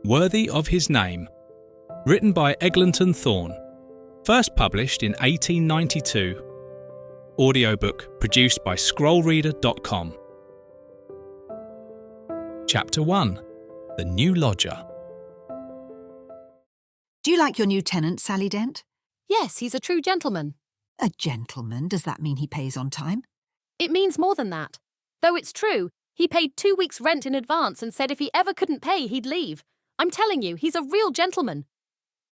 Worthy of His Name, written by Eglanton Thorne, first published in 1892. Audiobook produced by scrollreader.com. Chapter 1. The New Lodger. Do you like your new tenant, Sally Dent? Yes, he's a true gentleman. A gentleman? Does that mean he pays on time? It means more than that. Though it's true, he paid 2 weeks' rent in advance and said if he ever couldn't pay, he'd leave. I'm telling you, he's a real gentleman.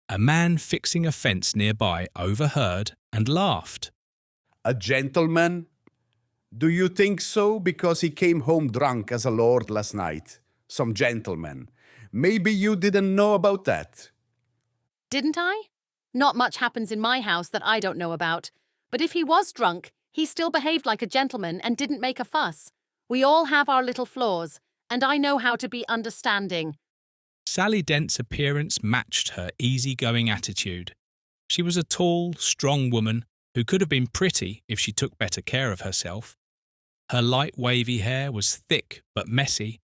A man fixing a fence nearby overheard and laughed. A gentleman? Do you think so? Because he came home drunk as a lord last night. Some gentleman. Maybe you didn't know about that. Didn't I? Not much happens in my house that I don't know about. But if he was drunk, he still behaved like a gentleman and didn't make a fuss. We all have our little flaws, and I know how to be understanding. Sally Dent's appearance matched her easygoing attitude. She was a tall, strong woman who could have been pretty if she took better care of herself. Her light wavy hair was thick but messy,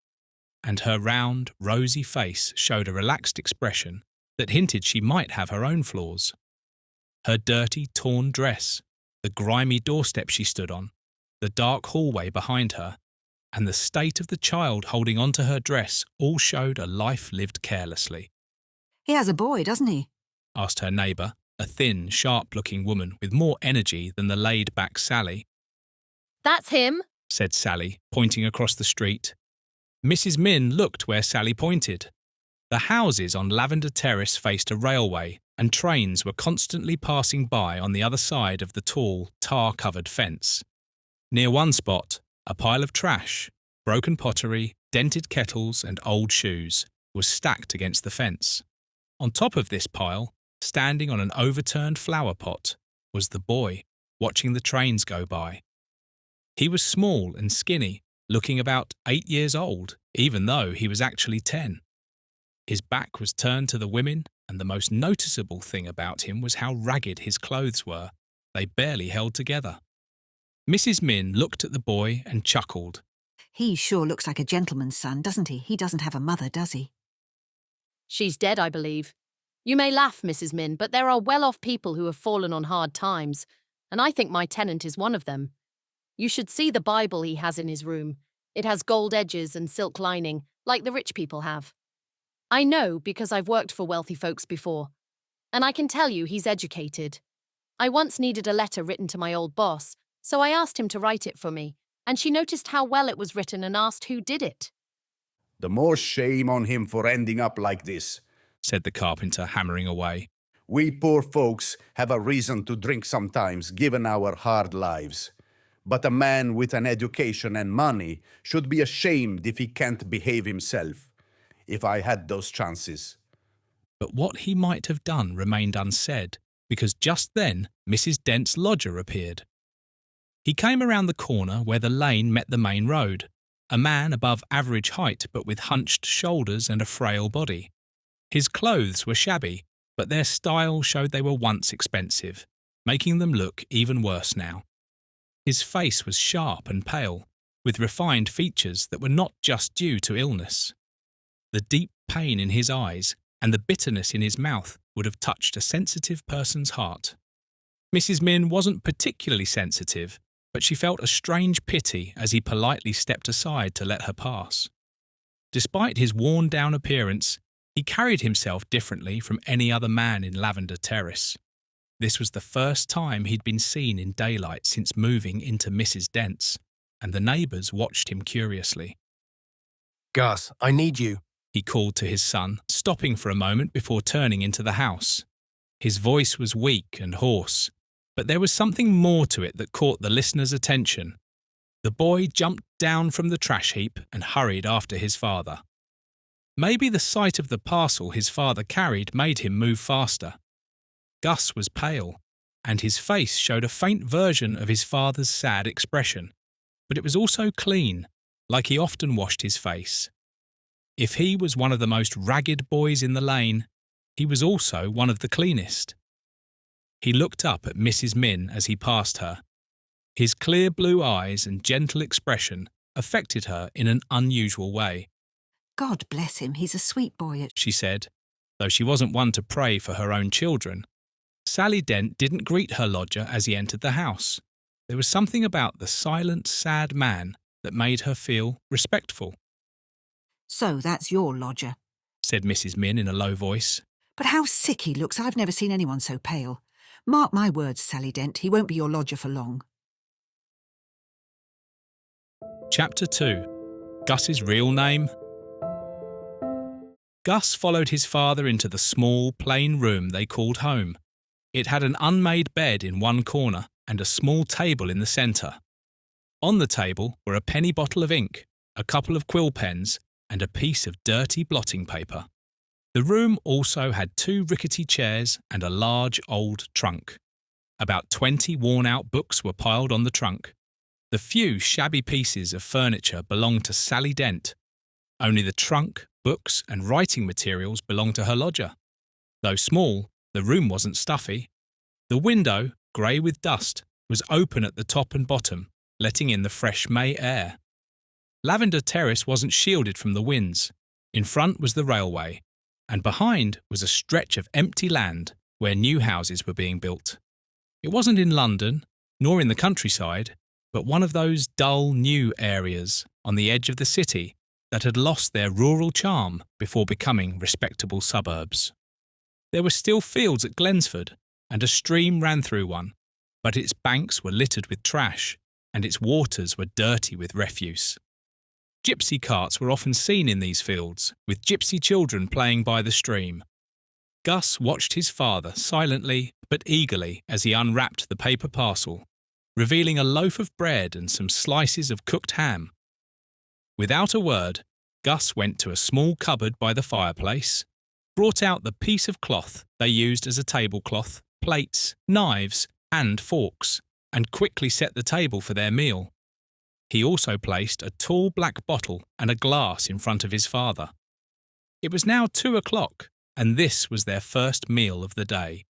and her round, rosy face showed a relaxed expression that hinted she might have her own flaws. Her dirty, torn dress, the grimy doorstep she stood on, the dark hallway behind her, and the state of the child holding onto her dress all showed a life lived carelessly. He has a boy, doesn't he? Asked her neighbour, a thin, sharp-looking woman with more energy than the laid-back Sally. That's him, Said Sally, pointing across the street. Mrs. Min looked where Sally pointed. The houses on Lavender Terrace faced a railway, and trains were constantly passing by on the other side of the tall, tar-covered fence. Near one spot, a pile of trash, broken pottery, dented kettles and old shoes was stacked against the fence. On top of this pile, standing on an overturned flower pot, was the boy, watching the trains go by. He was small and skinny, looking about 8 years old, even though he was actually 10. His back was turned to the women, and the most noticeable thing about him was how ragged his clothes were. They barely held together. Mrs. Min looked at the boy and chuckled. He sure looks like a gentleman's son, doesn't he? He doesn't have a mother, does he? She's dead, I believe. You may laugh, Mrs. Min, but there are well-off people who have fallen on hard times, and I think my tenant is one of them. You should see the Bible he has in his room. It has gold edges and silk lining, like the rich people have. I know because I've worked for wealthy folks before, and I can tell you he's educated. I once needed a letter written to my old boss, so I asked him to write it for me, and she noticed how well it was written and asked who did it. The more shame on him for ending up like this, Said the carpenter, hammering away. We poor folks have a reason to drink sometimes, given our hard lives. But a man with an education and money should be ashamed if he can't behave himself. If I had those chances. But what he might have done remained unsaid, because just then Mrs. Dent's lodger appeared. He came around the corner where the lane met the main road, a man above average height but with hunched shoulders and a frail body. His clothes were shabby, but their style showed they were once expensive, making them look even worse now. His face was sharp and pale, with refined features that were not just due to illness. The deep pain in his eyes and the bitterness in his mouth would have touched a sensitive person's heart. Mrs. Min wasn't particularly sensitive, but she felt a strange pity as he politely stepped aside to let her pass. Despite his worn-down appearance, he carried himself differently from any other man in Lavender Terrace. This was the first time he'd been seen in daylight since moving into Mrs. Dent's, and the neighbours watched him curiously. Gus, I need you. He called to his son, stopping for a moment before turning into the house. His voice was weak and hoarse, but there was something more to it that caught the listener's attention. The boy jumped down from the trash heap and hurried after his father. Maybe the sight of the parcel his father carried made him move faster. Gus was pale, and his face showed a faint version of his father's sad expression, but it was also clean, like he often washed his face. If he was one of the most ragged boys in the lane, he was also one of the cleanest. He looked up at Mrs. Min as he passed her. His clear blue eyes and gentle expression affected her in an unusual way. God bless him, he's a sweet boy. she said, though she wasn't one to pray for her own children. Sally Dent didn't greet her lodger as he entered the house. There was something about the silent, sad man that made her feel respectful. So that's your lodger. Said Mrs. Min in a low voice. But how sick he looks. I've never seen anyone so pale. Mark my words, Sally Dent, he won't be your lodger for long. Chapter 2. Gus's Real Name. Gus followed his father into the small, plain room they called home. It had an unmade bed in one corner and a small table in the centre. On the table were a penny bottle of ink, a couple of quill pens, and a piece of dirty blotting paper. The room also had 2 rickety chairs and a large old trunk. About 20 worn-out books were piled on the trunk. The few shabby pieces of furniture belonged to Sally Dent. Only the trunk, books, and writing materials belonged to her lodger. Though small, the room wasn't stuffy. The window, grey with dust, was open at the top and bottom, letting in the fresh May air. Lavender Terrace wasn't shielded from the winds. In front was the railway, and behind was a stretch of empty land where new houses were being built. It wasn't in London, nor in the countryside, but one of those dull new areas on the edge of the city that had lost their rural charm before becoming respectable suburbs. There were still fields at Glensford, and a stream ran through one, but its banks were littered with trash, and its waters were dirty with refuse. Gypsy carts were often seen in these fields, with gypsy children playing by the stream. Gus watched his father silently but eagerly as he unwrapped the paper parcel, revealing a loaf of bread and some slices of cooked ham. Without a word, Gus went to a small cupboard by the fireplace, brought out the piece of cloth they used as a tablecloth, plates, knives, and forks, and quickly set the table for their meal. He also placed a tall black bottle and a glass in front of his father. It was now 2 o'clock, and this was their first meal of the day.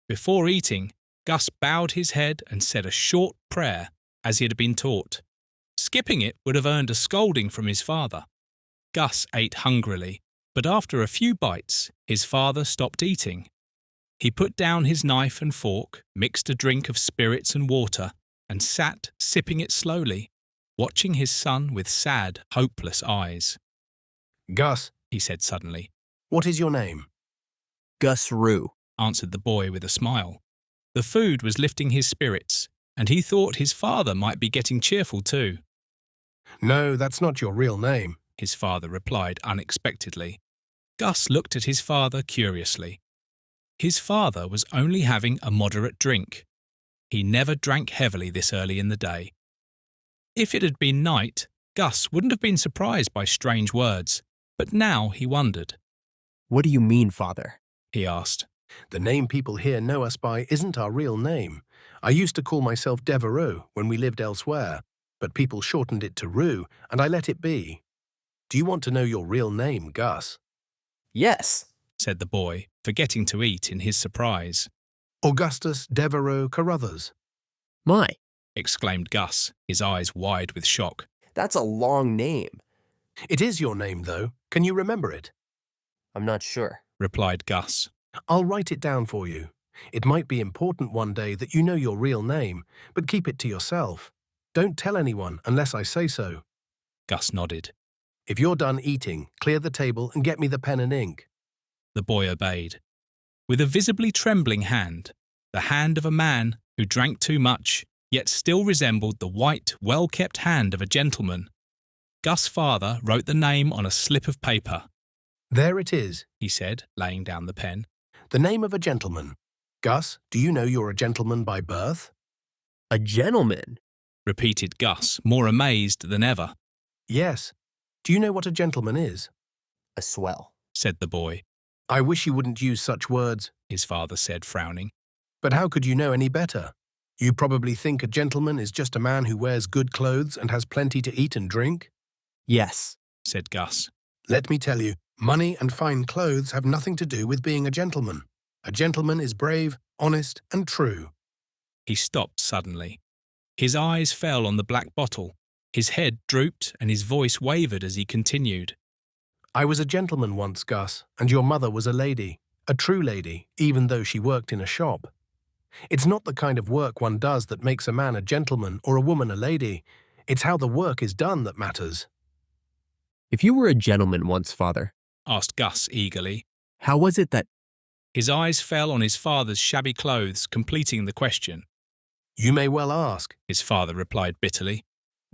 Before eating, Gus bowed his head and said a short prayer as he had been taught. Skipping it would have earned a scolding from his father. Gus ate hungrily, but after a few bites, his father stopped eating. He put down his knife and fork, mixed a drink of spirits and water, and sat sipping it slowly, watching his son with sad, hopeless eyes. Gus, He said suddenly. what is your name? Gus Rue. Answered the boy with a smile. The food was lifting his spirits, and he thought his father might be getting cheerful too. No, that's not your real name. His father replied unexpectedly. Gus looked at his father curiously. His father was only having a moderate drink. He never drank heavily this early in the day. If it had been night, Gus wouldn't have been surprised by strange words, but now he wondered. What do you mean, father? He asked. The name people here know us by isn't our real name. I used to call myself Devereux when we lived elsewhere, but people shortened it to Rue, and I let it be. Do you want to know your real name, Gus? Yes. Said the boy, forgetting to eat in his surprise. Augustus Devereux Carruthers. My, Exclaimed Gus, his eyes wide with shock. that's a long name. It is your name, though. Can you remember it? I'm not sure. Replied Gus. I'll write it down for you. It might be important one day that you know your real name, but keep it to yourself. Don't tell anyone unless I say so. Gus nodded. If you're done eating, clear the table and get me the pen and ink. The boy obeyed. With a visibly trembling hand, the hand of a man who drank too much, yet still resembled the white, well-kept hand of a gentleman, Gus' father wrote the name on a slip of paper. There it is, He said, laying down the pen. the name of a gentleman. Gus, do you know you're a gentleman by birth? A gentleman? Repeated Gus, more amazed than ever. Yes. Do you know what a gentleman is? A swell. Said the boy. I wish you wouldn't use such words, His father said, frowning. but how could you know any better? You probably think a gentleman is just a man who wears good clothes and has plenty to eat and drink? Yes. Said Gus. Let me tell you, money and fine clothes have nothing to do with being a gentleman. A gentleman is brave, honest, and true. He stopped suddenly. His eyes fell on the black bottle. His head drooped and his voice wavered as he continued. I was a gentleman once, Gus, and your mother was a lady, a true lady, even though she worked in a shop. It's not the kind of work one does that makes a man a gentleman or a woman a lady. It's how the work is done that matters. If you were a gentleman once, Father, asked Gus eagerly. how was it that… His eyes fell on his father's shabby clothes, completing the question. You may well ask. His father replied bitterly.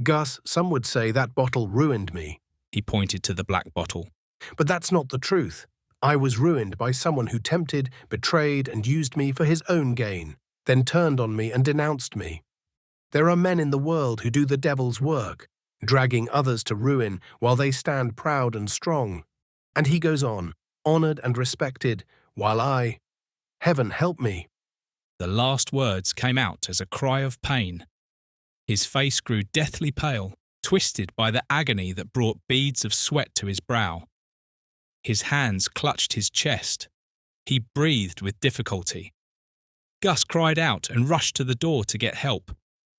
Gus, some would say that bottle ruined me. He pointed to the black bottle. But that's not the truth. I was ruined by someone who tempted, betrayed, and used me for his own gain, then turned on me and denounced me. There are men in the world who do the devil's work, dragging others to ruin while they stand proud and strong. And he goes on, honoured and respected, while I… Heaven help me. The last words came out as a cry of pain. His face grew deathly pale, twisted by the agony that brought beads of sweat to his brow. His hands clutched his chest. He breathed with difficulty. Gus cried out and rushed to the door to get help,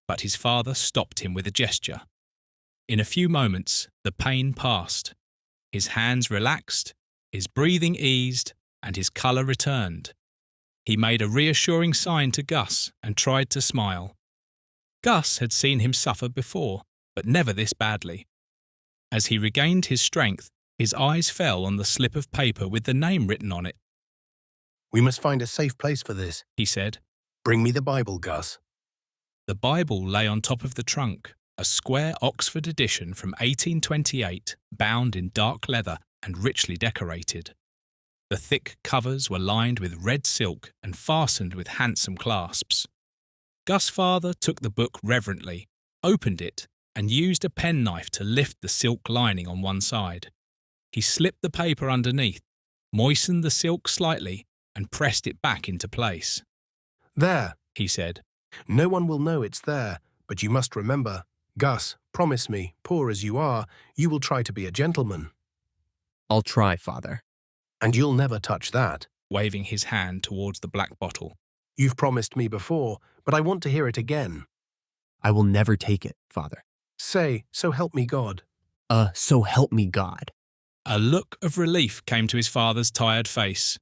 but his father stopped him with a gesture. In a few moments, the pain passed. His hands relaxed, his breathing eased, and his colour returned. He made a reassuring sign to Gus and tried to smile. Gus had seen him suffer before, but never this badly. As he regained his strength, his eyes fell on the slip of paper with the name written on it. We must find a safe place for this, He said. Bring me the Bible, Gus. The Bible lay on top of the trunk, a square Oxford edition from 1828, bound in dark leather and richly decorated. The thick covers were lined with red silk and fastened with handsome clasps. Gus' father took the book reverently, opened it, and used a penknife to lift the silk lining on one side. He slipped the paper underneath, moistened the silk slightly, and pressed it back into place. There, He said. no one will know it's there, but you must remember, Gus, promise me, poor as you are, you will try to be a gentleman. I'll try, Father. And you'll never touch that. Waving his hand towards the black bottle. You've promised me before, but I want to hear it again. I will never take it, Father. Say, so help me God. So help me God. A look of relief came to his father's tired face.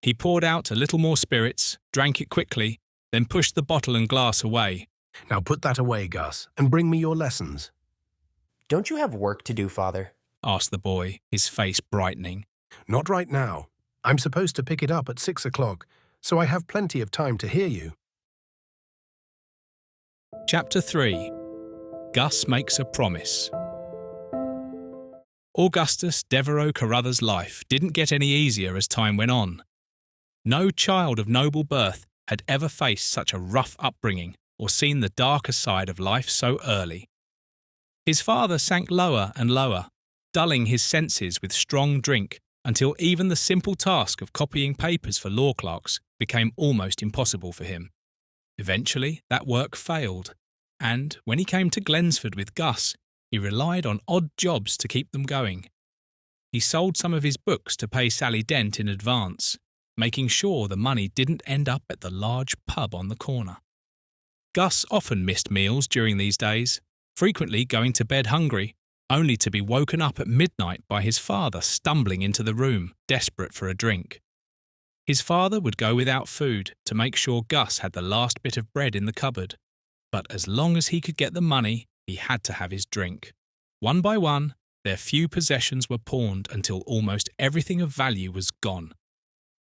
He poured out a little more spirits, drank it quickly, then pushed the bottle and glass away. Now put that away, Gus, and bring me your lessons. Don't you have work to do, Father? Asked the boy, his face brightening. Not right now. I'm supposed to pick it up at 6 o'clock, so I have plenty of time to hear you. Chapter 3. Gus Makes a Promise. Augustus Devereux Carruthers' life didn't get any easier as time went on. No child of noble birth had ever faced such a rough upbringing or seen the darker side of life so early. His father sank lower and lower, dulling his senses with strong drink until even the simple task of copying papers for law clerks became almost impossible for him. Eventually, that work failed, and when he came to Glensford with Gus, he relied on odd jobs to keep them going. He sold some of his books to pay Sally Dent in advance, making sure the money didn't end up at the large pub on the corner. Gus often missed meals during these days, frequently going to bed hungry, only to be woken up at midnight by his father stumbling into the room, desperate for a drink. His father would go without food to make sure Gus had the last bit of bread in the cupboard, but as long as he could get the money, he had to have his drink. One by one, their few possessions were pawned until almost everything of value was gone.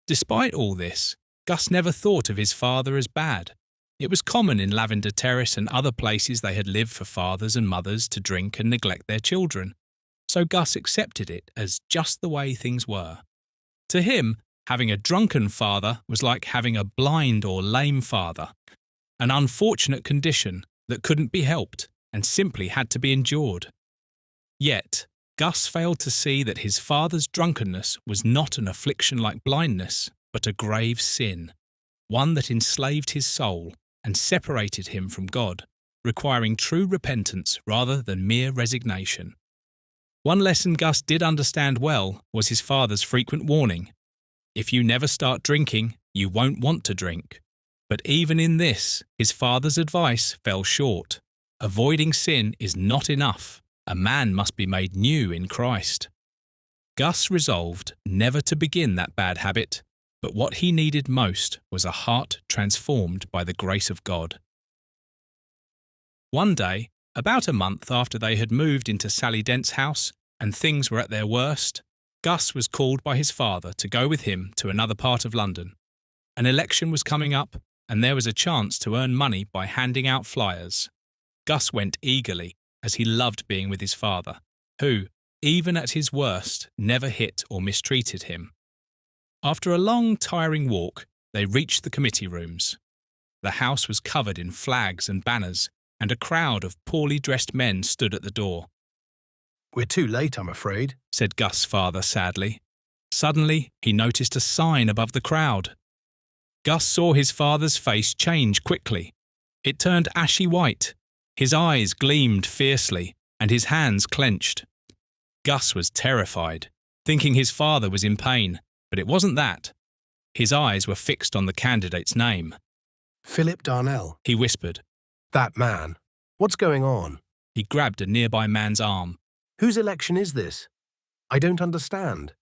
Despite all this, Gus never thought of his father as bad. It was common in Lavender, Terrace and other places they had lived for fathers and mothers to drink and neglect their children, so Gus accepted it as just the way things were. To him, having a drunken father was like having a blind or lame father, an unfortunate condition that couldn't be helped and simply had to be endured. Yet, Gus failed to see that his father's drunkenness was not an affliction like blindness, but a grave sin, one that enslaved his soul and separated him from God, requiring true repentance rather than mere resignation. One lesson Gus did understand well was his father's frequent warning: if you never start drinking, you won't want to drink. But even in this, his father's advice fell short. Avoiding sin is not enough. A man must be made new in Christ. Gus resolved never to begin that bad habit, but what he needed most was a heart transformed by the grace of God. One day, about a month after they had moved into Sally Dent's house and things were at their worst, Gus was called by his father to go with him to another part of London. An election was coming up, and there was a chance to earn money by handing out flyers. Gus went eagerly, as he loved being with his father, who, even at his worst, never hit or mistreated him. After a long, tiring walk, they reached the committee rooms. The house was covered in flags and banners, and a crowd of poorly dressed men stood at the door. We're too late, I'm afraid, said Gus' father sadly. Suddenly, he noticed a sign above the crowd. Gus saw his father's face change quickly. It turned ashy white. His eyes gleamed fiercely, and his hands clenched. Gus was terrified, thinking his father was in pain, but it wasn't that. His eyes were fixed on the candidate's name. Philip Darnell, He whispered. that man. What's going on? He grabbed a nearby man's arm. Whose election is this? I don't understand.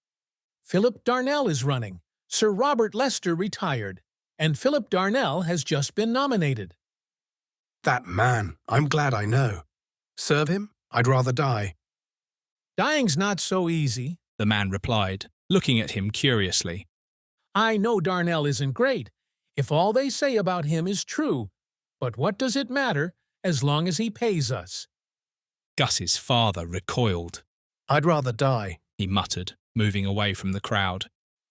Philip Darnell is running. Sir Robert Lester retired, and Philip Darnell has just been nominated. That man, I'm glad I know. Serve him? I'd rather die. Dying's not so easy. The man replied, looking at him curiously. I know Darnell isn't great, if all they say about him is true, but what does it matter as long as he pays us? Gus's father recoiled. I'd rather die. He muttered, moving away from the crowd.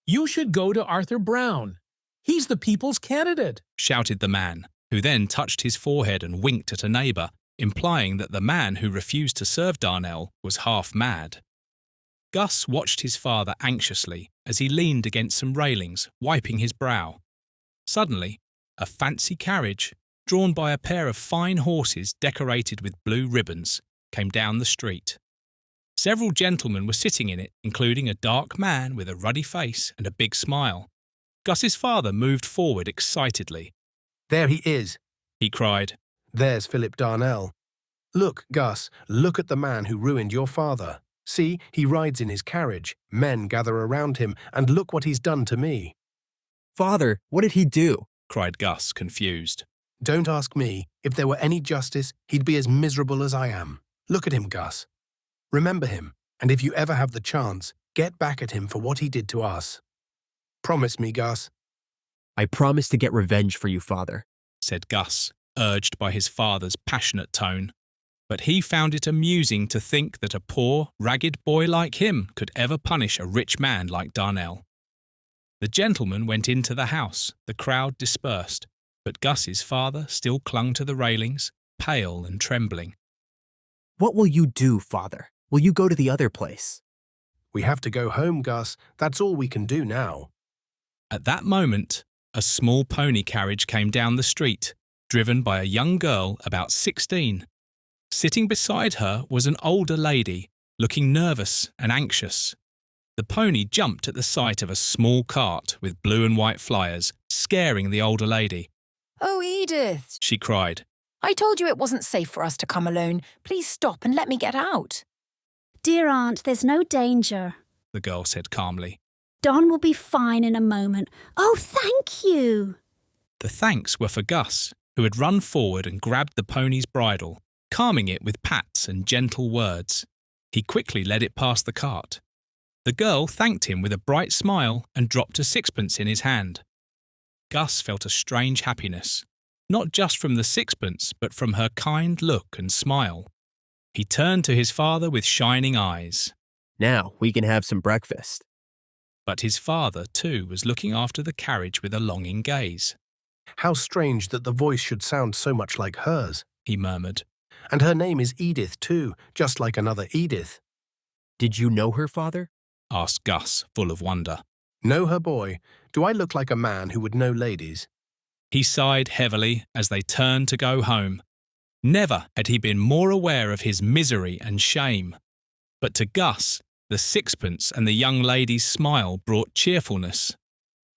You should go to Arthur Brown. He's the people's candidate, Shouted the man, who then touched his forehead and winked at a neighbour, implying that the man who refused to serve Darnell was half mad. Gus watched his father anxiously as he leaned against some railings, wiping his brow. Suddenly, a fancy carriage, drawn by a pair of fine horses decorated with blue ribbons, came down the street. Several gentlemen were sitting in it, including a dark man with a ruddy face and a big smile. Gus's father moved forward excitedly. There he is, He cried. There's Philip Darnell. Look, Gus, look at the man who ruined your father. See, he rides in his carriage. Men gather around him, and look what he's done to me. Father, what did he do? Cried Gus, confused. Don't ask me. If there were any justice, he'd be as miserable as I am. Look at him, Gus. Remember him, and if you ever have the chance, get back at him for what he did to us. Promise me, Gus. I promise to get revenge for you, Father. Said Gus, urged by his father's passionate tone. But he found it amusing to think that a poor, ragged boy like him could ever punish a rich man like Darnell. The gentleman went into the house, the crowd dispersed, but Gus's father still clung to the railings, pale and trembling. What will you do, Father? Will you go to the other place? We have to go home, Gus. That's all we can do now. At that moment, a small pony carriage came down the street, driven by a young girl about 16. Sitting beside her was an older lady, looking nervous and anxious. The pony jumped at the sight of a small cart with blue and white flyers, scaring the older lady. Oh, Edith, She cried. I told you it wasn't safe for us to come alone. Please stop and let me get out. Dear Aunt, there's no danger. The girl said calmly. Don will be fine in a moment. Oh, thank you. The thanks were for Gus, who had run forward and grabbed the pony's bridle, calming it with pats and gentle words. He quickly led it past the cart. The girl thanked him with a bright smile and dropped a sixpence in his hand. Gus felt a strange happiness, not just from the sixpence, but from her kind look and smile. He turned to his father with shining eyes. Now we can have some breakfast. But his father, too, was looking after the carriage with a longing gaze. How strange that the voice should sound so much like hers. He murmured. And her name is Edith, too, just like another Edith. Did you know her, Father? Asked Gus, full of wonder. Know her, boy? Do I look like a man who would know ladies? He sighed heavily as they turned to go home. Never had he been more aware of his misery and shame. But to Gus, the sixpence and the young lady's smile brought cheerfulness.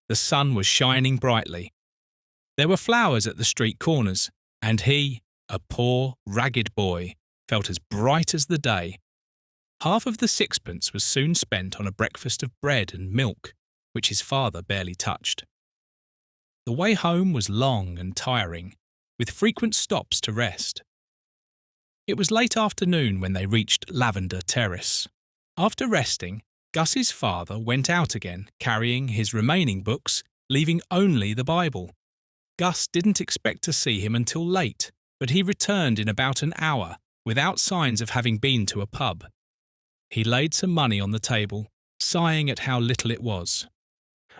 The sun was shining brightly. There were flowers at the street corners, and he, a poor, ragged boy, felt as bright as the day. Half of the sixpence was soon spent on a breakfast of bread and milk, which his father barely touched. The way home was long and tiring, with frequent stops to rest. It was late afternoon when they reached Lavender Terrace. After resting, Gus's father went out again, carrying his remaining books, leaving only the Bible. Gus didn't expect to see him until late, but he returned in about an hour, without signs of having been to a pub. He laid some money on the table, sighing at how little it was.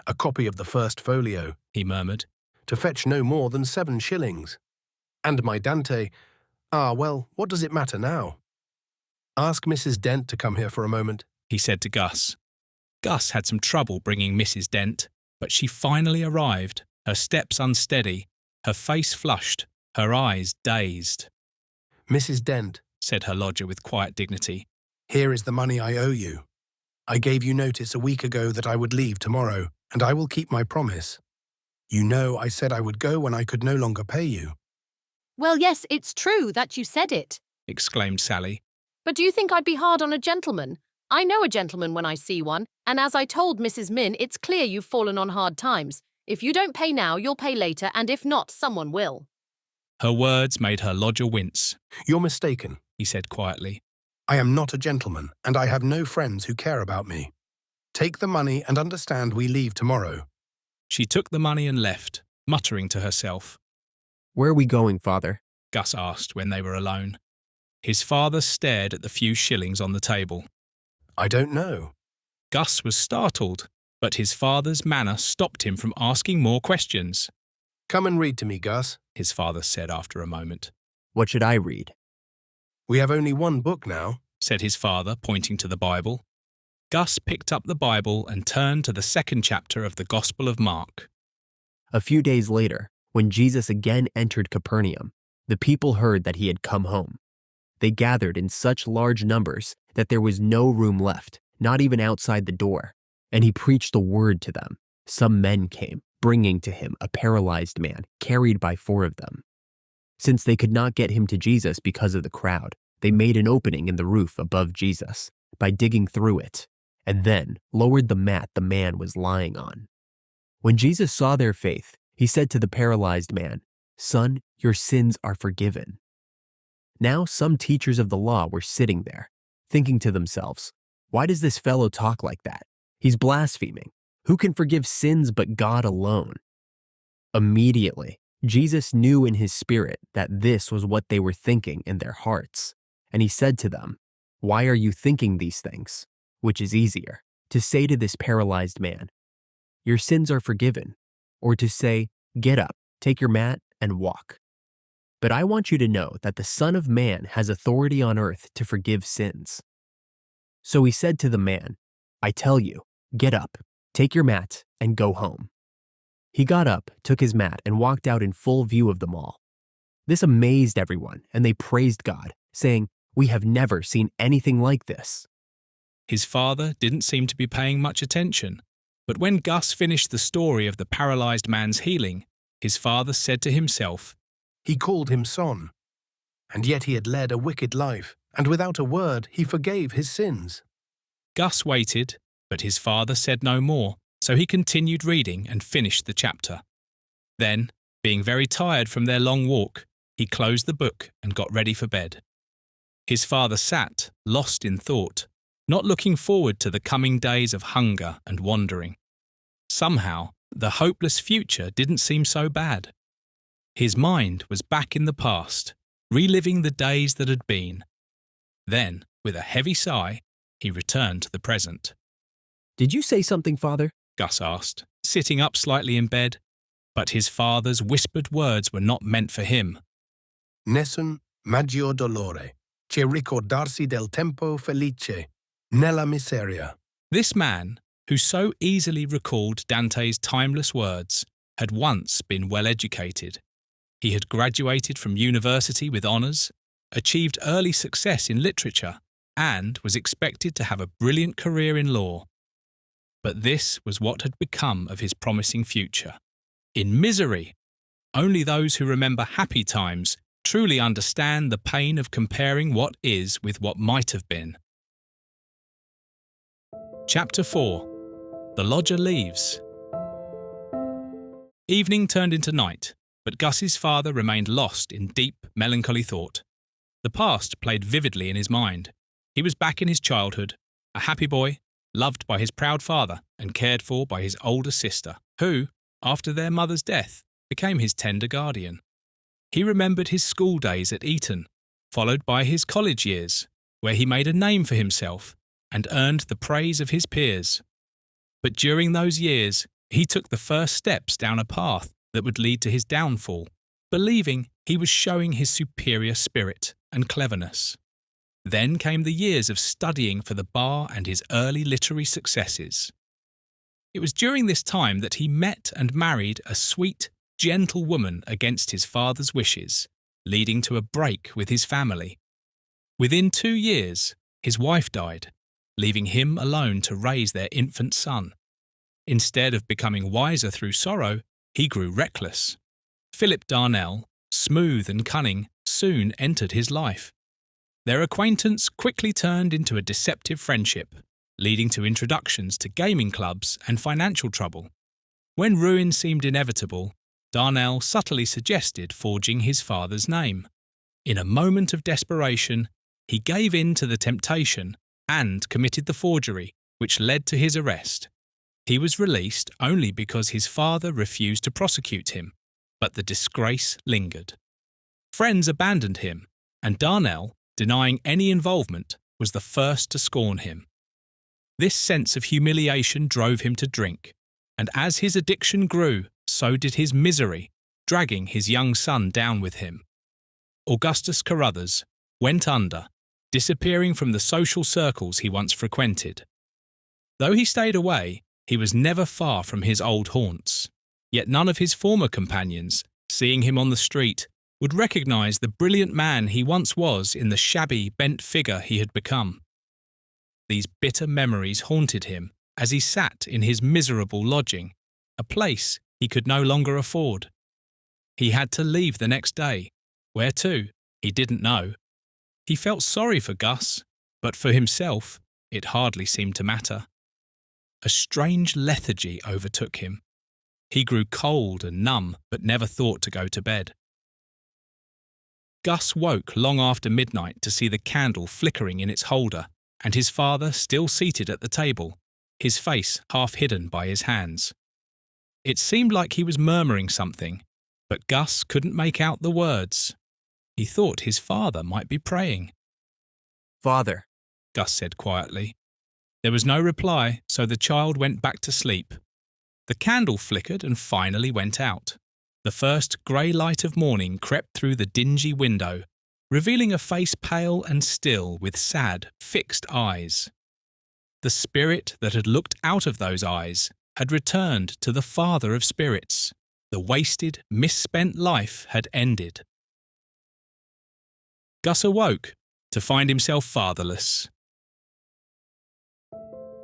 A copy of the first folio, He murmured. to fetch no more than 7 shillings. And my Dante, well, what does it matter now? Ask Mrs. Dent to come here for a moment. He said to Gus. Gus had some trouble bringing Mrs. Dent, but she finally arrived, her steps unsteady, her face flushed, her eyes dazed. Mrs. Dent, Said her lodger with quiet dignity. here is the money I owe you. I gave you notice a week ago that I would leave tomorrow, and I will keep my promise. You know I said I would go when I could no longer pay you. Well, yes, it's true that you said it. Exclaimed Sally. But do you think I'd be hard on a gentleman? I know a gentleman when I see one, and as I told Mrs. Min, it's clear you've fallen on hard times. If you don't pay now, you'll pay later, and if not, someone will. Her words made her lodger wince. You're mistaken. He said quietly. I am not a gentleman, and I have no friends who care about me. Take the money and understand we leave tomorrow. She took the money and left, muttering to herself. Where are we going, Father? Gus asked when they were alone. His father stared at the few shillings on the table. I don't know. Gus was startled, but his father's manner stopped him from asking more questions. Come and read to me, Gus. His father said after a moment. What should I read? We have only one book now. Said his father, pointing to the Bible. Gus picked up the Bible and turned to the 2nd chapter of the Gospel of Mark. A few days later, when Jesus again entered Capernaum, the people heard that he had come home. They gathered in such large numbers that there was no room left, not even outside the door, and he preached the word to them. Some men came, bringing to him a paralyzed man, carried by 4 of them. Since they could not get him to Jesus because of the crowd, they made an opening in the roof above Jesus by digging through it, and then lowered the mat the man was lying on. When Jesus saw their faith, he said to the paralyzed man, "Son, your sins are forgiven." Now some teachers of the law were sitting there, thinking to themselves, "Why does this fellow talk like that? He's blaspheming. Who can forgive sins but God alone?" Immediately, Jesus knew in his spirit that this was what they were thinking in their hearts, and he said to them, "Why are you thinking these things? Which is easier, to say to this paralyzed man, 'Your sins are forgiven,' or to say, 'Get up, take your mat, and walk'? But I want you to know that the Son of Man has authority on earth to forgive sins." So he said to the man, "I tell you, get up, take your mat, and go home." He got up, took his mat, and walked out in full view of them all. This amazed everyone, and they praised God, saying, "We have never seen anything like this." His father didn't seem to be paying much attention, but when Gus finished the story of the paralyzed man's healing, his father said to himself, He called him son. And yet he had led a wicked life, and without a word he forgave his sins. Gus waited, but his father said no more, so he continued reading and finished the chapter. Then, being very tired from their long walk, he closed the book and got ready for bed. His father sat, lost in thought, not looking forward to the coming days of hunger and wandering. Somehow, the hopeless future didn't seem so bad. His mind was back in the past, reliving the days that had been. Then, with a heavy sigh, he returned to the present. "Did you say something, Father?" Gus asked, sitting up slightly in bed, but his father's whispered words were not meant for him. Nessun maggior dolore, che ricordarsi del tempo felice, nella miseria. This man, who so easily recalled Dante's timeless words, had once been well educated. He had graduated from university with honours, achieved early success in literature, and was expected to have a brilliant career in law. But this was what had become of his promising future. In misery! Only those who remember happy times truly understand the pain of comparing what is with what might have been. Chapter 4. The Lodger Leaves. Evening turned into night, but Gus's father remained lost in deep, melancholy thought. The past played vividly in his mind. He was back in his childhood, a happy boy, loved by his proud father and cared for by his older sister, who, after their mother's death, became his tender guardian. He remembered his school days at Eton, followed by his college years, where he made a name for himself and earned the praise of his peers. But during those years, he took the first steps down a path that would lead to his downfall, believing he was showing his superior spirit and cleverness. Then came the years of studying for the bar and his early literary successes. It was during this time that he met and married a sweet, gentle woman against his father's wishes, leading to a break with his family. Within 2 years, his wife died, leaving him alone to raise their infant son. Instead of becoming wiser through sorrow, he grew reckless. Philip Darnell, smooth and cunning, soon entered his life. Their acquaintance quickly turned into a deceptive friendship, leading to introductions to gaming clubs and financial trouble. When ruin seemed inevitable, Darnell subtly suggested forging his father's name. In a moment of desperation, he gave in to the temptation and committed the forgery, which led to his arrest. He was released only because his father refused to prosecute him, but the disgrace lingered. Friends abandoned him, and Darnell, denying any involvement, was the first to scorn him. This sense of humiliation drove him to drink, and as his addiction grew, so did his misery, dragging his young son down with him. Augustus Carruthers went under, disappearing from the social circles he once frequented. Though he stayed away, he was never far from his old haunts. Yet none of his former companions, seeing him on the street, would recognise the brilliant man he once was in the shabby, bent figure he had become. These bitter memories haunted him as he sat in his miserable lodging, a place he could no longer afford. He had to leave the next day. Where to? He didn't know. He felt sorry for Gus, but for himself, it hardly seemed to matter. A strange lethargy overtook him. He grew cold and numb, but never thought to go to bed. Gus woke long after midnight to see the candle flickering in its holder and his father still seated at the table, his face half hidden by his hands. It seemed like he was murmuring something, but Gus couldn't make out the words. He thought his father might be praying. "Father," Gus said quietly. There was no reply, so the child went back to sleep. The candle flickered and finally went out. The first grey light of morning crept through the dingy window, revealing a face pale and still with sad, fixed eyes. The spirit that had looked out of those eyes had returned to the Father of Spirits. The wasted, misspent life had ended. Gus awoke to find himself fatherless.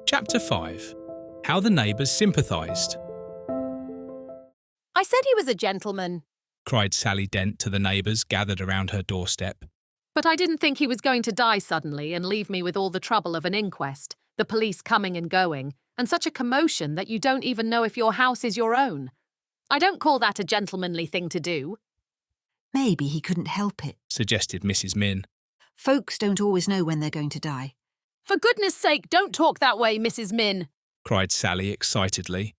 Chapter 5. How the Neighbours Sympathised. I said he was a gentleman, Cried Sally Dent to the neighbours gathered around her doorstep. but I didn't think he was going to die suddenly and leave me with all the trouble of an inquest, the police coming and going, and such a commotion that you don't even know if your house is your own. I don't call that a gentlemanly thing to do. Maybe he couldn't help it. Suggested Mrs. Min. Folks don't always know when they're going to die. For goodness sake, don't talk that way, Mrs. Min. Cried Sally excitedly.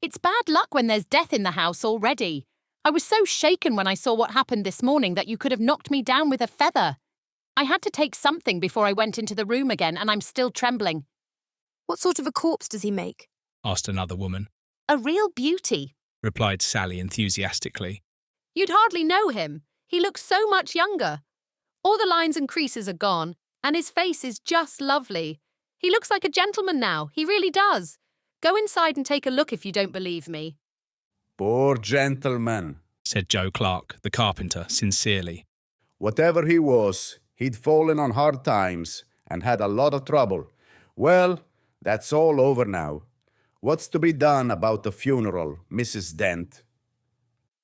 It's bad luck when there's death in the house already. I was so shaken when I saw what happened this morning that you could have knocked me down with a feather. I had to take something before I went into the room again, and I'm still trembling. What sort of a corpse does he make? Asked another woman. A real beauty, Replied Sally enthusiastically. You'd hardly know him. He looks so much younger. All the lines and creases are gone, and his face is just lovely. He looks like a gentleman now, he really does. Go inside and take a look if you don't believe me. Poor gentleman, Said Joe Clark, the carpenter, sincerely. Whatever he was, he'd fallen on hard times and had a lot of trouble. Well, that's all over now. What's to be done about the funeral, Mrs. Dent?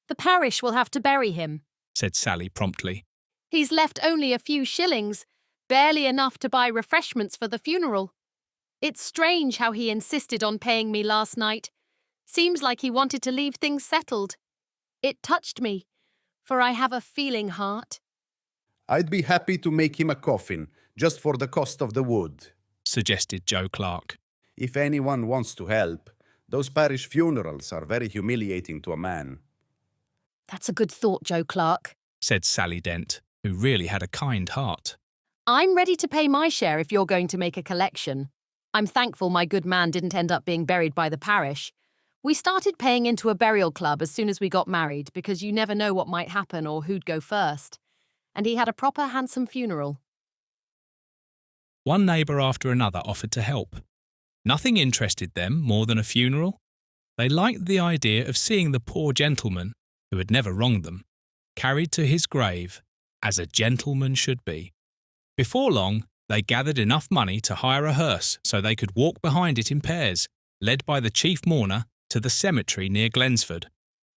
The parish will have to bury him. Said Sally promptly. He's left only a few shillings, barely enough to buy refreshments for the funeral. It's strange how he insisted on paying me last night. Seems like he wanted to leave things settled. It touched me, for I have a feeling heart. I'd be happy to make him a coffin, just for the cost of the wood, suggested Joe Clark. If anyone wants to help, those parish funerals are very humiliating to a man. That's a good thought, Joe Clark, said Sally Dent, who really had a kind heart. I'm ready to pay my share if you're going to make a collection. I'm thankful my good man didn't end up being buried by the parish. We started paying into a burial club as soon as we got married because you never know what might happen or who'd go first. And he had a proper handsome funeral. One neighbour after another offered to help. Nothing interested them more than a funeral. They liked the idea of seeing the poor gentleman, who had never wronged them, carried to his grave as a gentleman should be. Before long, they gathered enough money to hire a hearse so they could walk behind it in pairs, led by the chief mourner, to the cemetery near Glensford.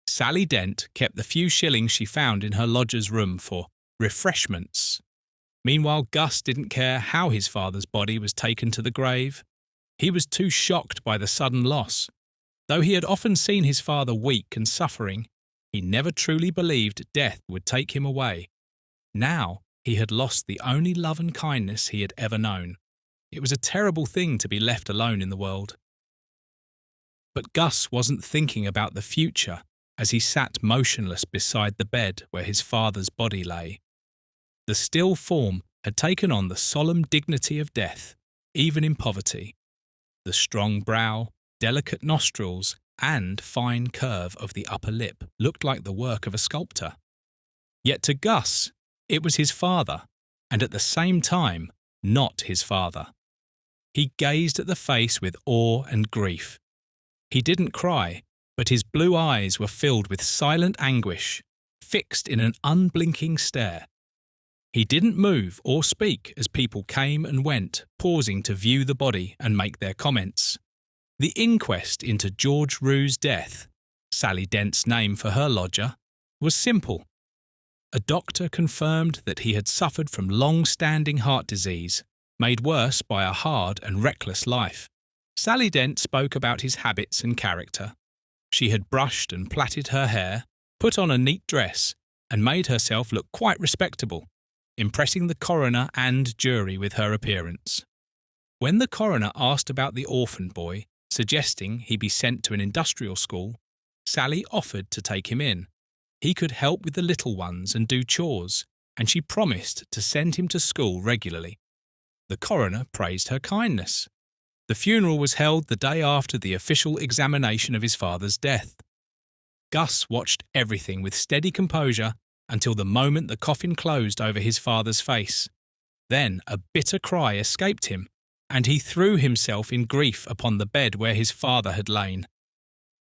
Sally Dent kept the few shillings she found in her lodger's room for refreshments. Meanwhile, Gus didn't care how his father's body was taken to the grave. He was too shocked by the sudden loss. Though he had often seen his father weak and suffering, he never truly believed death would take him away. Now he had lost the only love and kindness he had ever known. It was a terrible thing to be left alone in the world. But Gus wasn't thinking about the future as he sat motionless beside the bed where his father's body lay. The still form had taken on the solemn dignity of death, even in poverty. The strong brow, delicate nostrils, and fine curve of the upper lip looked like the work of a sculptor. Yet to Gus, it was his father, and at the same time, not his father. He gazed at the face with awe and grief. He didn't cry, but his blue eyes were filled with silent anguish, fixed in an unblinking stare. He didn't move or speak as people came and went, pausing to view the body and make their comments. The inquest into George Rue's death, Sally Dent's name for her lodger, was simple. A doctor confirmed that he had suffered from long-standing heart disease, made worse by a hard and reckless life. Sally Dent spoke about his habits and character. She had brushed and plaited her hair, put on a neat dress, and made herself look quite respectable, impressing the coroner and jury with her appearance. When the coroner asked about the orphan boy, suggesting he be sent to an industrial school, Sally offered to take him in. He could help with the little ones and do chores, and she promised to send him to school regularly. The coroner praised her kindness. The funeral was held the day after the official examination of his father's death. Gus watched everything with steady composure until the moment the coffin closed over his father's face. Then a bitter cry escaped him, and he threw himself in grief upon the bed where his father had lain.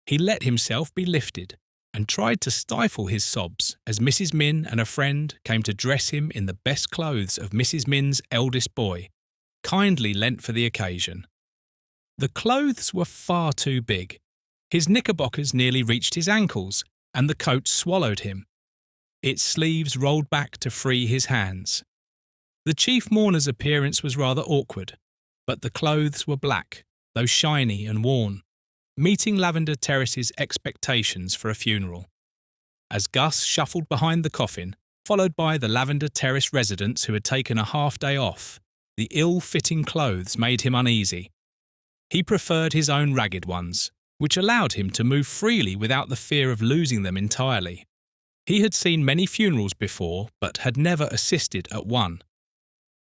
He let himself be lifted and tried to stifle his sobs as Mrs. Min and a friend came to dress him in the best clothes of Mrs. Min's eldest boy, kindly lent for the occasion. The clothes were far too big. His knickerbockers nearly reached his ankles, and the coat swallowed him. Its sleeves rolled back to free his hands. The chief mourner's appearance was rather awkward, but the clothes were black, though shiny and worn, meeting Lavender Terrace's expectations for a funeral. As Gus shuffled behind the coffin, followed by the Lavender Terrace residents who had taken a half-day off, the ill-fitting clothes made him uneasy. He preferred his own ragged ones, which allowed him to move freely without the fear of losing them entirely. He had seen many funerals before, but had never assisted at one.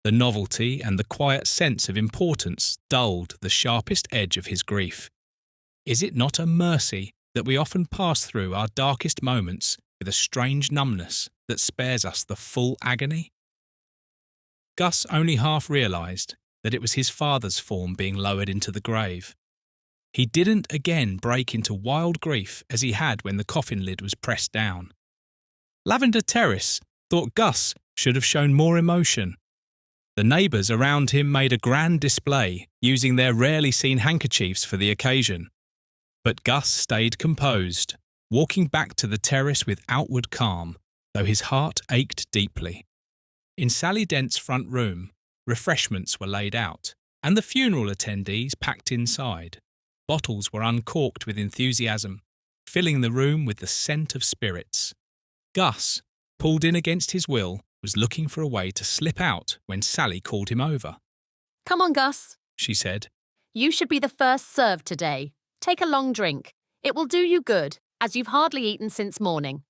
The novelty and the quiet sense of importance dulled the sharpest edge of his grief. Is it not a mercy that we often pass through our darkest moments with a strange numbness that spares us the full agony? Gus only half realised that it was his father's form being lowered into the grave. He didn't again break into wild grief as he had when the coffin lid was pressed down. Lavender Terrace thought Gus should have shown more emotion. The neighbours around him made a grand display, using their rarely seen handkerchiefs for the occasion. But Gus stayed composed, walking back to the terrace with outward calm, though his heart ached deeply. In Sally Dent's front room, refreshments were laid out, and the funeral attendees packed inside. Bottles were uncorked with enthusiasm, filling the room with the scent of spirits. Gus, pulled in against his will, was looking for a way to slip out when Sally called him over. Come on, Gus, She said. you should be the first served today. Take a long drink. It will do you good, as you've hardly eaten since morning.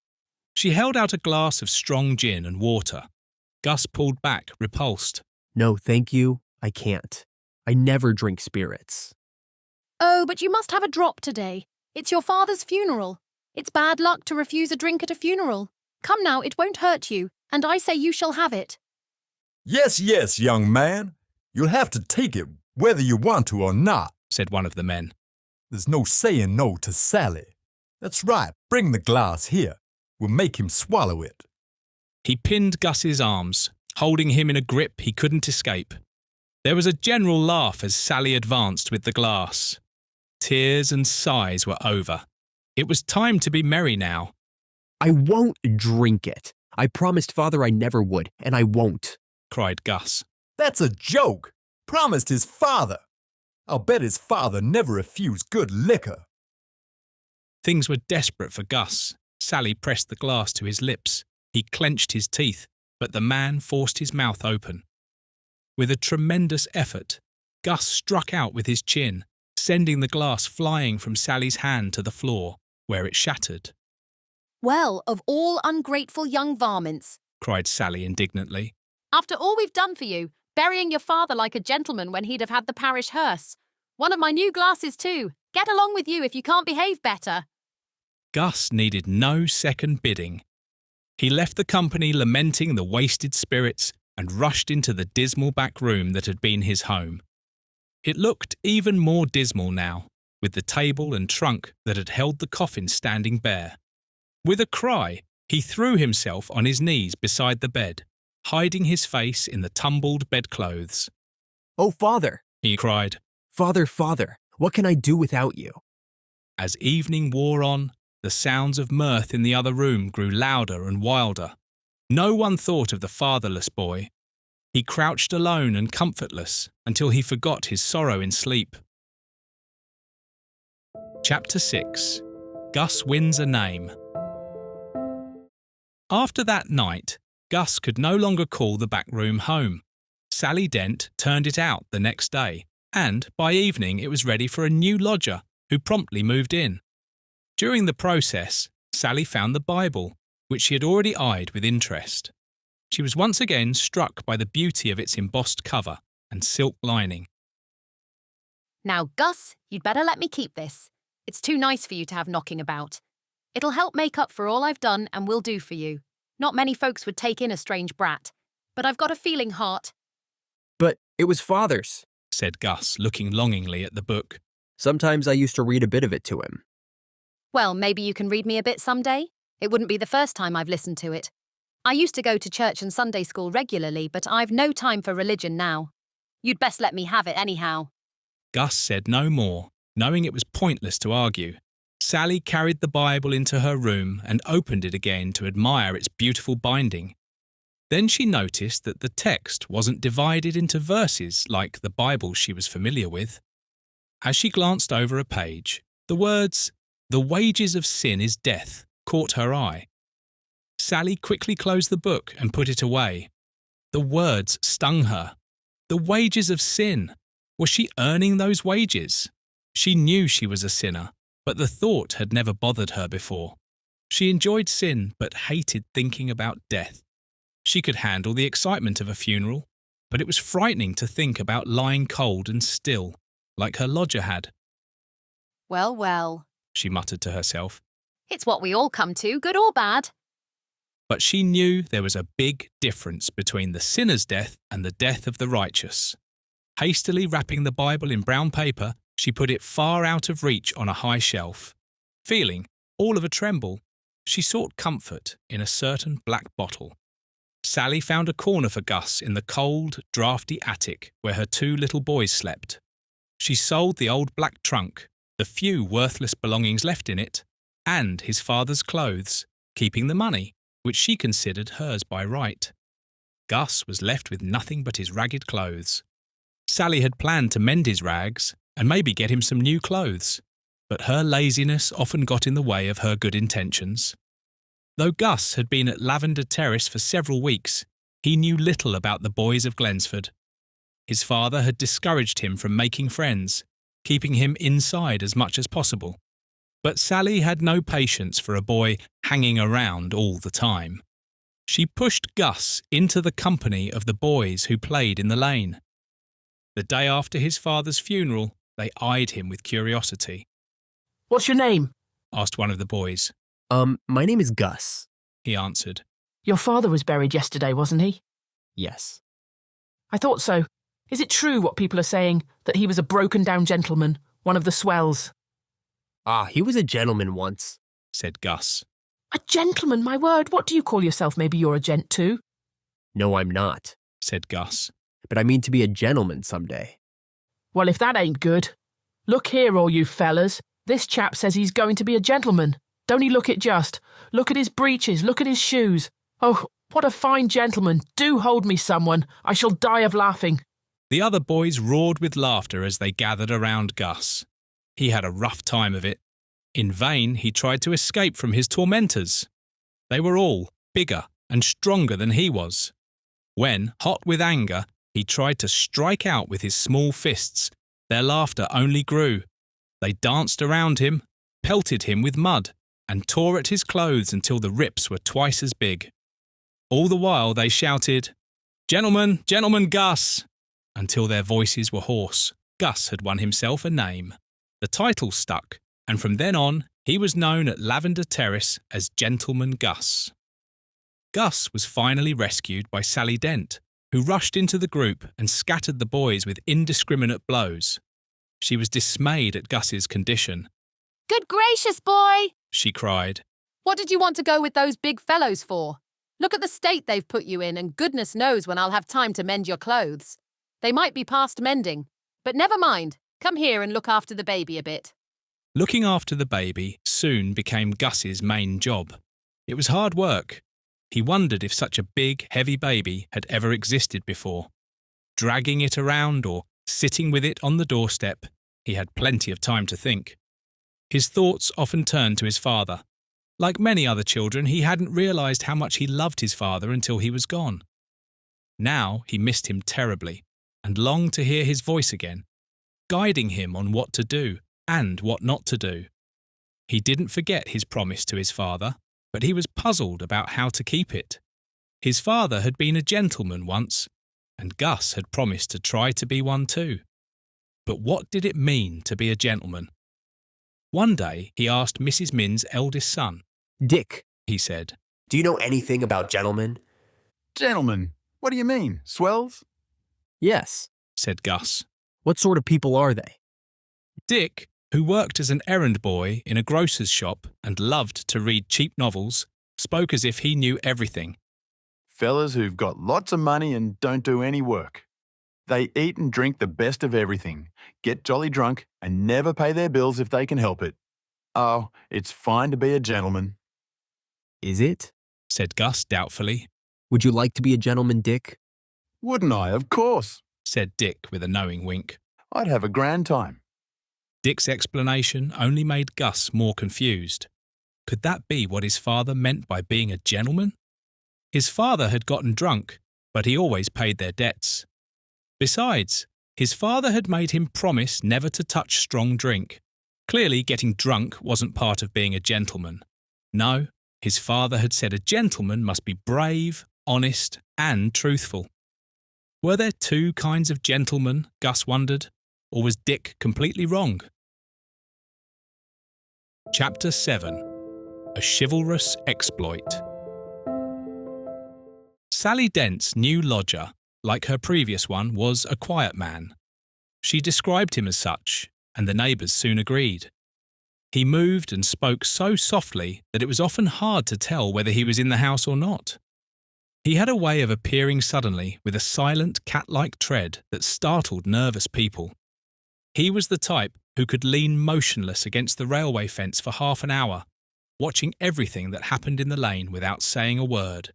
She held out a glass of strong gin and water. Gus pulled back, repulsed. No, thank you. I can't. I never drink spirits. Oh, but you must have a drop today. It's your father's funeral. It's bad luck to refuse a drink at a funeral. Come now, it won't hurt you, and I say you shall have it. Yes, yes, young man. You'll have to take it whether you want to or not, Said one of the men. There's no saying no to Sally. That's right, bring the glass here. We'll make him swallow it. He pinned Gus's arms, holding him in a grip he couldn't escape. There was a general laugh as Sally advanced with the glass. Tears and sighs were over. It was time to be merry now. I won't drink it. I promised Father I never would, and I won't, cried Gus. That's a joke. Promised his father. I'll bet his father never refused good liquor. Things were desperate for Gus. Sally pressed the glass to his lips. He clenched his teeth, but the man forced his mouth open. With a tremendous effort, Gus struck out with his chin, sending the glass flying from Sally's hand to the floor, where it shattered. Well, of all ungrateful young varmints, Cried Sally indignantly. After all we've done for you, burying your father like a gentleman when he'd have had the parish hearse. One of my new glasses too. Get along with you if you can't behave better. Gus needed no second bidding. He left the company lamenting the wasted spirits and rushed into the dismal back room that had been his home. It looked even more dismal now, with the table and trunk that had held the coffin standing bare. With a cry, he threw himself on his knees beside the bed, hiding his face in the tumbled bedclothes. Oh, Father, He cried. Father, Father, what can I do without you? As evening wore on, the sounds of mirth in the other room grew louder and wilder. No one thought of the fatherless boy. He crouched alone and comfortless until he forgot his sorrow in sleep. Chapter 6. Gus Wins a Name. After that night, Gus could no longer call the back room home. Sally Dent turned it out the next day, and by evening it was ready for a new lodger, who promptly moved in. During the process, Sally found the Bible, which she had already eyed with interest. She was once again struck by the beauty of its embossed cover and silk lining. Now, Gus, you'd better let me keep this. It's too nice for you to have knocking about. It'll help make up for all I've done and will do for you. Not many folks would take in a strange brat, but I've got a feeling heart. But it was Father's, Said Gus, looking longingly at the book. Sometimes I used to read a bit of it to him. Well, maybe you can read me a bit someday. It wouldn't be the first time I've listened to it. I used to go to church and Sunday school regularly, but I've no time for religion now. You'd best let me have it anyhow. Gus said no more, knowing it was pointless to argue. Sally carried the Bible into her room and opened it again to admire its beautiful binding. Then she noticed that the text wasn't divided into verses like the Bible she was familiar with. As she glanced over a page, the words, "The wages of sin is death," caught her eye. Sally quickly closed the book and put it away. The words stung her. The wages of sin. Was she earning those wages? She knew she was a sinner, but the thought had never bothered her before. She enjoyed sin but hated thinking about death. She could handle the excitement of a funeral, but it was frightening to think about lying cold and still, like her lodger had. Well, well, She muttered to herself. it's what we all come to, good or bad. But she knew there was a big difference between the sinner's death and the death of the righteous. Hastily wrapping the Bible in brown paper, she put it far out of reach on a high shelf. Feeling all of a tremble, she sought comfort in a certain black bottle. Sally found a corner for Gus in the cold, draughty attic where her two little boys slept. She sold the old black trunk, the few worthless belongings left in it, and his father's clothes, keeping the money, which she considered hers by right. Gus was left with nothing but his ragged clothes. Sally had planned to mend his rags and maybe get him some new clothes, but her laziness often got in the way of her good intentions. Though Gus had been at Lavender Terrace for several weeks, he knew little about the boys of Glensford. His father had discouraged him from making friends, keeping him inside as much as possible. But Sally had no patience for a boy hanging around all the time. She pushed Gus into the company of the boys who played in the lane. The day after his father's funeral, they eyed him with curiosity. "What's your name?" asked one of the boys. My name is Gus," he answered. "Your father was buried yesterday, wasn't he?" "Yes." "I thought so. Is it true what people are saying, that he was a broken-down gentleman, one of the swells?" "He was a gentleman once," said Gus. "A gentleman, my word. What do you call yourself? Maybe you're a gent too?" "No, I'm not," said Gus. "but I mean to be a gentleman someday." "Well, if that ain't good. Look here, all you fellas. This chap says he's going to be a gentleman. Don't he look it just? Look at his breeches, look at his shoes. Oh, what a fine gentleman. Do hold me, someone. I shall die of laughing." The other boys roared with laughter as they gathered around Gus. He had a rough time of it. In vain he tried to escape from his tormentors. They were all bigger and stronger than he was. When, hot with anger, he tried to strike out with his small fists, their laughter only grew. They danced around him, pelted him with mud, and tore at his clothes until the rips were twice as big. All the while they shouted, "Gentlemen, gentlemen, Gus!" until their voices were hoarse. Gus had won himself a name. The title stuck, and from then on he was known at Lavender Terrace as Gentleman Gus. Gus was finally rescued by Sally Dent, who rushed into the group and scattered the boys with indiscriminate blows. She was dismayed at Gus's condition. Good gracious, boy! She cried. What did you want to go with those big fellows for? Look at the state they've put you in, and goodness knows when I'll have time to mend your clothes. They might be past mending, but never mind. Come here and look after the baby a bit. Looking after the baby soon became Gus's main job. It was hard work. He wondered if such a big, heavy baby had ever existed before. Dragging it around or sitting with it on the doorstep, he had plenty of time to think. His thoughts often turned to his father. Like many other children, he hadn't realised how much he loved his father until he was gone. Now he missed him terribly and longed to hear his voice again, guiding him on what to do and what not to do. He didn't forget his promise to his father, but he was puzzled about how to keep it. His father had been a gentleman once, and Gus had promised to try to be one too. But what did it mean to be a gentleman? One day he asked Mrs. Min's eldest son. "Dick," he said, "do you know anything about gentlemen?" Gentlemen? What do you mean? Swells? "Yes," said Gus. "What sort of people are they?" Dick, who worked as an errand boy in a grocer's shop and loved to read cheap novels, spoke as if he knew everything. Fellas who've got lots of money and don't do any work. They eat and drink the best of everything, get jolly drunk, and never pay their bills if they can help it. Oh, it's fine to be a gentleman. "Is it?" said Gus doubtfully. "Would you like to be a gentleman, Dick?" Wouldn't I? Of course, said Dick with a knowing wink. I'd have a grand time. Dick's explanation only made Gus more confused. Could that be what his father meant by being a gentleman? His father had gotten drunk, but he always paid their debts. Besides, his father had made him promise never to touch strong drink. Clearly, getting drunk wasn't part of being a gentleman. No, his father had said a gentleman must be brave, honest, and truthful. Were there two kinds of gentlemen, Gus wondered, or was Dick completely wrong? Chapter 7. A Chivalrous Exploit. Sally Dent's new lodger, like her previous one, was a quiet man. She described him as such, and the neighbours soon agreed. He moved and spoke so softly that it was often hard to tell whether he was in the house or not. He had a way of appearing suddenly with a silent, cat-like tread that startled nervous people. He was the type who could lean motionless against the railway fence for half an hour, watching everything that happened in the lane without saying a word.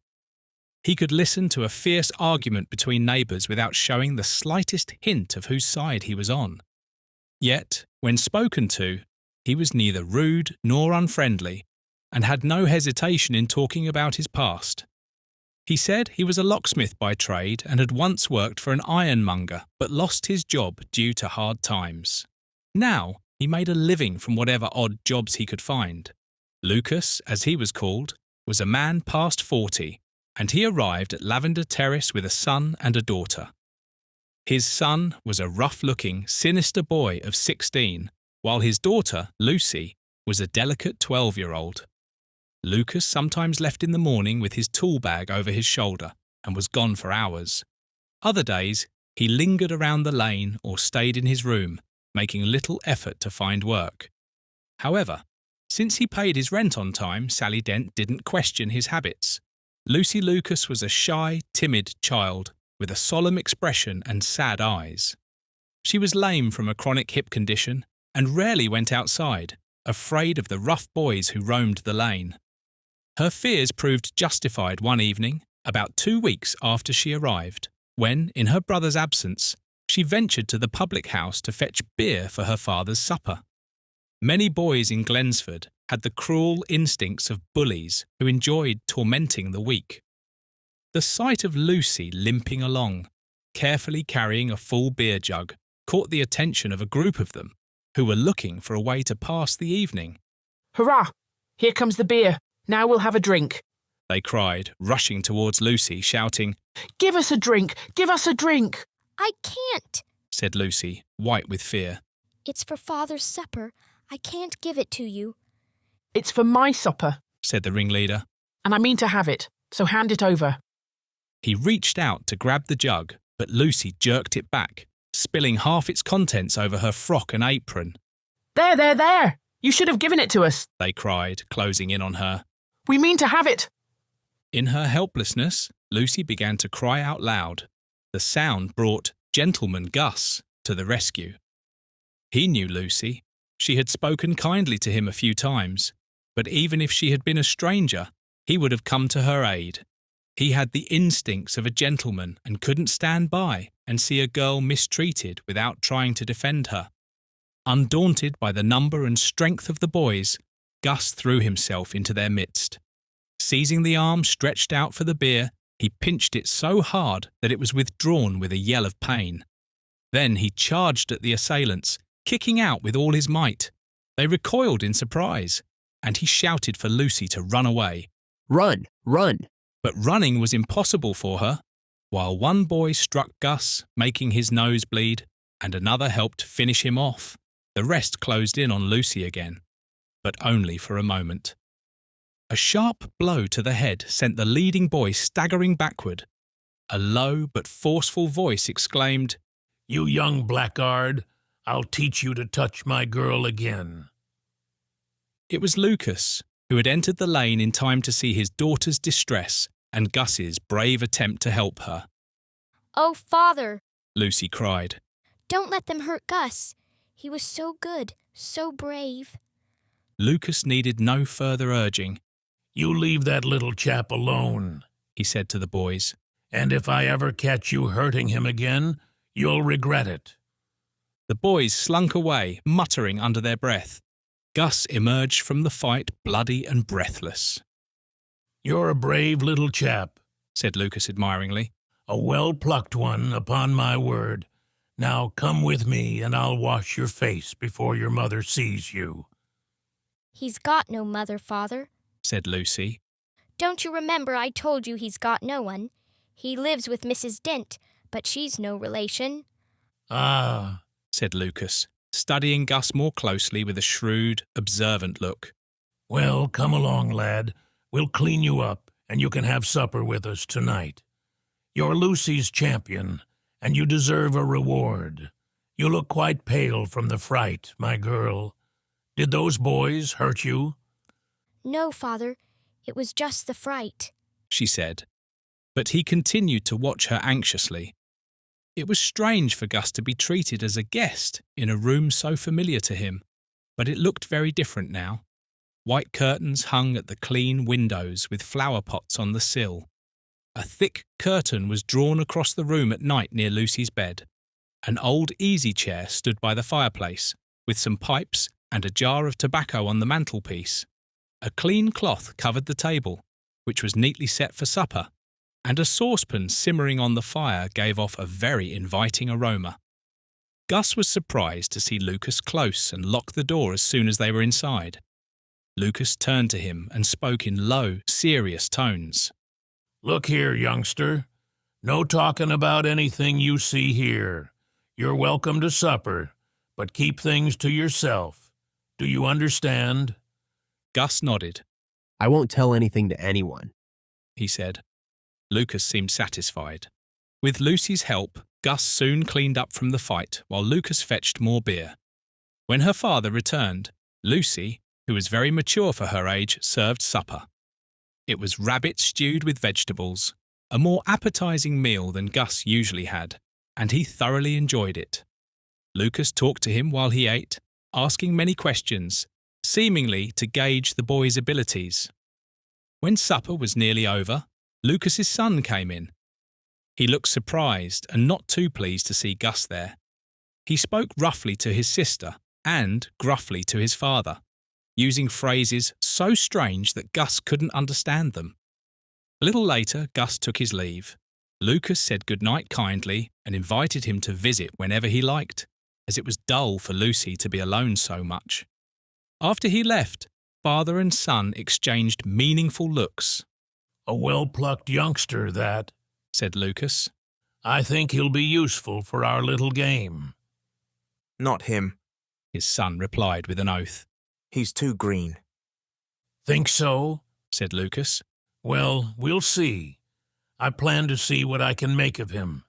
He could listen to a fierce argument between neighbours without showing the slightest hint of whose side he was on. Yet, when spoken to, he was neither rude nor unfriendly, and had no hesitation in talking about his past. He said he was a locksmith by trade and had once worked for an ironmonger but lost his job due to hard times. Now, he made a living from whatever odd jobs he could find. Lucas, as he was called, was a man past 40, and he arrived at Lavender Terrace with a son and a daughter. His son was a rough-looking, sinister boy of 16, while his daughter, Lucy, was a delicate 12-year-old. Lucas sometimes left in the morning with his tool bag over his shoulder and was gone for hours. Other days, he lingered around the lane or stayed in his room, making little effort to find work. However, since he paid his rent on time, Sally Dent didn't question his habits. Lucy Lucas was a shy, timid child with a solemn expression and sad eyes. She was lame from a chronic hip condition and rarely went outside, afraid of the rough boys who roamed the lane. Her fears proved justified one evening, about 2 weeks after she arrived, when, in her brother's absence, she ventured to the public house to fetch beer for her father's supper. Many boys in Glensford had the cruel instincts of bullies who enjoyed tormenting the weak. The sight of Lucy limping along, carefully carrying a full beer jug, caught the attention of a group of them, who were looking for a way to pass the evening. Hurrah! Here comes the beer. Now we'll have a drink, they cried, rushing towards Lucy, shouting, "Give us a drink! Give us a drink!" "I can't," said Lucy, white with fear. "It's for Father's supper. I can't give it to you." "It's for my supper," said the ringleader. "And I mean to have it, so hand it over." He reached out to grab the jug, but Lucy jerked it back, spilling half its contents over her frock and apron. "There, there, there! You should have given it to us," they cried, closing in on her. "We mean to have it." In her helplessness, Lucy began to cry out loud. The sound brought Gentleman Gus to the rescue. He knew Lucy. She had spoken kindly to him a few times, but even if she had been a stranger, he would have come to her aid. He had the instincts of a gentleman and couldn't stand by and see a girl mistreated without trying to defend her. Undaunted by the number and strength of the boys, Gus threw himself into their midst. Seizing the arm stretched out for the beer, he pinched it so hard that it was withdrawn with a yell of pain. Then he charged at the assailants, kicking out with all his might. They recoiled in surprise, and he shouted for Lucy to run away. "Run! Run!" But running was impossible for her. While one boy struck Gus, making his nose bleed, and another helped finish him off, the rest closed in on Lucy again, but only for a moment. A sharp blow to the head sent the leading boy staggering backward. A low but forceful voice exclaimed, "You young blackguard, I'll teach you to touch my girl again." It was Lucas, who had entered the lane in time to see his daughter's distress and Gus's brave attempt to help her. "Oh, Father," Lucy cried. "don't let them hurt Gus. He was so good, so brave." Lucas needed no further urging. "You leave that little chap alone," he said to the boys. "and if I ever catch you hurting him again, you'll regret it." The boys slunk away, muttering under their breath. Gus emerged from the fight bloody and breathless. "You're a brave little chap," said Lucas admiringly. "A well-plucked one, upon my word. Now come with me and I'll wash your face before your mother sees you." "He's got no mother, Father," said Lucy. "Don't you remember I told you he's got no one? He lives with Mrs. Dent, but she's no relation." "Ah," said Lucas, studying Gus more closely with a shrewd, observant look. "Well, come along, lad. We'll clean you up, and you can have supper with us tonight. You're Lucy's champion, and you deserve a reward. You look quite pale from the fright, my girl. Did those boys hurt you?" "No, Father. It was just the fright," she said. But he continued to watch her anxiously. It was strange for Gus to be treated as a guest in a room so familiar to him, but it looked very different now. White curtains hung at the clean windows with flower pots on the sill. A thick curtain was drawn across the room at night near Lucy's bed. An old easy chair stood by the fireplace, with some pipes and a jar of tobacco on the mantelpiece. A clean cloth covered the table, which was neatly set for supper, and a saucepan simmering on the fire gave off a very inviting aroma. Gus was surprised to see Lucas close and lock the door as soon as they were inside. Lucas turned to him and spoke in low, serious tones. "Look here, youngster. No talking about anything you see here. You're welcome to supper, but keep things to yourself. Do you understand?" Gus nodded. "I won't tell anything to anyone," he said. Lucas seemed satisfied. With Lucy's help, Gus soon cleaned up from the fight while Lucas fetched more beer. When her father returned, Lucy, who was very mature for her age, served supper. It was rabbit stewed with vegetables, a more appetizing meal than Gus usually had, and he thoroughly enjoyed it. Lucas talked to him while he ate, asking many questions, seemingly to gauge the boy's abilities. When supper was nearly over, Lucas's son came in. He looked surprised and not too pleased to see Gus there. He spoke roughly to his sister and gruffly to his father, using phrases so strange that Gus couldn't understand them. A little later, Gus took his leave. Lucas said goodnight kindly and invited him to visit whenever he liked, as it was dull for Lucy to be alone so much. After he left, father and son exchanged meaningful looks. "A well-plucked youngster, that," said Lucas. "I think he'll be useful for our little game." "Not him," his son replied with an oath. "He's too green." "Think so?" said Lucas. "Well, we'll see. I plan to see what I can make of him."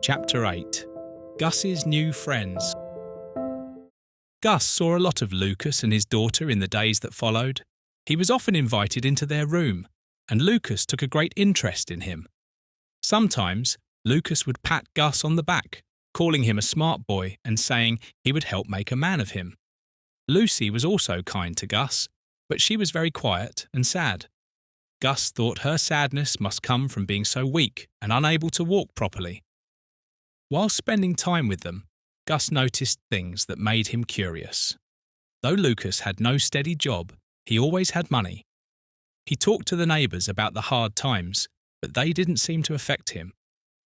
Chapter 8. Gus's New Friends. Gus saw a lot of Lucas and his daughter in the days that followed. He was often invited into their room, and Lucas took a great interest in him. Sometimes, Lucas would pat Gus on the back, calling him a smart boy and saying he would help make a man of him. Lucy was also kind to Gus, but she was very quiet and sad. Gus thought her sadness must come from being so weak and unable to walk properly. While spending time with them, Gus noticed things that made him curious. Though Lucas had no steady job, he always had money. He talked to the neighbours about the hard times, but they didn't seem to affect him.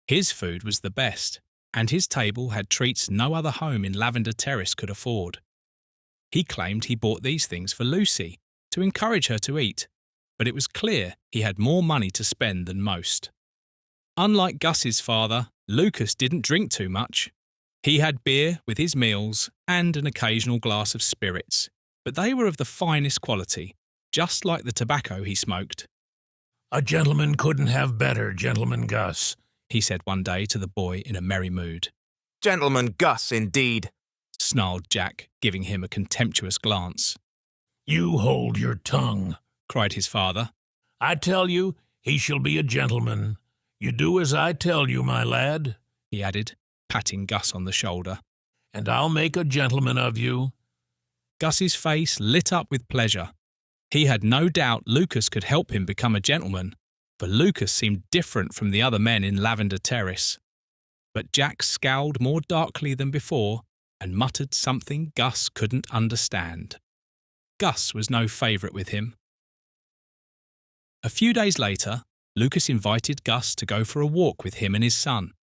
His food was the best, and his table had treats no other home in Lavender Terrace could afford. He claimed he bought these things for Lucy, to encourage her to eat, but it was clear he had more money to spend than most. Unlike Gus's father, Lucas didn't drink too much. He had beer with his meals and an occasional glass of spirits, but they were of the finest quality, just like the tobacco he smoked. "A gentleman couldn't have better, Gentleman Gus," he said one day to the boy in a merry mood. "Gentleman Gus, indeed," snarled Jack, giving him a contemptuous glance. "You hold your tongue," cried his father. "I tell you, he shall be a gentleman. You do as I tell you, my lad," he added, patting Gus on the shoulder. "And I'll make a gentleman of you." Gus's face lit up with pleasure. He had no doubt Lucas could help him become a gentleman, for Lucas seemed different from the other men in Lavender Terrace. But Jack scowled more darkly than before and muttered something Gus couldn't understand. Gus was no favourite with him. A few days later, Lucas invited Gus to go for a walk with him and his son.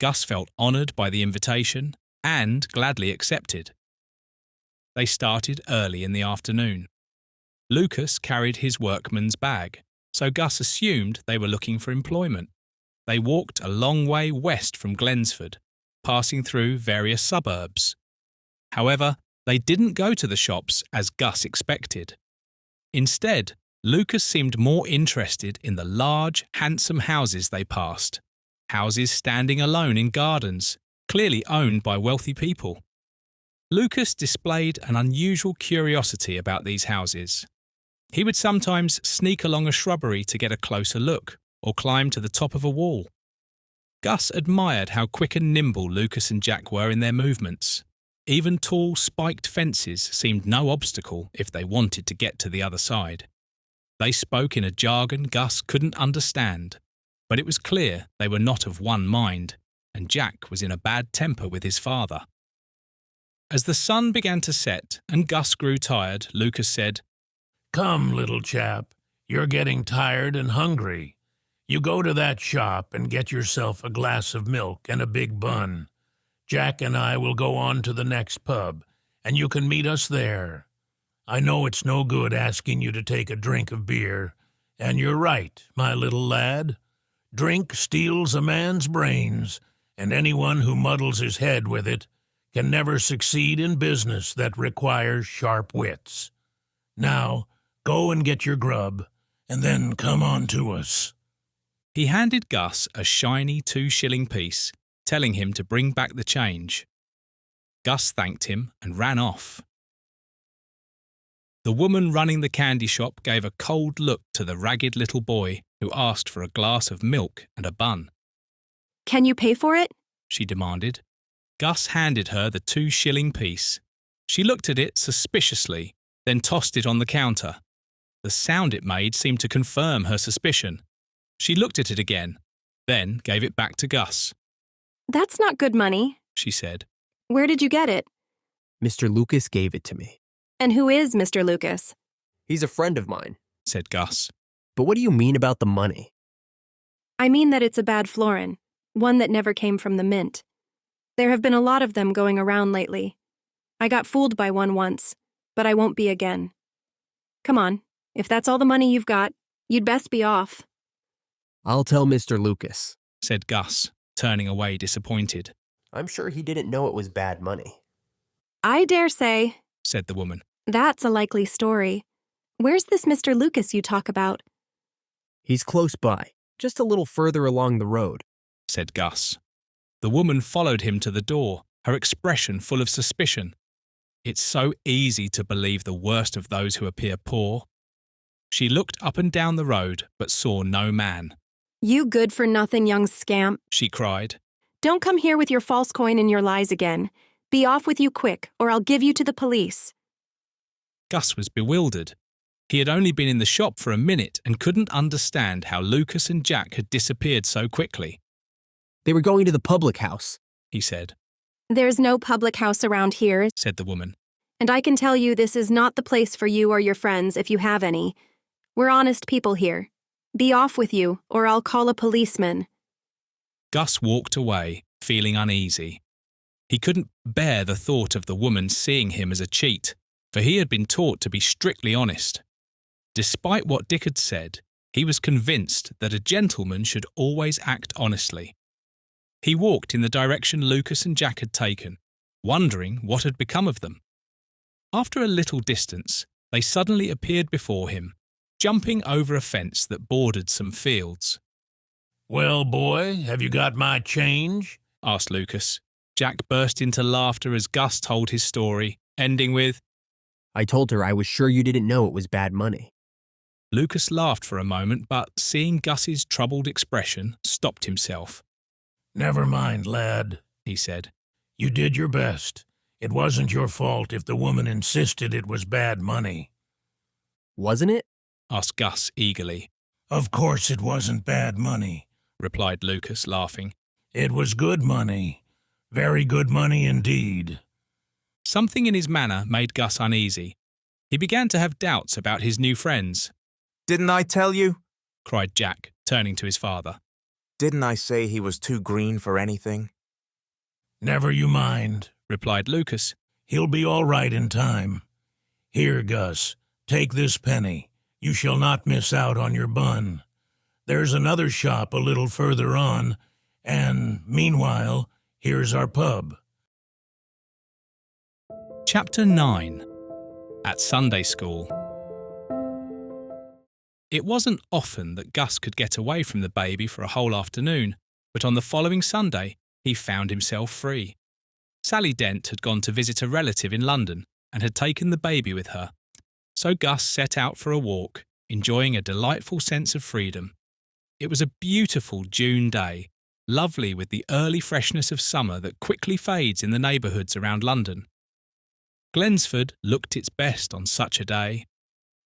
Gus felt honoured by the invitation and gladly accepted. They started early in the afternoon. Lucas carried his workman's bag, so Gus assumed they were looking for employment. They walked a long way west from Glensford, passing through various suburbs. However, they didn't go to the shops as Gus expected. Instead, Lucas seemed more interested in the large, handsome houses they passed, houses standing alone in gardens, clearly owned by wealthy people. Lucas displayed an unusual curiosity about these houses. He would sometimes sneak along a shrubbery to get a closer look, or climb to the top of a wall. Gus admired how quick and nimble Lucas and Jack were in their movements. Even tall, spiked fences seemed no obstacle if they wanted to get to the other side. They spoke in a jargon Gus couldn't understand, but it was clear they were not of one mind, and Jack was in a bad temper with his father. As the sun began to set and Gus grew tired, Lucas said, "Come, little chap, you're getting tired and hungry. You go to that shop and get yourself a glass of milk and a big bun. Jack and I will go on to the next pub, and you can meet us there. I know it's no good asking you to take a drink of beer, and you're right, my little lad. Drink steals a man's brains, and anyone who muddles his head with it can never succeed in business that requires sharp wits. Now, go and get your grub, and then come on to us." He handed Gus a shiny 2-shilling piece, telling him to bring back the change. Gus thanked him and ran off. The woman running the candy shop gave a cold look to the ragged little boy who asked for a glass of milk and a bun. "Can you pay for it?" she demanded. Gus handed her the 2-shilling piece. She looked at it suspiciously, then tossed it on the counter. The sound it made seemed to confirm her suspicion. She looked at it again, then gave it back to Gus. "That's not good money," she said. "Where did you get it?" Mr. Lucas gave it to me. "And who is Mr. Lucas?" "He's a friend of mine," said Gus. "But what do you mean about the money?" "I mean that it's a bad florin, one that never came from the mint. There have been a lot of them going around lately. I got fooled by one once, but I won't be again. Come on, if that's all the money you've got, you'd best be off." "I'll tell Mr. Lucas," said Gus, turning away disappointed. "I'm sure he didn't know it was bad money." "I dare say," said the woman. "That's a likely story. Where's this Mr. Lucas you talk about?" "He's close by, just a little further along the road," said Gus. The woman followed him to the door, her expression full of suspicion. It's so easy to believe the worst of those who appear poor. She looked up and down the road, but saw no man. "You good-for-nothing young scamp," she cried. "Don't come here with your false coin and your lies again. Be off with you quick, or I'll give you to the police." Gus was bewildered. He had only been in the shop for a minute and couldn't understand how Lucas and Jack had disappeared so quickly. "They were going to the public house," he said. "There's no public house around here," said the woman. "and I can tell you this is not the place for you or your friends if you have any. We're honest people here. Be off with you, or I'll call a policeman." Gus walked away, feeling uneasy. He couldn't bear the thought of the woman seeing him as a cheat, for he had been taught to be strictly honest. Despite what Dick had said, he was convinced that a gentleman should always act honestly. He walked in the direction Lucas and Jack had taken, wondering what had become of them. After a little distance, they suddenly appeared before him, jumping over a fence that bordered some fields. "Well, boy, have you got my change?" asked Lucas. Jack burst into laughter as Gus told his story, ending with, "I told her I was sure you didn't know it was bad money." Lucas laughed for a moment, but seeing Gus's troubled expression, stopped himself. "Never mind, lad," he said. "You did your best. It wasn't your fault if the woman insisted it was bad money." "Wasn't it?" asked Gus eagerly. "Of course it wasn't bad money," replied Lucas, laughing. "It was good money. Very good money indeed." Something in his manner made Gus uneasy. He began to have doubts about his new friends. "Didn't I tell you?" cried Jack, turning to his father. "Didn't I say he was too green for anything?" "Never you mind," replied Lucas. "He'll be all right in time. Here, Gus, take this penny. You shall not miss out on your bun. There's another shop a little further on, and, meanwhile, here's our pub." Chapter 9. At Sunday School. It wasn't often that Gus could get away from the baby for a whole afternoon, but on the following Sunday, he found himself free. Sally Dent had gone to visit a relative in London and had taken the baby with her. So Gus set out for a walk, enjoying a delightful sense of freedom. It was a beautiful June day, lovely with the early freshness of summer that quickly fades in the neighbourhoods around London. Glensford looked its best on such a day.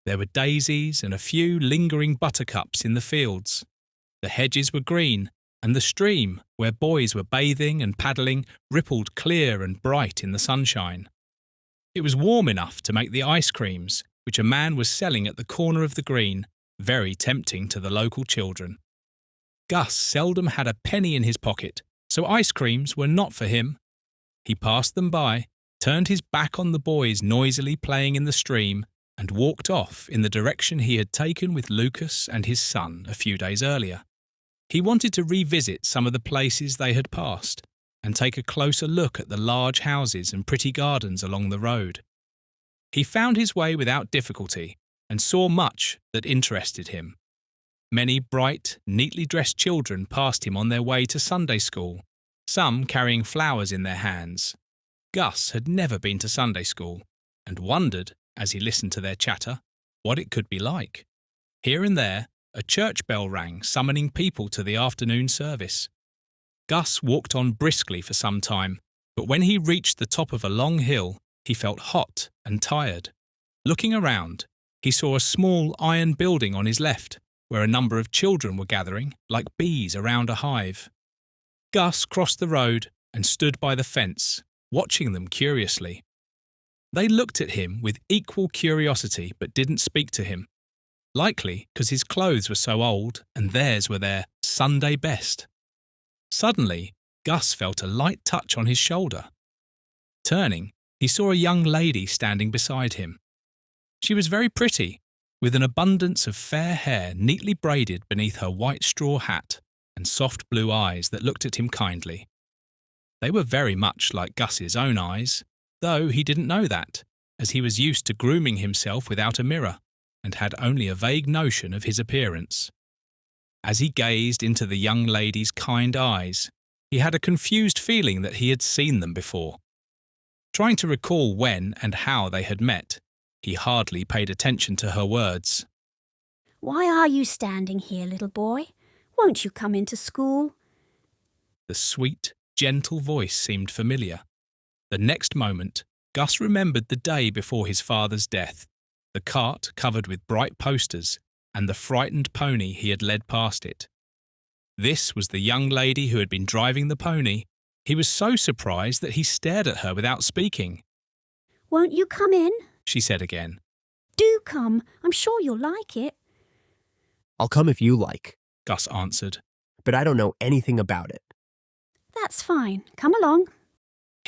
There were daisies and a few lingering buttercups in the fields. The hedges were green, and the stream, where boys were bathing and paddling, rippled clear and bright in the sunshine. It was warm enough to make the ice creams, which a man was selling at the corner of the green, very tempting to the local children. Gus seldom had a penny in his pocket, so ice creams were not for him. He passed them by, turned his back on the boys noisily playing in the stream, and walked off in the direction he had taken with Lucas and his son a few days earlier. He wanted to revisit some of the places they had passed and take a closer look at the large houses and pretty gardens along the road. He found his way without difficulty and saw much that interested him. Many bright, neatly dressed children passed him on their way to Sunday school, some carrying flowers in their hands. Gus had never been to Sunday school and wondered, as he listened to their chatter, what it could be like. Here and there, a church bell rang, summoning people to the afternoon service. Gus walked on briskly for some time, but when he reached the top of a long hill, he felt hot and tired. Looking around, he saw a small iron building on his left, where a number of children were gathering, like bees around a hive. Gus crossed the road and stood by the fence, watching them curiously. They looked at him with equal curiosity but didn't speak to him, likely because his clothes were so old and theirs were their Sunday best. Suddenly, Gus felt a light touch on his shoulder. Turning, he saw a young lady standing beside him. She was very pretty, with an abundance of fair hair neatly braided beneath her white straw hat and soft blue eyes that looked at him kindly. They were very much like Gus's own eyes, though he didn't know that, as he was used to grooming himself without a mirror and had only a vague notion of his appearance. As he gazed into the young lady's kind eyes, he had a confused feeling that he had seen them before. Trying to recall when and how they had met, he hardly paid attention to her words. Why are you standing here, little boy? Won't you come into school? The sweet, gentle voice seemed familiar. The next moment, Gus remembered the day before his father's death, the cart covered with bright posters, and the frightened pony he had led past it. This was the young lady who had been driving the pony. He was so surprised that he stared at her without speaking. Won't you come in? She said again. Do come. I'm sure you'll like it. I'll come if you like, Gus answered. But I don't know anything about it. That's fine. Come along.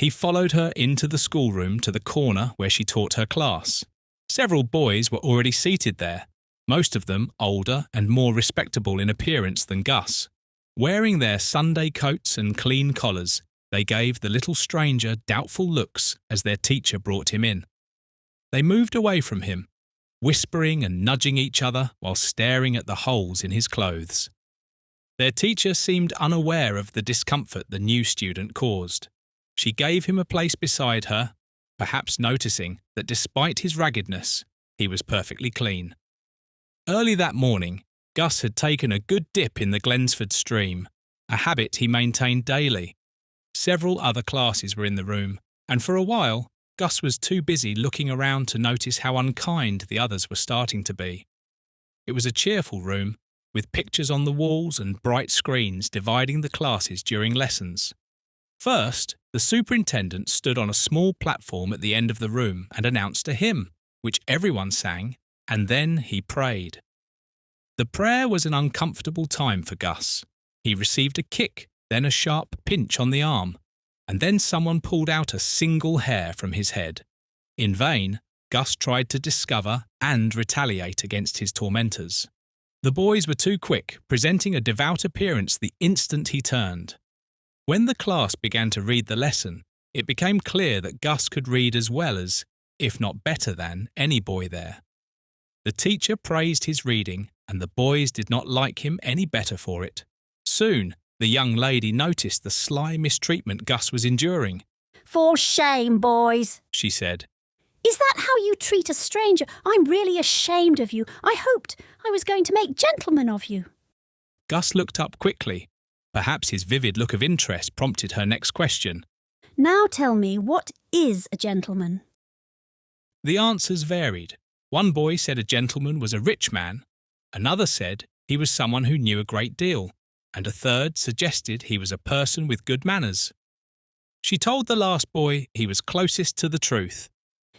He followed her into the schoolroom to the corner where she taught her class. Several boys were already seated there, most of them older and more respectable in appearance than Gus. Wearing their Sunday coats and clean collars, they gave the little stranger doubtful looks as their teacher brought him in. They moved away from him, whispering and nudging each other while staring at the holes in his clothes. Their teacher seemed unaware of the discomfort the new student caused. She gave him a place beside her, perhaps noticing that despite his raggedness, he was perfectly clean. Early that morning, Gus had taken a good dip in the Glensford stream, a habit he maintained daily. Several other classes were in the room, and for a while, Gus was too busy looking around to notice how unkind the others were starting to be. It was a cheerful room, with pictures on the walls and bright screens dividing the classes during lessons. First, the superintendent stood on a small platform at the end of the room and announced a hymn, which everyone sang, and then he prayed. The prayer was an uncomfortable time for Gus. He received a kick, then a sharp pinch on the arm, and then someone pulled out a single hair from his head. In vain, Gus tried to discover and retaliate against his tormentors. The boys were too quick, presenting a devout appearance the instant he turned. When the class began to read the lesson, it became clear that Gus could read as well as, if not better than, any boy there. The teacher praised his reading, and the boys did not like him any better for it. Soon, the young lady noticed the sly mistreatment Gus was enduring. For shame, boys, she said. Is that how you treat a stranger? I'm really ashamed of you. I hoped I was going to make gentlemen of you. Gus looked up quickly. Perhaps his vivid look of interest prompted her next question. Now tell me, what is a gentleman? The answers varied. One boy said a gentleman was a rich man, another said he was someone who knew a great deal, and a third suggested he was a person with good manners. She told the last boy he was closest to the truth.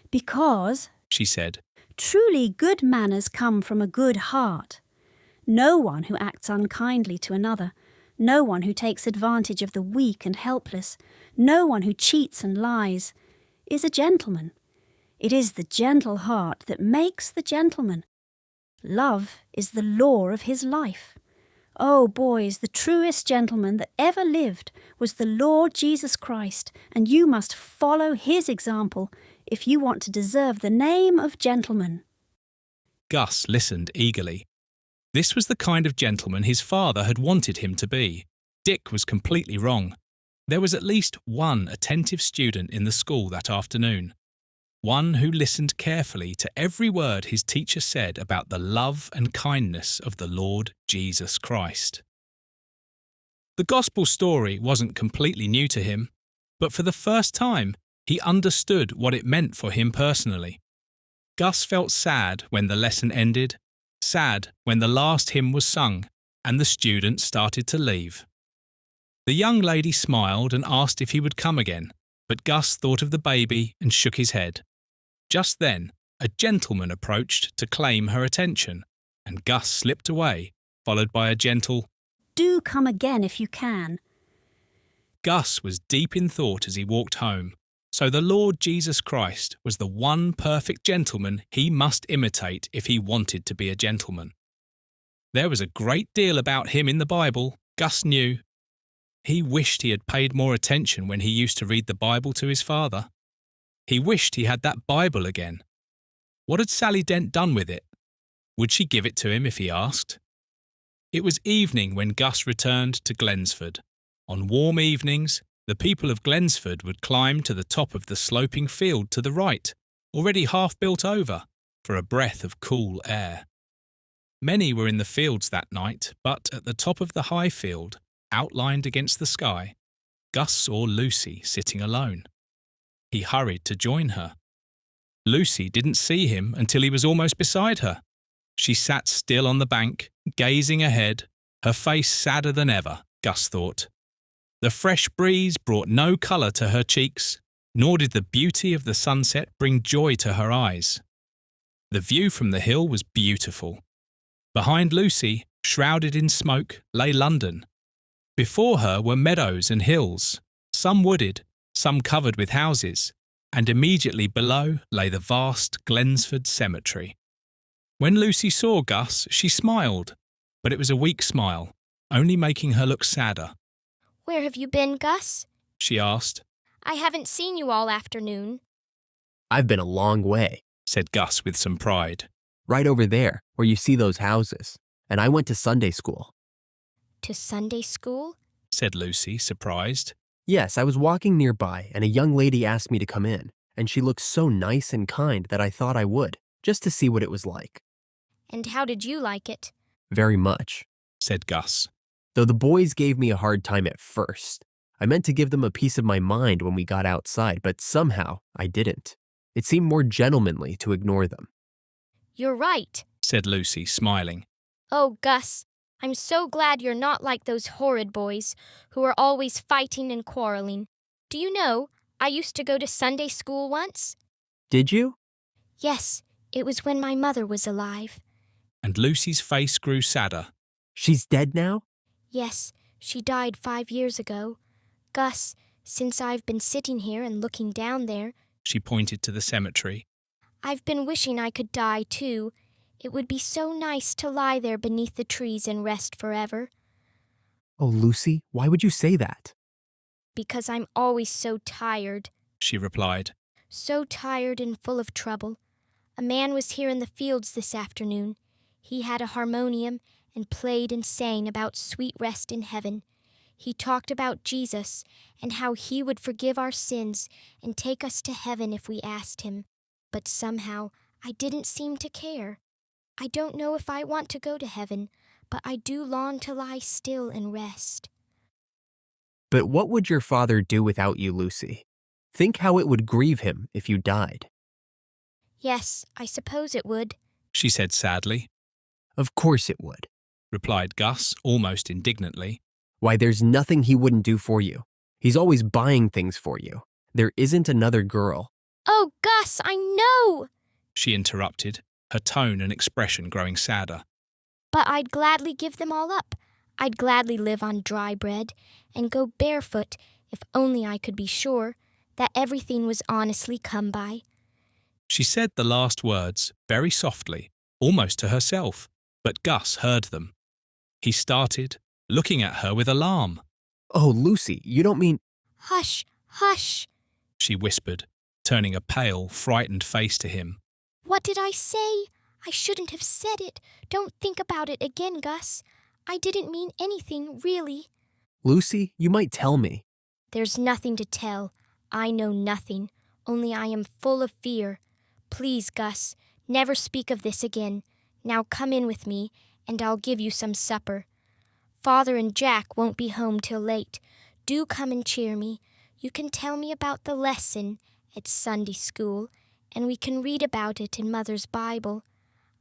Because, she said, truly good manners come from a good heart. No one who acts unkindly to another, no one who takes advantage of the weak and helpless, no one who cheats and lies, is a gentleman. It is the gentle heart that makes the gentleman. Love is the law of his life. Oh, boys, the truest gentleman that ever lived was the Lord Jesus Christ, and you must follow his example if you want to deserve the name of gentleman. Gus listened eagerly. This was the kind of gentleman his father had wanted him to be. Dick was completely wrong. There was at least one attentive student in the school that afternoon. One who listened carefully to every word his teacher said about the love and kindness of the Lord Jesus Christ. The gospel story wasn't completely new to him, but for the first time, he understood what it meant for him personally. Gus felt sad when the lesson ended, sad when the last hymn was sung and the students started to leave. The young lady smiled and asked if he would come again, but Gus thought of the baby and shook his head. Just then, a gentleman approached to claim her attention, and Gus slipped away, followed by a gentle, "Do come again if you can." Gus was deep in thought as he walked home, so the Lord Jesus Christ was the one perfect gentleman he must imitate if he wanted to be a gentleman. There was a great deal about him in the Bible, Gus knew. He wished he had paid more attention when he used to read the Bible to his father. He wished he had that Bible again. What had Sally Dent done with it? Would she give it to him if he asked? It was evening when Gus returned to Glensford. On warm evenings, the people of Glensford would climb to the top of the sloping field to the right, already half built over, for a breath of cool air. Many were in the fields that night, but at the top of the high field, outlined against the sky, Gus saw Lucy sitting alone. He hurried to join her. Lucy didn't see him until he was almost beside her. She sat still on the bank, gazing ahead, her face sadder than ever, Gus thought. The fresh breeze brought no colour to her cheeks, nor did the beauty of the sunset bring joy to her eyes. The view from the hill was beautiful. Behind Lucy, shrouded in smoke, lay London. Before her were meadows and hills, some wooded, some covered with houses, and immediately below lay the vast Glensford cemetery. When Lucy saw Gus, she smiled, but it was a weak smile, only making her look sadder. "Where have you been, Gus?" she asked. "I haven't seen you all afternoon." "I've been a long way," said Gus with some pride. "Right over there, where you see those houses. And I went to Sunday school." "To Sunday school?" said Lucy, surprised. "Yes, I was walking nearby, and a young lady asked me to come in, and she looked so nice and kind that I thought I would, just to see what it was like." "And how did you like it?" "Very much," said Gus. "Though the boys gave me a hard time at first. I meant to give them a piece of my mind when we got outside, but somehow I didn't. It seemed more gentlemanly to ignore them." "You're right," said Lucy, smiling. "Oh, Gus, I'm so glad you're not like those horrid boys who are always fighting and quarreling. Do you know, I used to go to Sunday school once?" "Did you?" "Yes, it was when my mother was alive." And Lucy's face grew sadder. "She's dead now?" "Yes, she died 5 years ago. Gus, since I've been sitting here and looking down there," she pointed to the cemetery, "I've been wishing I could die too. It would be so nice to lie there beneath the trees and rest forever." "Oh, Lucy, why would you say that?" "Because I'm always so tired," she replied. "So tired and full of trouble. A man was here in the fields this afternoon. He had a harmonium and played and sang about sweet rest in heaven. He talked about Jesus and how he would forgive our sins and take us to heaven if we asked him. But somehow I didn't seem to care. I don't know if I want to go to heaven, but I do long to lie still and rest." "But what would your father do without you, Lucy? Think how it would grieve him if you died." Yes, I suppose it would. she said sadly. Of course it would, replied Gus, almost indignantly. Why, there's nothing he wouldn't do for you. He's always buying things for you. There isn't another girl. Oh, Gus, I know! She interrupted, her tone and expression growing sadder. But I'd gladly give them all up. I'd gladly live on dry bread and go barefoot if only I could be sure that everything was honestly come by. She said the last words very softly, almost to herself, but Gus heard them. He started, looking at her with alarm. Oh, Lucy, you don't mean— Hush, hush, she whispered, turning a pale, frightened face to him. What did I say? I shouldn't have said it. Don't think about it again, Gus. I didn't mean anything, really. Lucy, you might tell me. There's nothing to tell. I know nothing, only I am full of fear. Please, Gus, never speak of this again. Now come in with me, and I'll give you some supper. Father and Jack won't be home till late. Do come and cheer me. You can tell me about the lesson at Sunday school, and we can read about it in Mother's Bible.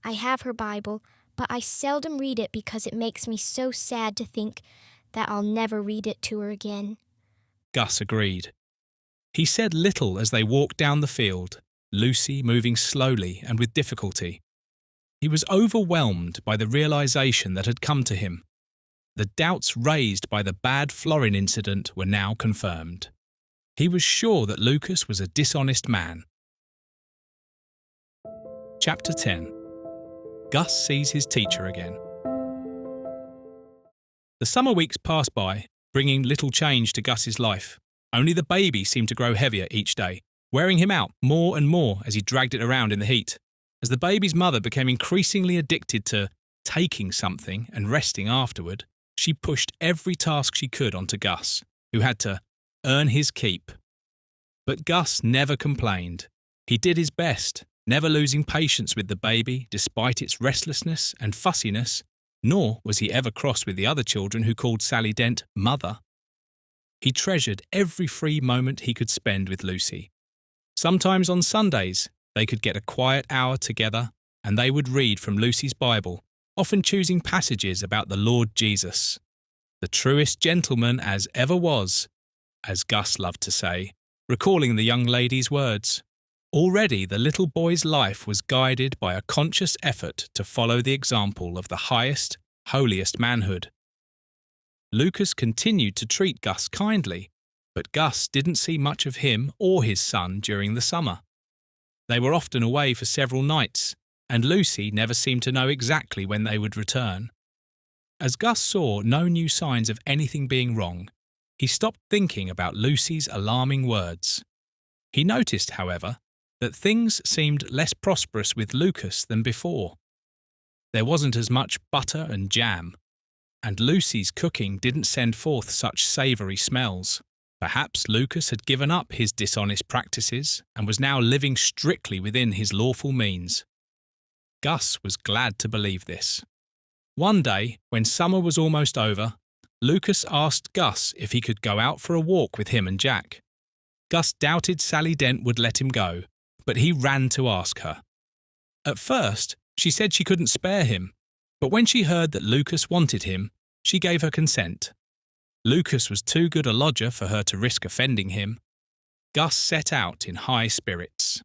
I have her Bible, but I seldom read it because it makes me so sad to think that I'll never read it to her again. Gus agreed. He said little as they walked down the field, Lucy moving slowly and with difficulty. He was overwhelmed by the realization that had come to him. The doubts raised by the bad Florin incident were now confirmed. He was sure that Lucas was a dishonest man. Chapter 10. Gus sees his teacher again. The summer weeks passed by, bringing little change to Gus's life. Only the baby seemed to grow heavier each day, wearing him out more and more as he dragged it around in the heat. As the baby's mother became increasingly addicted to taking something and resting afterward, she pushed every task she could onto Gus, who had to earn his keep. But Gus never complained. He did his best, never losing patience with the baby despite its restlessness and fussiness, nor was he ever cross with the other children who called Sally Dent Mother. He treasured every free moment he could spend with Lucy. Sometimes on Sundays, they could get a quiet hour together and they would read from Lucy's Bible, often choosing passages about the Lord Jesus, the truest gentleman as ever was, as Gus loved to say, recalling the young lady's words. Already the little boy's life was guided by a conscious effort to follow the example of the highest, holiest manhood. Lucas continued to treat Gus kindly, but Gus didn't see much of him or his son during the summer. They were often away for several nights, and Lucy never seemed to know exactly when they would return. As Gus saw no new signs of anything being wrong, he stopped thinking about Lucy's alarming words. He noticed, however, that things seemed less prosperous with Lucas than before. There wasn't as much butter and jam, and Lucy's cooking didn't send forth such savoury smells. Perhaps Lucas had given up his dishonest practices and was now living strictly within his lawful means. Gus was glad to believe this. One day, when summer was almost over, Lucas asked Gus if he could go out for a walk with him and Jack. Gus doubted Sally Dent would let him go, but he ran to ask her. At first, she said she couldn't spare him, but when she heard that Lucas wanted him, she gave her consent. Lucas was too good a lodger for her to risk offending him. Gus set out in high spirits.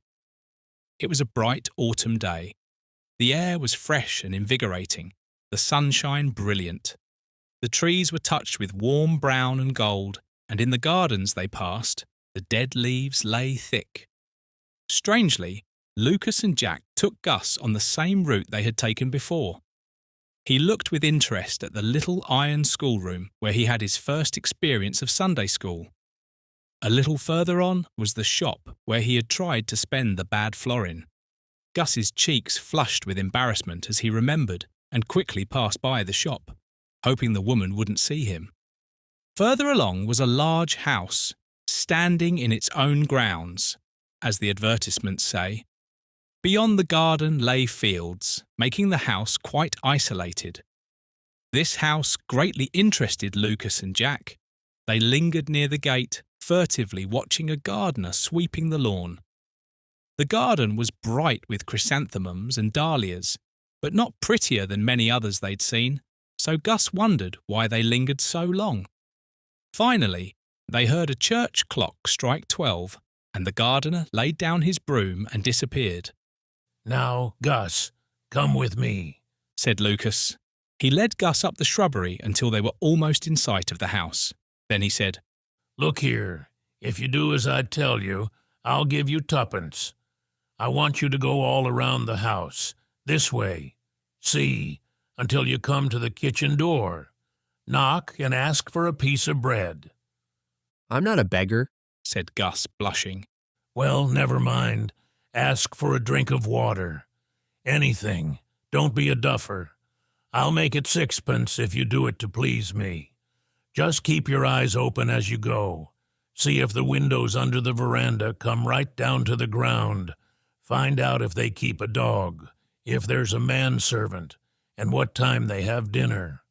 It was a bright autumn day. The air was fresh and invigorating, the sunshine brilliant. The trees were touched with warm brown and gold, and in the gardens they passed, the dead leaves lay thick. Strangely, Lucas and Jack took Gus on the same route they had taken before. He looked with interest at the little iron schoolroom where he had his first experience of Sunday school. A little further on was the shop where he had tried to spend the bad florin. Gus's cheeks flushed with embarrassment as he remembered and quickly passed by the shop, hoping the woman wouldn't see him. Further along was a large house, standing in its own grounds, as the advertisements say. Beyond the garden lay fields, making the house quite isolated. This house greatly interested Lucas and Jack. They lingered near the gate, furtively watching a gardener sweeping the lawn. The garden was bright with chrysanthemums and dahlias, but not prettier than many others they'd seen, so Gus wondered why they lingered so long. Finally, they heard a church clock strike 12, and the gardener laid down his broom and disappeared. "Now, Gus, come with me," said Lucas. He led Gus up the shrubbery until they were almost in sight of the house. Then he said, "Look here, if you do as I tell you, I'll give you 2pence. I want you to go all around the house, this way. See, until you come to the kitchen door. Knock and ask for a piece of bread." "I'm not a beggar," said Gus, blushing. "Well, never mind. Ask for a drink of water. Anything. Don't be a duffer. I'll make it 6pence if you do it to please me. Just keep your eyes open as you go. See if the windows under the veranda come right down to the ground. Find out if they keep a dog, if there's a manservant, and what time they have dinner."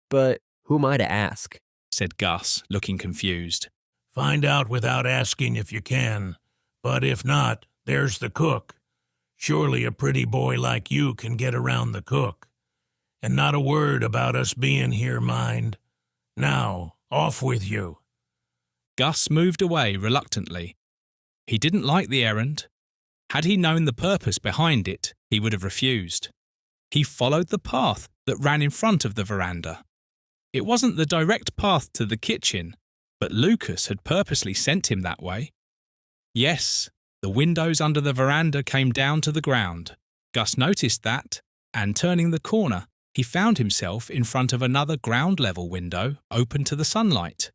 "But who am I to ask?" said Gus, looking confused. "Find out without asking if you can. But if not, there's the cook. Surely a pretty boy like you can get around the cook. And not a word about us being here, mind. Now, off with you." Gus moved away reluctantly. He didn't like the errand. Had he known the purpose behind it, he would have refused. He followed the path that ran in front of the veranda. It wasn't the direct path to the kitchen, but Lucas had purposely sent him that way. Yes, the windows under the veranda came down to the ground. Gus noticed that, and turning the corner, he found himself in front of another ground-level window open to the sunlight.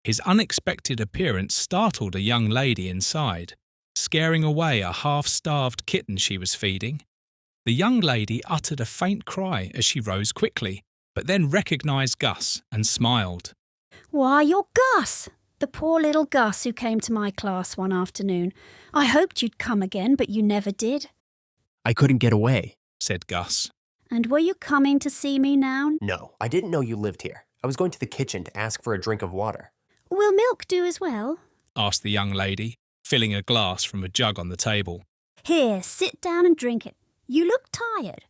His unexpected appearance startled a young lady inside, scaring away a half-starved kitten she was feeding. The young lady uttered a faint cry as she rose quickly, but then recognised Gus and smiled. "Why, you're Gus! The poor little Gus who came to my class one afternoon. I hoped you'd come again, but you never did." "I couldn't get away," said Gus. "And were you coming to see me now?" "No, I didn't know you lived here. I was going to the kitchen to ask for a drink of water." "Will milk do as well?" asked the young lady, filling a glass from a jug on the table. "Here, sit down and drink it. You look tired."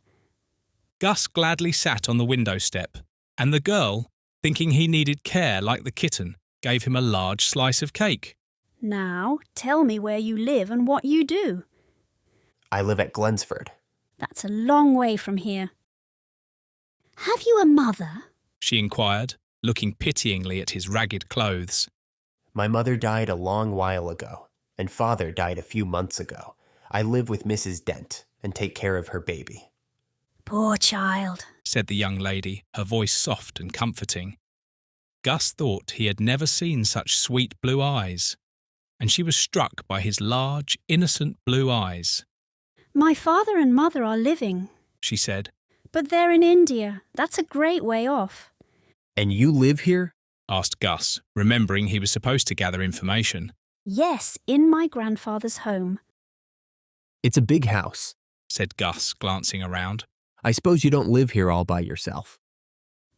Gus gladly sat on the window step, and the girl, thinking he needed care like the kitten, gave him a large slice of cake. "Now, tell me where you live and what you do." "I live at Glensford." "That's a long way from here." "Have you a mother?" she inquired, looking pityingly at his ragged clothes. "My mother died a long while ago, and father died a few months ago. I live with Mrs. Dent and take care of her baby." "Poor child," said the young lady, her voice soft and comforting. Gus thought he had never seen such sweet blue eyes, and she was struck by his large, innocent blue eyes. "My father and mother are living," she said. "but they're in India. That's a great way off." "And you live here?" asked Gus, remembering he was supposed to gather information. "Yes, in my grandfather's home." "It's a big house," said Gus, glancing around. "I suppose you don't live here all by yourself."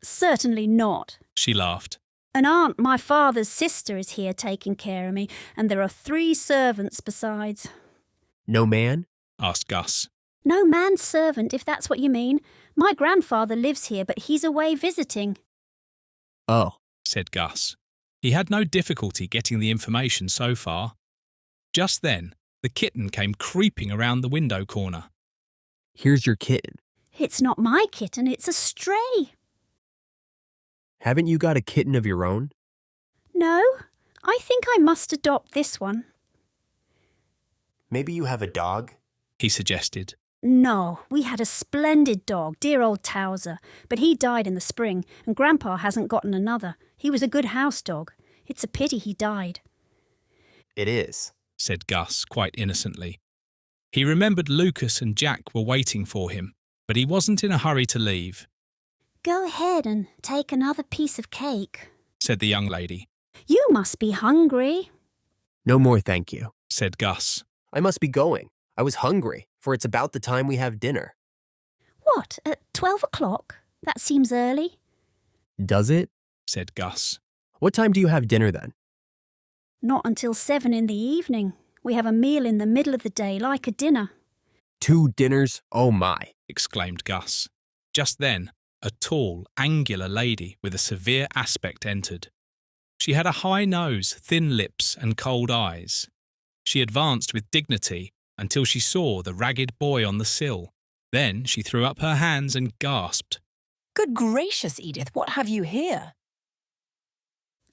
"Certainly not," she laughed. "An aunt, my father's sister, is here taking care of me, and there are 3 servants besides." "No man?" asked Gus. "No manservant, if that's what you mean. My grandfather lives here, but he's away visiting." "Oh," said Gus. He had no difficulty getting the information so far. Just then, the kitten came creeping around the window corner. "Here's your kitten." "It's not my kitten, it's a stray." "Haven't you got a kitten of your own?" "No, I think I must adopt this one." "Maybe you have a dog?" he suggested. "No, we had a splendid dog, dear old Towser, but he died in the spring, and Grandpa hasn't gotten another. He was a good house dog. It's a pity he died." "It is," said Gus, quite innocently. He remembered Lucas and Jack were waiting for him, but he wasn't in a hurry to leave. "Go ahead and take another piece of cake," said the young lady. "You must be hungry." "No more, thank you," said Gus. "I must be going. I was hungry, for it's about the time we have dinner." "What, at 12 o'clock? That seems early." "Does it?" said Gus. "What time do you have dinner then?" "Not until 7 in the evening. We have a meal in the middle of the day, like a dinner. 2 dinners? Oh my, exclaimed Gus. Just then, a tall, angular lady with a severe aspect entered. She had a high nose, thin lips, and cold eyes. She advanced with dignity until she saw the ragged boy on the sill. Then she threw up her hands and gasped. Good gracious, Edith, what have you here?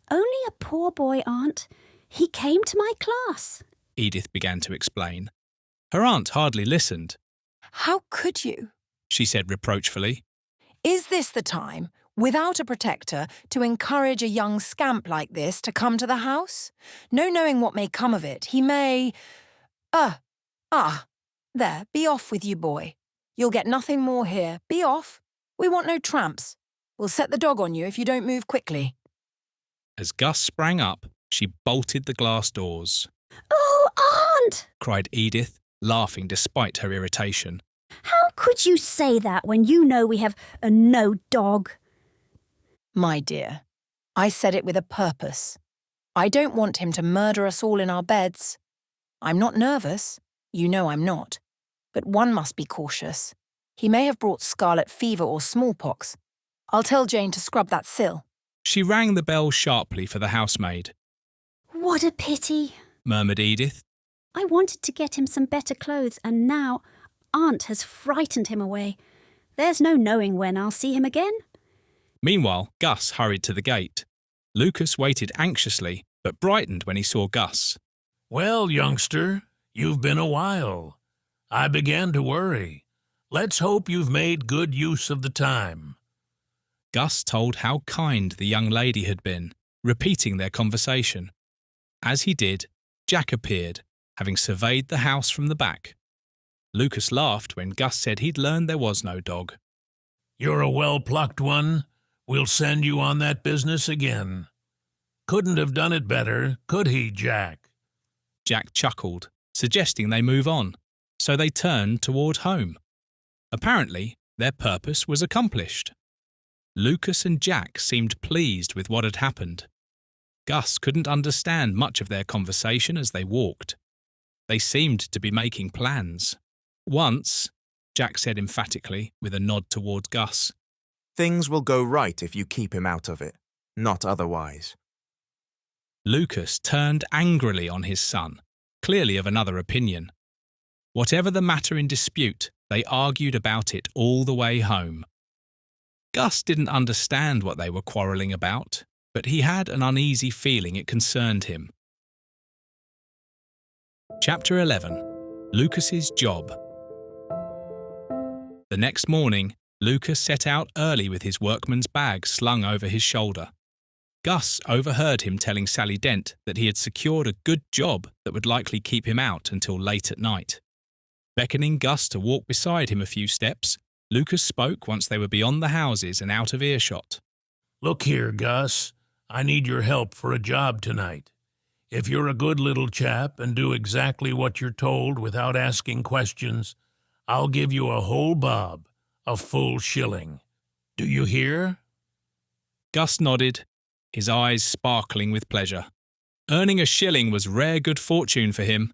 Only a poor boy, Aunt. He came to my class. Edith began to explain. Her aunt hardly listened. How could you? She said reproachfully. Is this the time, without a protector, to encourage a young scamp like this to come to the house? No knowing what may come of it. He may... There, be off with you, boy. You'll get nothing more here. Be off. We want no tramps. We'll set the dog on you if you don't move quickly. As Gus sprang up, she bolted the glass doors. Oh, Aunt! Cried Edith, laughing despite her irritation. How could you say that when you know we have a no dog? My dear, I said it with a purpose. I don't want him to murder us all in our beds. I'm not nervous. You know I'm not. But one must be cautious. He may have brought scarlet fever or smallpox. I'll tell Jane to scrub that sill. She rang the bell sharply for the housemaid. What a pity, murmured Edith. I wanted to get him some better clothes, and now Aunt has frightened him away. There's no knowing when I'll see him again. Meanwhile, Gus hurried to the gate. Lucas waited anxiously, but brightened when he saw Gus. Well, youngster, you've been a while. I began to worry. Let's hope you've made good use of the time. Gus told how kind the young lady had been, repeating their conversation. As he did, Jack appeared, having surveyed the house from the back. Lucas laughed when Gus said he'd learned there was no dog. You're a well-plucked one. We'll send you on that business again. Couldn't have done it better, could he, Jack? Jack chuckled, suggesting they move on, so they turned toward home. Apparently, their purpose was accomplished. Lucas and Jack seemed pleased with what had happened. Gus couldn't understand much of their conversation as they walked. They seemed to be making plans. Once, Jack said emphatically, with a nod towards Gus, things will go right if you keep him out of it, not otherwise. Lucas turned angrily on his son, clearly of another opinion. Whatever the matter in dispute, they argued about it all the way home. Gus didn't understand what they were quarrelling about, but he had an uneasy feeling it concerned him. Chapter 11. Lucas's Job. The next morning, Lucas set out early with his workman's bag slung over his shoulder. Gus overheard him telling Sally Dent that he had secured a good job that would likely keep him out until late at night. Beckoning Gus to walk beside him a few steps, Lucas spoke once they were beyond the houses and out of earshot. Look here, Gus. I need your help for a job tonight. If you're a good little chap and do exactly what you're told without asking questions, I'll give you a whole bob, a full shilling. Do you hear? Gus nodded, his eyes sparkling with pleasure. Earning a shilling was rare good fortune for him.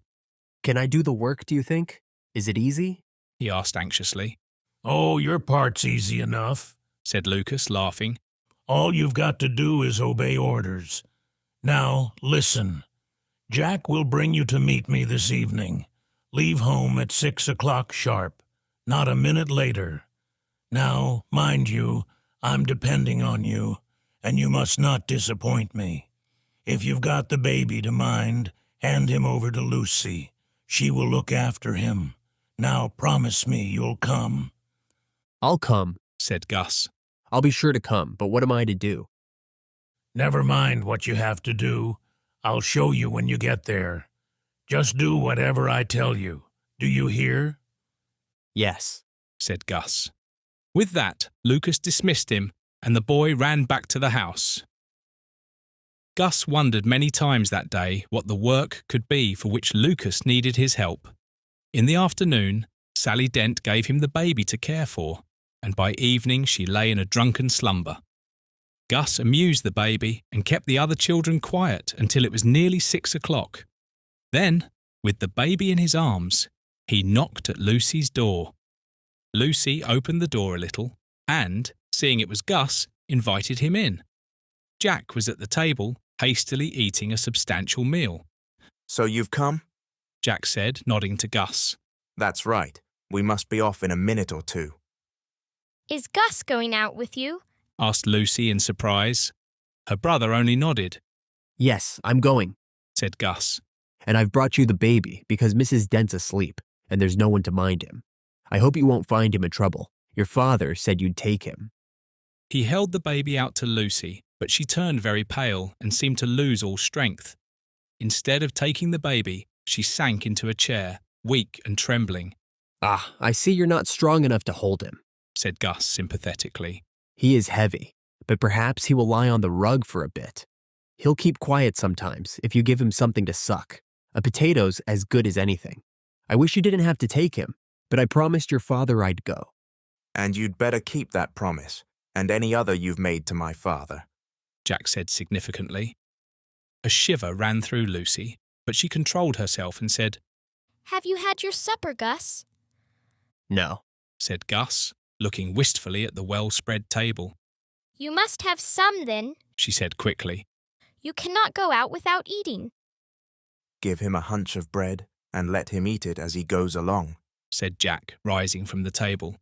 Can I do the work, do you think? Is it easy? He asked anxiously. Oh, your part's easy enough, said Lucas, laughing. All you've got to do is obey orders. Now, listen. Jack will bring you to meet me this evening. Leave home at 6 o'clock sharp, not a minute later. Now, mind you, I'm depending on you, and you must not disappoint me. If you've got the baby to mind, hand him over to Lucy. She will look after him. Now promise me you'll come. I'll come, said Gus. I'll be sure to come, but what am I to do? Never mind what you have to do. I'll show you when you get there. Just do whatever I tell you. Do you hear? Yes, said Gus. With that, Lucas dismissed him, and the boy ran back to the house. Gus wondered many times that day what the work could be for which Lucas needed his help. In the afternoon, Sally Dent gave him the baby to care for, and by evening she lay in a drunken slumber. Gus amused the baby and kept the other children quiet until it was nearly 6 o'clock. Then With the baby in his arms, he knocked at Lucy's door. Lucy opened the door a little and, seeing it was Gus, invited him in. Jack was at the table, hastily eating a substantial meal. So you've come? Jack said, nodding to Gus. That's right. We must be off in a minute or two. Is Gus going out with you? Asked Lucy in surprise. Her brother only nodded. Yes, I'm going, said Gus. And I've brought you the baby because Mrs. Dent's asleep and there's no one to mind him. I hope you won't find him in trouble. Your father said you'd take him. He held the baby out to Lucy, but she turned very pale and seemed to lose all strength. Instead of taking the baby, she sank into a chair, weak and trembling. Ah, I see you're not strong enough to hold him, said Gus sympathetically. He is heavy, but perhaps he will lie on the rug for a bit. He'll keep quiet sometimes if you give him something to suck. A potato's as good as anything. I wish you didn't have to take him, but I promised your father I'd go. And you'd better keep that promise, and any other you've made to my father, Jack said significantly. A shiver ran through Lucy, but she controlled herself and said, Have you had your supper, Gus? No, said Gus, looking wistfully at the well-spread table. You must have some then, she said quickly. You cannot go out without eating. Give him a hunch of bread and let him eat it as he goes along, said Jack, rising from the table.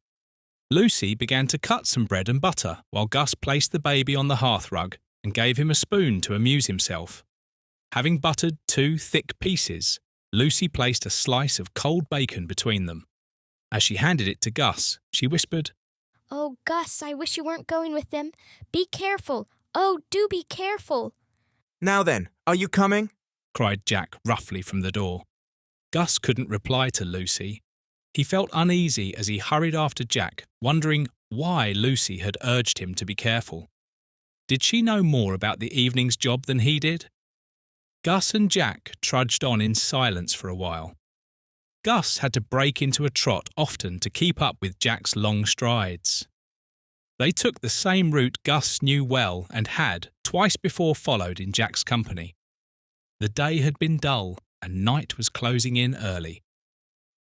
Lucy began to cut some bread and butter while Gus placed the baby on the hearthrug and gave him a spoon to amuse himself. Having buttered 2 thick pieces, Lucy placed a slice of cold bacon between them. As she handed it to Gus, she whispered, Oh, Gus, I wish you weren't going with them. Be careful. Oh, do be careful. Now then, are you coming? Cried Jack roughly from the door. Gus couldn't reply to Lucy. He felt uneasy as he hurried after Jack, wondering why Lucy had urged him to be careful. Did she know more about the evening's job than he did? Gus and Jack trudged on in silence for a while. Gus had to break into a trot often to keep up with Jack's long strides. They took the same route Gus knew well and had, twice before, followed in Jack's company. The day had been dull and night was closing in early.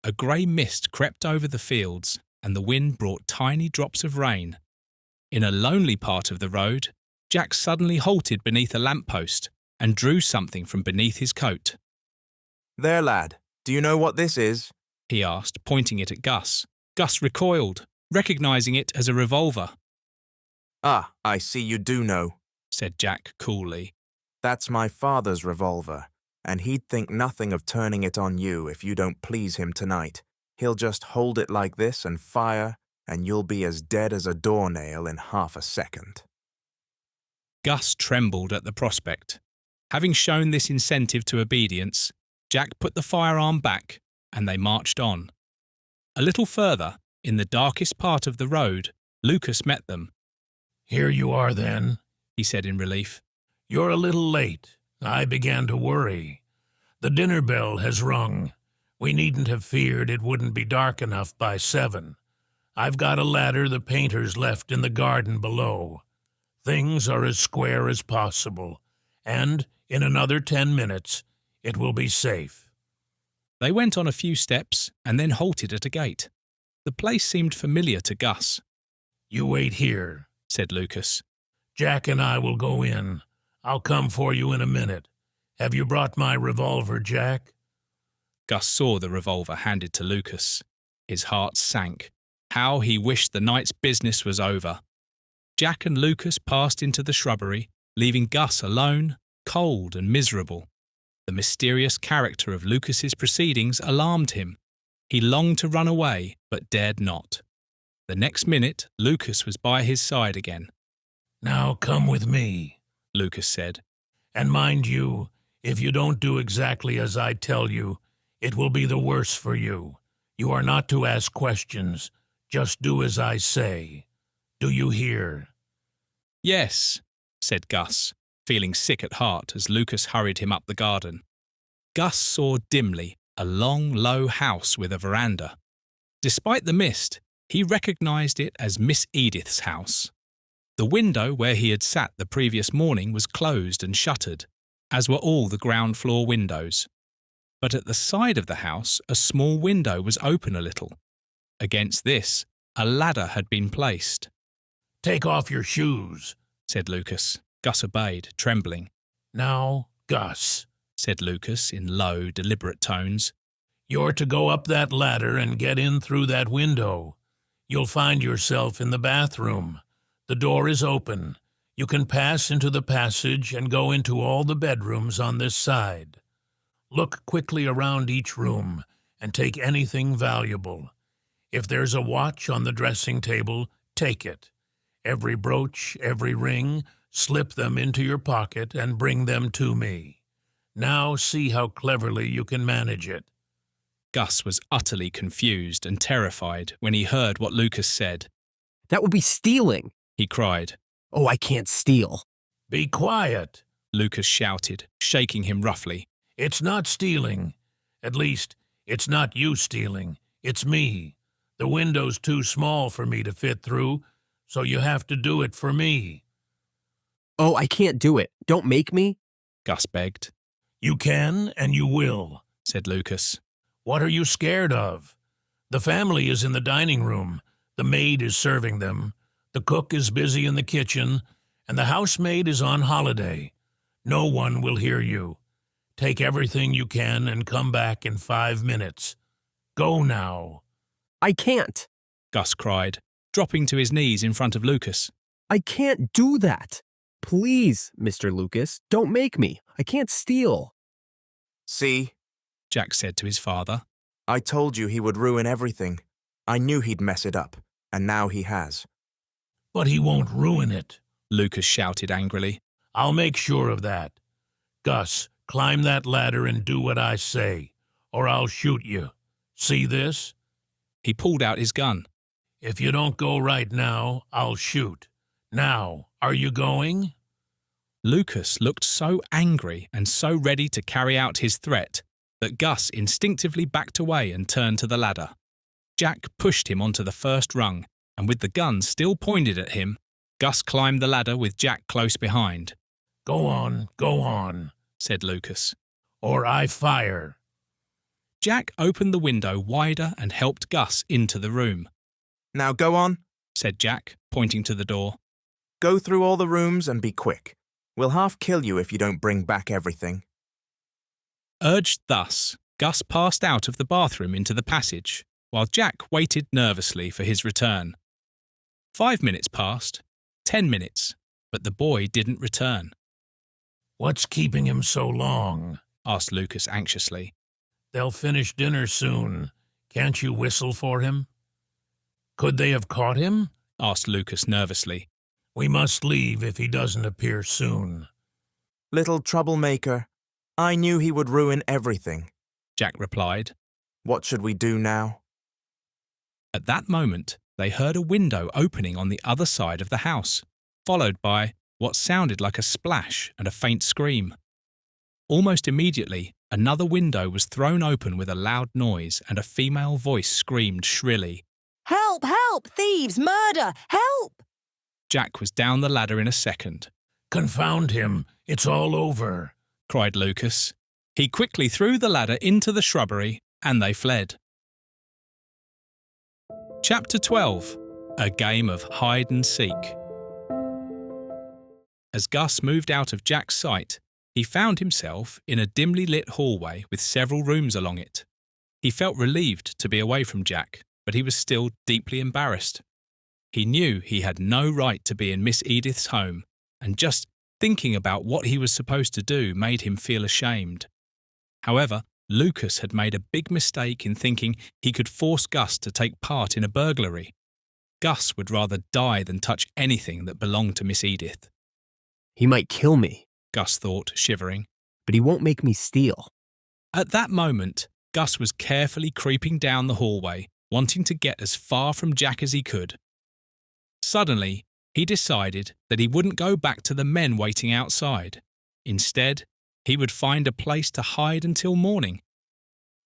A grey mist crept over the fields and the wind brought tiny drops of rain. In a lonely part of the road, Jack suddenly halted beneath a lamppost and drew something from beneath his coat. There, lad. Do you know what this is? He asked, pointing it at Gus. Gus recoiled, recognising it as a revolver. Ah, I see you do know, said Jack coolly. That's my father's revolver, and he'd think nothing of turning it on you if you don't please him tonight. He'll just hold it like this and fire, and you'll be as dead as a doornail in half a second. Gus trembled at the prospect. Having shown this incentive to obedience, Jack put the firearm back and they marched on. A little further, in the darkest part of the road, Lucas met them. Here you are then, he said in relief. You're a little late. I began to worry. The dinner bell has rung. We needn't have feared it wouldn't be dark enough by 7. I've got a ladder the painters left in the garden below. Things are as square as possible, and in another 10 minutes, it will be safe. They went on a few steps and then halted at a gate. The place seemed familiar to Gus. You wait here, said Lucas. Jack and I will go in. I'll come for you in a minute. Have you brought my revolver, Jack? Gus saw the revolver handed to Lucas. His heart sank. How he wished the night's business was over. Jack and Lucas passed into the shrubbery, leaving Gus alone, cold and miserable. The mysterious character of Lucas's proceedings alarmed him. He longed to run away, but dared not. The next minute, Lucas was by his side again. Now come with me, Lucas said. And mind you, if you don't do exactly as I tell you, it will be the worse for you. You are not to ask questions. Just do as I say. Do you hear? Yes, said Gus, feeling sick at heart as Lucas hurried him up the garden. Gus saw dimly a long, low house with a veranda. Despite the mist, he recognised it as Miss Edith's house. The window where he had sat the previous morning was closed and shuttered, as were all the ground floor windows. but at the side of the house a small window was open a little. Against this, a ladder had been placed. "Take off your shoes," said Lucas. Gus obeyed, trembling. "Now, Gus," said Lucas in low, deliberate tones, "you're to go up that ladder and get in through that window. You'll find yourself in the bathroom. The door is open. You can pass into the passage and go into all the bedrooms on this side. Look quickly around each room and take anything valuable. If there's a watch on the dressing table, take it. Every brooch, every ring, slip them into your pocket and bring them to me. Now see how cleverly you can manage it." Gus was utterly confused and terrified when he heard what Lucas said. "That would be stealing," he cried. "Oh, I can't steal." "Be quiet," Lucas shouted, shaking him roughly. "It's not stealing. At least, it's not you stealing. It's me. The window's too small for me to fit through, so you have to do it for me." "Oh, I can't do it. Don't make me," Gus begged. "You can and you will," said Lucas. "What are you scared of? The family is in the dining room. The maid is serving them. The cook is busy in the kitchen, and the housemaid is on holiday. No one will hear you. Take everything you can and come back in 5 minutes. Go now." "I can't," Gus cried, dropping to his knees in front of Lucas. "I can't do that. Please, Mr. Lucas, don't make me. I can't steal." "See," Jack said to his father. "I told you he would ruin everything. I knew he'd mess it up, and now he has." "But he won't ruin it," Lucas shouted angrily. "I'll make sure of that. Gus, climb that ladder and do what I say, or I'll shoot you. See this?" He pulled out his gun. "If you don't go right now, I'll shoot. Now, are you going?" Lucas looked so angry and so ready to carry out his threat that Gus instinctively backed away and turned to the ladder. Jack pushed him onto the first rung, and with the gun still pointed at him, Gus climbed the ladder with Jack close behind. Go on, said Lucas. "Or I fire." Jack opened the window wider and helped Gus into the room. "Now go on," said Jack, pointing to the door. "Go through all the rooms and be quick. We'll half kill you if you don't bring back everything." Urged thus, Gus passed out of the bathroom into the passage, while Jack waited nervously for his return. 5 minutes passed, 10 minutes, but the boy didn't return. "What's keeping him so long?" asked Lucas anxiously. "They'll finish dinner soon. Can't you whistle for him?" "Could they have caught him?" asked Lucas nervously. "We must leave if he doesn't appear soon." "Little troublemaker. I knew he would ruin everything," Jack replied. "What should we do now?" At that moment, they heard a window opening on the other side of the house, followed by what sounded like a splash and a faint scream. Almost immediately, another window was thrown open with a loud noise and a female voice screamed shrilly, "Help! Help! Thieves! Murder! Help!" Jack was down the ladder in a second. "Confound him! It's all over!" cried Lucas. He quickly threw the ladder into the shrubbery and they fled. Chapter 12. A Game of Hide and Seek. As Gus moved out of Jack's sight, he found himself in a dimly lit hallway with several rooms along it. He felt relieved to be away from Jack, but he was still deeply embarrassed. He knew he had no right to be in Miss Edith's home, and just thinking about what he was supposed to do made him feel ashamed. However, Lucas had made a big mistake in thinking he could force Gus to take part in a burglary. Gus would rather die than touch anything that belonged to Miss Edith. He might kill me, Gus thought, shivering. But he won't make me steal. At that moment, Gus was carefully creeping down the hallway, wanting to get as far from Jack as he could. Suddenly, he decided that he wouldn't go back to the men waiting outside. Instead, he would find a place to hide until morning.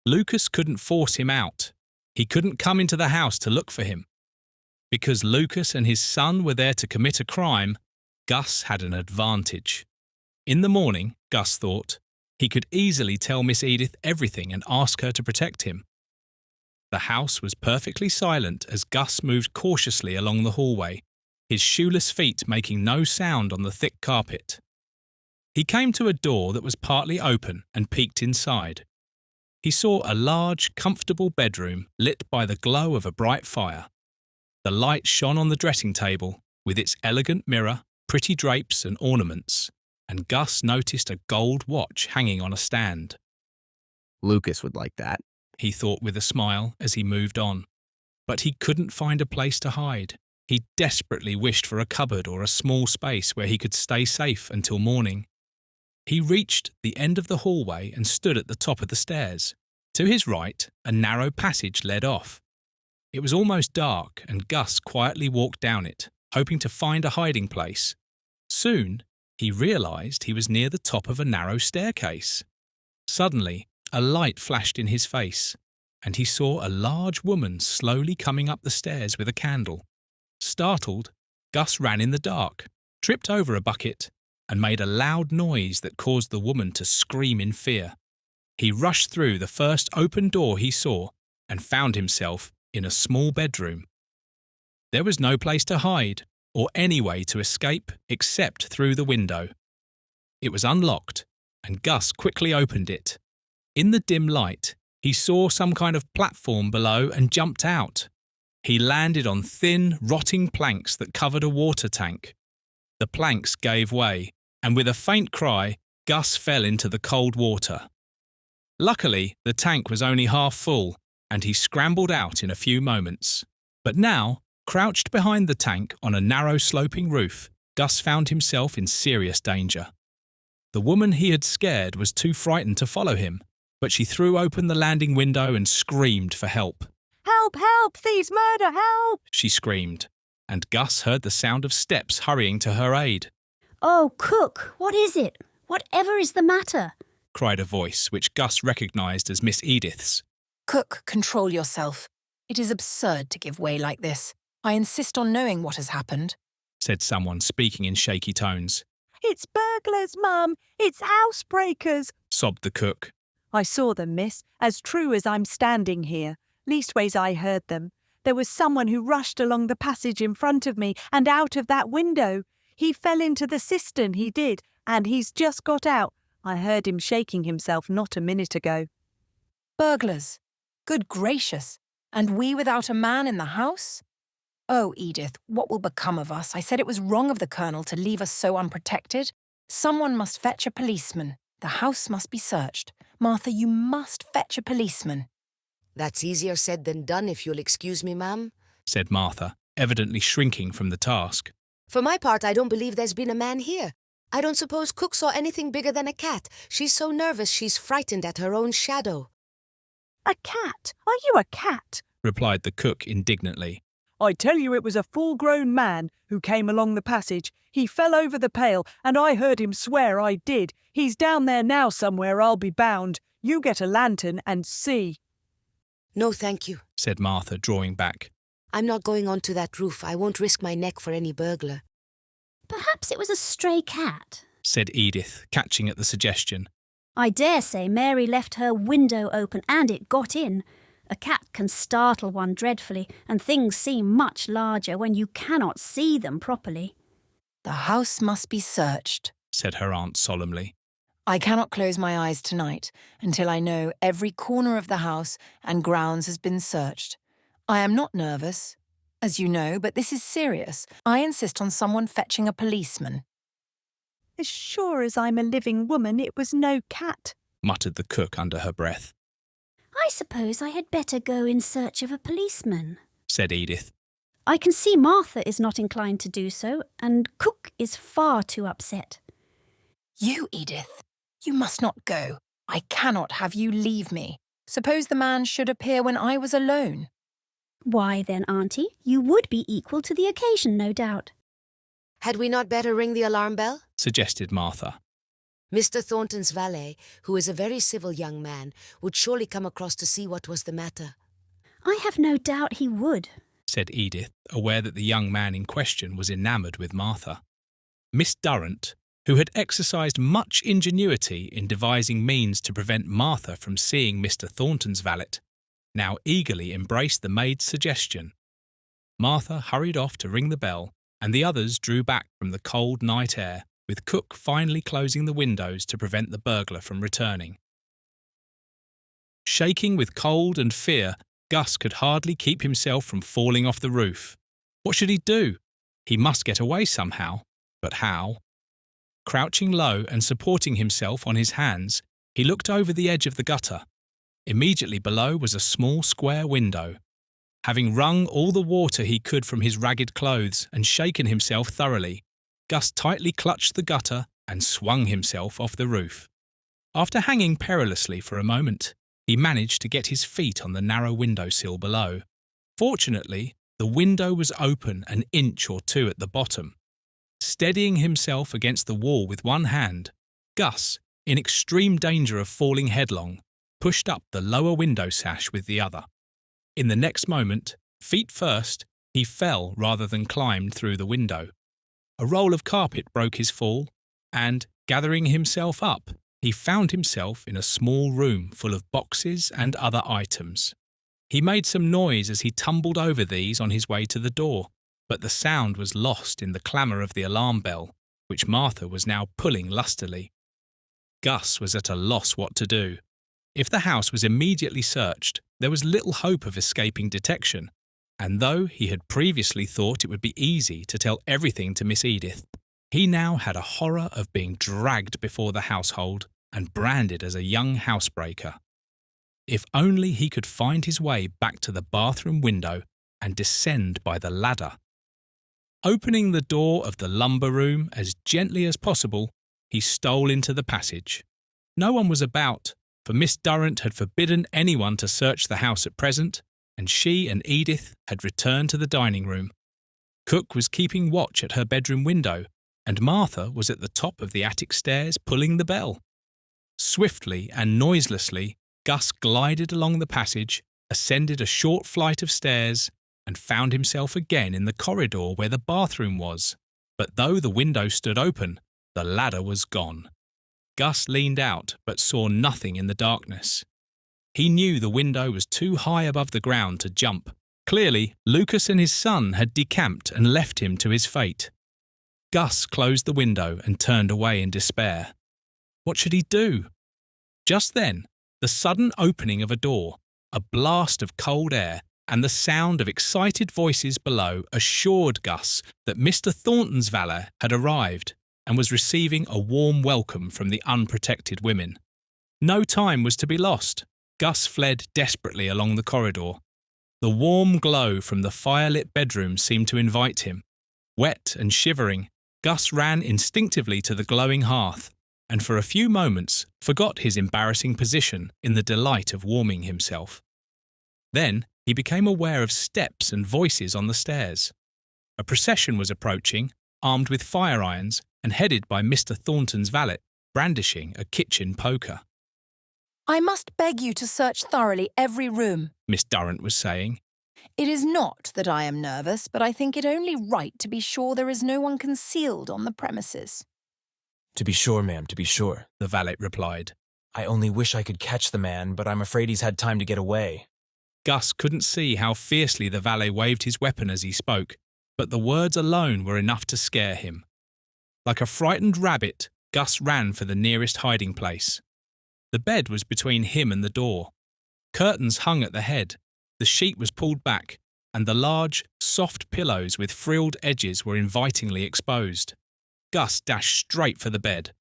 Lucas couldn't force him out. He couldn't come into the house to look for him. Because Lucas and his son were there to commit a crime, Gus had an advantage. In the morning, Gus thought, He could easily tell Miss Edith everything and ask her to protect him. The house was perfectly silent as Gus moved cautiously along the hallway, his shoeless feet making no sound on the thick carpet. He came to a door that was partly open and peeked inside. He saw a large, comfortable bedroom lit by the glow of a bright fire. The light shone on the dressing table, with its elegant mirror, pretty drapes and ornaments, and Gus noticed a gold watch hanging on a stand. Lucas would like that, he thought with a smile as he moved on. But he couldn't find a place to hide. He desperately wished for a cupboard or a small space where he could stay safe until morning. He reached the end of the hallway and stood at the top of the stairs. To his right, a narrow passage led off. It was almost dark, and Gus quietly walked down it, hoping to find a hiding place. Soon, he realised he was near the top of a narrow staircase. Suddenly, a light flashed in his face, and he saw a large woman slowly coming up the stairs with a candle. Startled, Gus ran in the dark, tripped over a bucket, and made a loud noise that caused the woman to scream in fear. He rushed through the first open door he saw and found himself in a small bedroom. There was no place to hide or any way to escape except through the window. It was unlocked, and Gus quickly opened it. In the dim light, he saw some kind of platform below and jumped out. He landed on thin, rotting planks that covered a water tank. The planks gave way, and with a faint cry, Gus fell into the cold water. Luckily, the tank was only half full, and he scrambled out in a few moments. But now, crouched behind the tank on a narrow sloping roof, Gus found himself in serious danger. The woman he had scared was too frightened to follow him, but she threw open the landing window and screamed for help. "Help, help, thieves, murder, help!" she screamed, and Gus heard the sound of steps hurrying to her aid. "Oh, cook, what is it? Whatever is the matter?" cried a voice which Gus recognised as Miss Edith's. Cook, control yourself. It is absurd to give way like this. I insist on knowing what has happened, said someone speaking in shaky tones. "It's burglars, Mum. It's housebreakers," sobbed the cook. "I saw them, miss, as true as I'm standing here. Leastways I heard them. There was someone who rushed along the passage in front of me and out of that window. He fell into the cistern, he did, and he's just got out. I heard him shaking himself not a minute ago." Burglars? Good gracious. And we without a man in the house? Oh, Edith, what will become of us? I said it was wrong of the Colonel to leave us so unprotected. Someone must fetch a policeman. The house must be searched. Martha, you must fetch a policeman. "That's easier said than done, if you'll excuse me, ma'am," said Martha, evidently shrinking from the task. "For my part, I don't believe there's been a man here. I don't suppose Cook saw anything bigger than a cat. She's so nervous she's frightened at her own shadow." "A cat? Are you a cat?" replied the cook indignantly. "I tell you it was a full-grown man who came along the passage. He fell over the pail, and I heard him swear I did. He's down there now somewhere, I'll be bound. You get a lantern and see." "No, thank you," said Martha, drawing back. "I'm not going onto that roof. I won't risk my neck for any burglar." "Perhaps it was a stray cat," said Edith, catching at the suggestion. "I dare say Mary left her window open and it got in. A cat can startle one dreadfully, and things seem much larger when you cannot see them properly." "The house must be searched," said her aunt solemnly. "I cannot close my eyes tonight until I know every corner of the house and grounds has been searched. I am not nervous, as you know, but this is serious. I insist on someone fetching a policeman." "As sure as I'm a living woman, it was no cat," muttered the cook under her breath. "I suppose I had better go in search of a policeman," said Edith. "I can see Martha is not inclined to do so, and Cook is far too upset." "You, Edith, you must not go. I cannot have you leave me. Suppose the man should appear when I was alone." "Why then, Auntie, you would be equal to the occasion, no doubt." "Had we not better ring the alarm bell?" suggested Martha. "Mr. Thornton's valet, who is a very civil young man, would surely come across to see what was the matter." "I have no doubt he would," said Edith, aware that the young man in question was enamoured with Martha. Miss Durrant, who had exercised much ingenuity in devising means to prevent Martha from seeing Mr. Thornton's valet, now eagerly embraced the maid's suggestion. Martha hurried off to ring the bell, and the others drew back from the cold night air, with Cook finally closing the windows to prevent the burglar from returning. Shaking with cold and fear, Gus could hardly keep himself from falling off the roof. What should he do? He must get away somehow, but how? Crouching low and supporting himself on his hands, he looked over the edge of the gutter. Immediately below was a small square window. Having wrung all the water he could from his ragged clothes and shaken himself thoroughly, Gus tightly clutched the gutter and swung himself off the roof. After hanging perilously for a moment, he managed to get his feet on the narrow windowsill below. Fortunately, the window was open an inch or two at the bottom. Steadying himself against the wall with one hand, Gus, in extreme danger of falling headlong, pushed up the lower window sash with the other. In the next moment, feet first, he fell rather than climbed through the window. A roll of carpet broke his fall, and, gathering himself up, he found himself in a small room full of boxes and other items. He made some noise as he tumbled over these on his way to the door, but the sound was lost in the clamour of the alarm bell, which Martha was now pulling lustily. Gus was at a loss what to do. If the house was immediately searched, there was little hope of escaping detection, and though he had previously thought it would be easy to tell everything to Miss Edith, he now had a horror of being dragged before the household and branded as a young housebreaker. If only he could find his way back to the bathroom window and descend by the ladder. Opening the door of the lumber room as gently as possible, he stole into the passage. No one was about, for Miss Durrant had forbidden anyone to search the house at present, and she and Edith had returned to the dining room. Cook was keeping watch at her bedroom window, and Martha was at the top of the attic stairs pulling the bell. Swiftly and noiselessly, Gus glided along the passage, ascended a short flight of stairs, and found himself again in the corridor where the bathroom was. But though the window stood open, the ladder was gone. Gus leaned out but saw nothing in the darkness. He knew the window was too high above the ground to jump. Clearly, Lucas and his son had decamped and left him to his fate. Gus closed the window and turned away in despair. What should he do? Just then, the sudden opening of a door, a blast of cold air, and the sound of excited voices below assured Gus that Mr. Thornton's valet had arrived and was receiving a warm welcome from the unprotected women. No time was to be lost. Gus fled desperately along the corridor. The warm glow from the firelit bedroom seemed to invite him. Wet and shivering, Gus ran instinctively to the glowing hearth, and for a few moments forgot his embarrassing position in the delight of warming himself. Then he became aware of steps and voices on the stairs. A procession was approaching, armed with fire irons and headed by Mr. Thornton's valet, brandishing a kitchen poker. I must beg you to search thoroughly every room, Miss Durrant was saying. It is not that I am nervous, but I think it only right to be sure there is no one concealed on the premises. To be sure, ma'am, to be sure, the valet replied. I only wish I could catch the man, but I'm afraid he's had time to get away. Gus couldn't see how fiercely the valet waved his weapon as he spoke, but the words alone were enough to scare him. Like a frightened rabbit, Gus ran for the nearest hiding place. The bed was between him and the door. Curtains hung at the head, the sheet was pulled back, and the large, soft pillows with frilled edges were invitingly exposed. Gus dashed straight for the bed.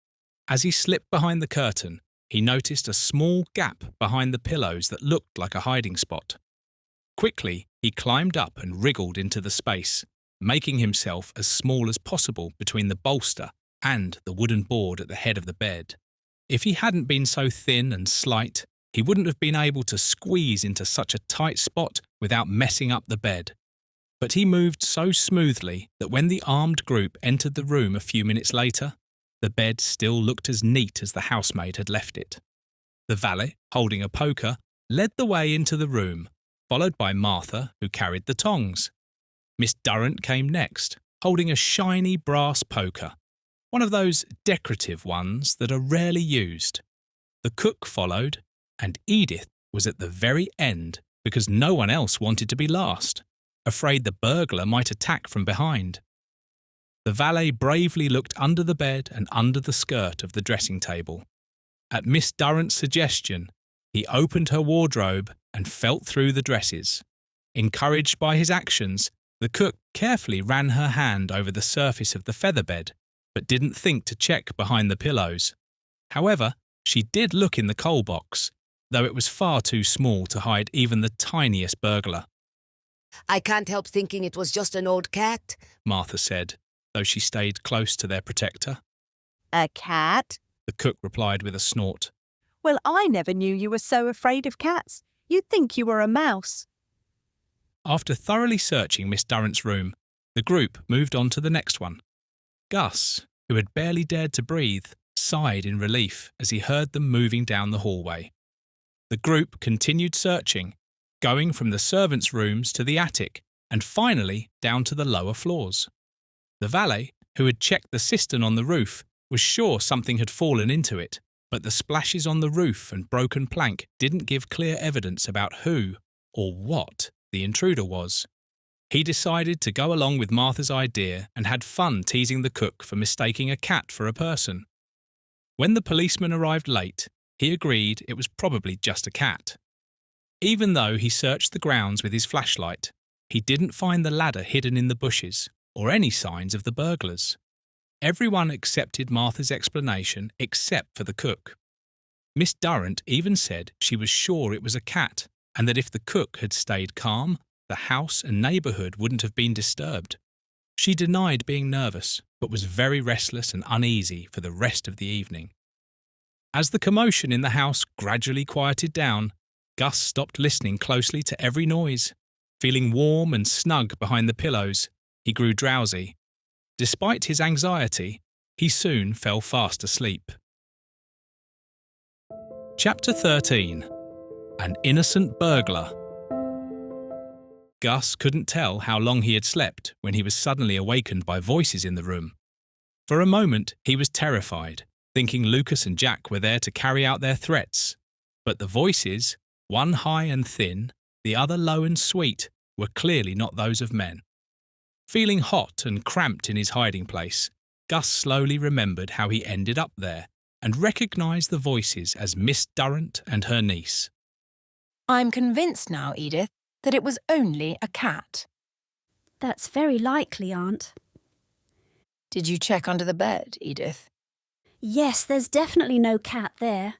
As he slipped behind the curtain, he noticed a small gap behind the pillows that looked like a hiding spot. Quickly, he climbed up and wriggled into the space, making himself as small as possible between the bolster and the wooden board at the head of the bed. If he hadn't been so thin and slight, he wouldn't have been able to squeeze into such a tight spot without messing up the bed. But he moved so smoothly that when the armed group entered the room a few minutes later, the bed still looked as neat as the housemaid had left it. The valet, holding a poker, led the way into the room, followed by Martha, who carried the tongs. Miss Durrant came next, holding a shiny brass poker. one of those decorative ones that are rarely used. The cook followed, and Edith was at the very end because no one else wanted to be last, afraid the burglar might attack from behind. The valet bravely looked under the bed and under the skirt of the dressing table. At Miss Durrant's suggestion, he opened her wardrobe and felt through the dresses. Encouraged by his actions, the cook carefully ran her hand over the surface of the feather bed, but didn't think to check behind the pillows. However, she did look in the coal box, though it was far too small to hide even the tiniest burglar. I can't help thinking it was just an old cat, Martha said, though she stayed close to their protector. A cat? The cook replied with a snort. Well, I never knew you were so afraid of cats. You'd think you were a mouse. After thoroughly searching Miss Durrant's room, the group moved on to the next one. Gus, who had barely dared to breathe, sighed in relief as he heard them moving down the hallway. The group continued searching, going from the servants' rooms to the attic and finally down to the lower floors. The valet, who had checked the cistern on the roof, was sure something had fallen into it, but the splashes on the roof and broken plank didn't give clear evidence about who or what the intruder was. He decided to go along with Martha's idea and had fun teasing the cook for mistaking a cat for a person. When the policeman arrived late, he agreed it was probably just a cat. Even though he searched the grounds with his flashlight, he didn't find the ladder hidden in the bushes or any signs of the burglars. Everyone accepted Martha's explanation except for the cook. Miss Durrant even said she was sure it was a cat and that if the cook had stayed calm, the house and neighbourhood wouldn't have been disturbed. She denied being nervous, but was very restless and uneasy for the rest of the evening. As the commotion in the house gradually quieted down, Gus stopped listening closely to every noise. Feeling warm and snug behind the pillows, he grew drowsy. Despite his anxiety, he soon fell fast asleep. Chapter 13. An Innocent Burglar. Gus couldn't tell how long he had slept when he was suddenly awakened by voices in the room. For a moment, he was terrified, thinking Lucas and Jack were there to carry out their threats. But the voices, one high and thin, the other low and sweet, were clearly not those of men. Feeling hot and cramped in his hiding place, Gus slowly remembered how he ended up there and recognised the voices as Miss Durrant and her niece. I'm convinced now, Edith, that it was only a cat. That's very likely, Aunt. Did you check under the bed, Edith? Yes, there's definitely no cat there.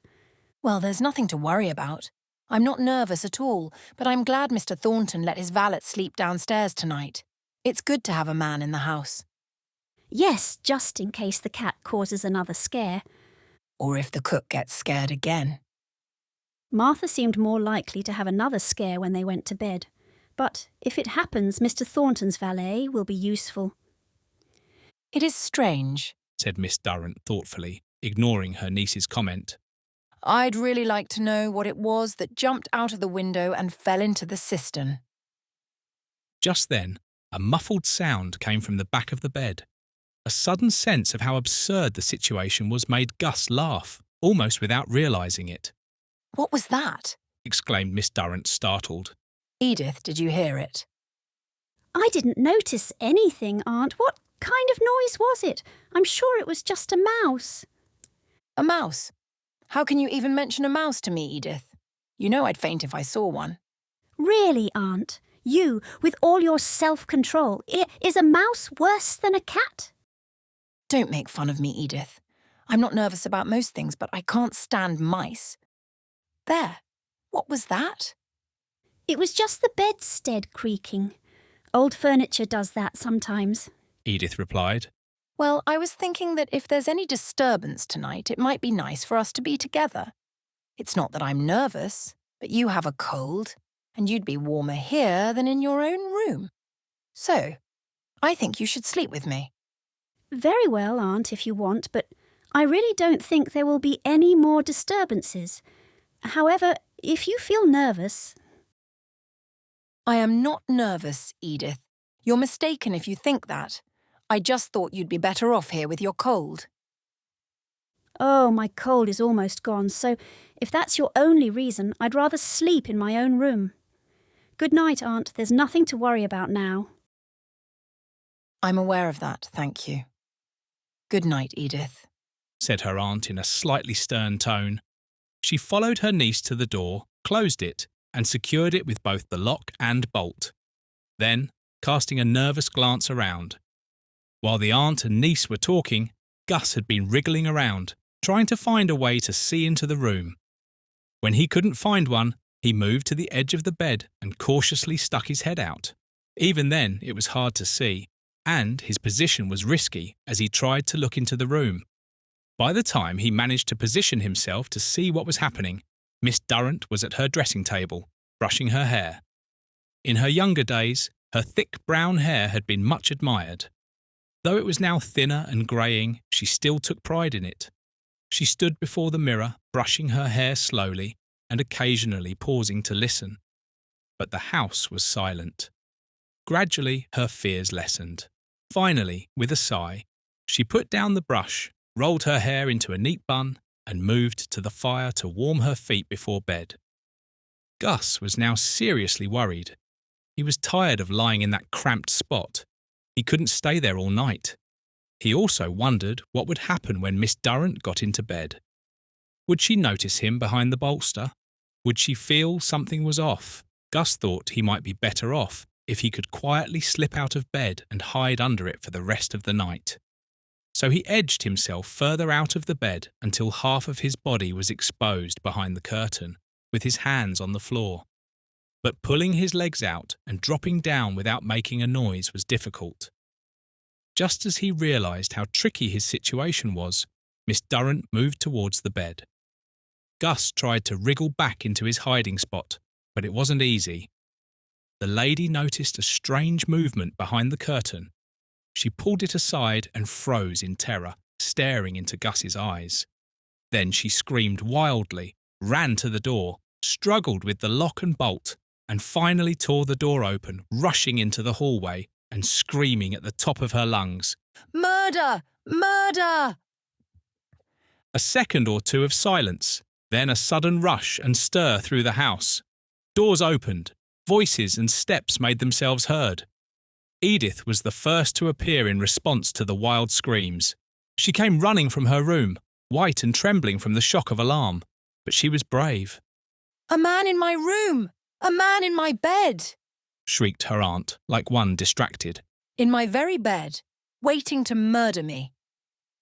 Well, there's nothing to worry about. I'm not nervous at all, but I'm glad Mr. Thornton let his valet sleep downstairs tonight. It's good to have a man in the house. Yes, just in case the cat causes another scare. Or if the cook gets scared again. Martha seemed more likely to have another scare when they went to bed. But if it happens, Mr. Thornton's valet will be useful. It is strange, said Miss Durrant thoughtfully, ignoring her niece's comment. I'd really like to know what it was that jumped out of the window and fell into the cistern. Just then, a muffled sound came from the back of the bed. A sudden sense of how absurd the situation was made Gus laugh, almost without realising it. What was that? Exclaimed Miss Durrant, startled. Edith, did you hear it? I didn't notice anything, Aunt. What kind of noise was it? I'm sure it was just a mouse. A mouse? How can you even mention a mouse to me, Edith? You know I'd faint if I saw one. Really, Aunt? You, with all your self-control, is a mouse worse than a cat? Don't make fun of me, Edith. I'm not nervous about most things, but I can't stand mice. There. What was that? It was just the bedstead creaking. Old furniture does that sometimes, Edith replied. Well, I was thinking that if there's any disturbance tonight, it might be nice for us to be together. It's not that I'm nervous, but you have a cold, and you'd be warmer here than in your own room. So, I think you should sleep with me. Very well, Aunt, if you want, but I really don't think there will be any more disturbances. However, if you feel nervous... I am not nervous, Edith. You're mistaken if you think that. I just thought you'd be better off here with your cold. Oh, my cold is almost gone, so if that's your only reason, I'd rather sleep in my own room. Good night, Aunt. There's nothing to worry about now. I'm aware of that, thank you. Good night, Edith, said her aunt in a slightly stern tone. She followed her niece to the door, closed it, and secured it with both the lock and bolt. Then, casting a nervous glance around. While the aunt and niece were talking, Gus had been wriggling around, trying to find a way to see into the room. When he couldn't find one, he moved to the edge of the bed and cautiously stuck his head out. Even then, it was hard to see, and his position was risky as he tried to look into the room. By the time he managed to position himself to see what was happening, Miss Durrant was at her dressing table, brushing her hair. In her younger days, her thick brown hair had been much admired. Though it was now thinner and greying, she still took pride in it. She stood before the mirror, brushing her hair slowly and occasionally pausing to listen. But the house was silent. Gradually, her fears lessened. Finally, with a sigh, she put down the brush, rolled her hair into a neat bun, and moved to the fire to warm her feet before bed. Gus was now seriously worried. He was tired of lying in that cramped spot. He couldn't stay there all night. He also wondered what would happen when Miss Durrant got into bed. Would she notice him behind the bolster? Would she feel something was off? Gus thought he might be better off if he could quietly slip out of bed and hide under it for the rest of the night. So he edged himself further out of the bed until half of his body was exposed behind the curtain, with his hands on the floor. But pulling his legs out and dropping down without making a noise was difficult. Just as he realised how tricky his situation was, Miss Durrant moved towards the bed. Gus tried to wriggle back into his hiding spot, but it wasn't easy. The lady noticed a strange movement behind the curtain. She pulled it aside and froze in terror, staring into Gus's eyes. Then she screamed wildly, ran to the door, struggled with the lock and bolt, and finally tore the door open, rushing into the hallway and screaming at the top of her lungs, "Murder! Murder!" A second or two of silence, then a sudden rush and stir through the house. Doors opened, voices and steps made themselves heard. Edith was the first to appear in response to the wild screams. She came running from her room, white and trembling from the shock of alarm, but she was brave. "A man in my room! A man in my bed!" Shrieked her aunt, like one distracted. "In my very bed, waiting to murder me.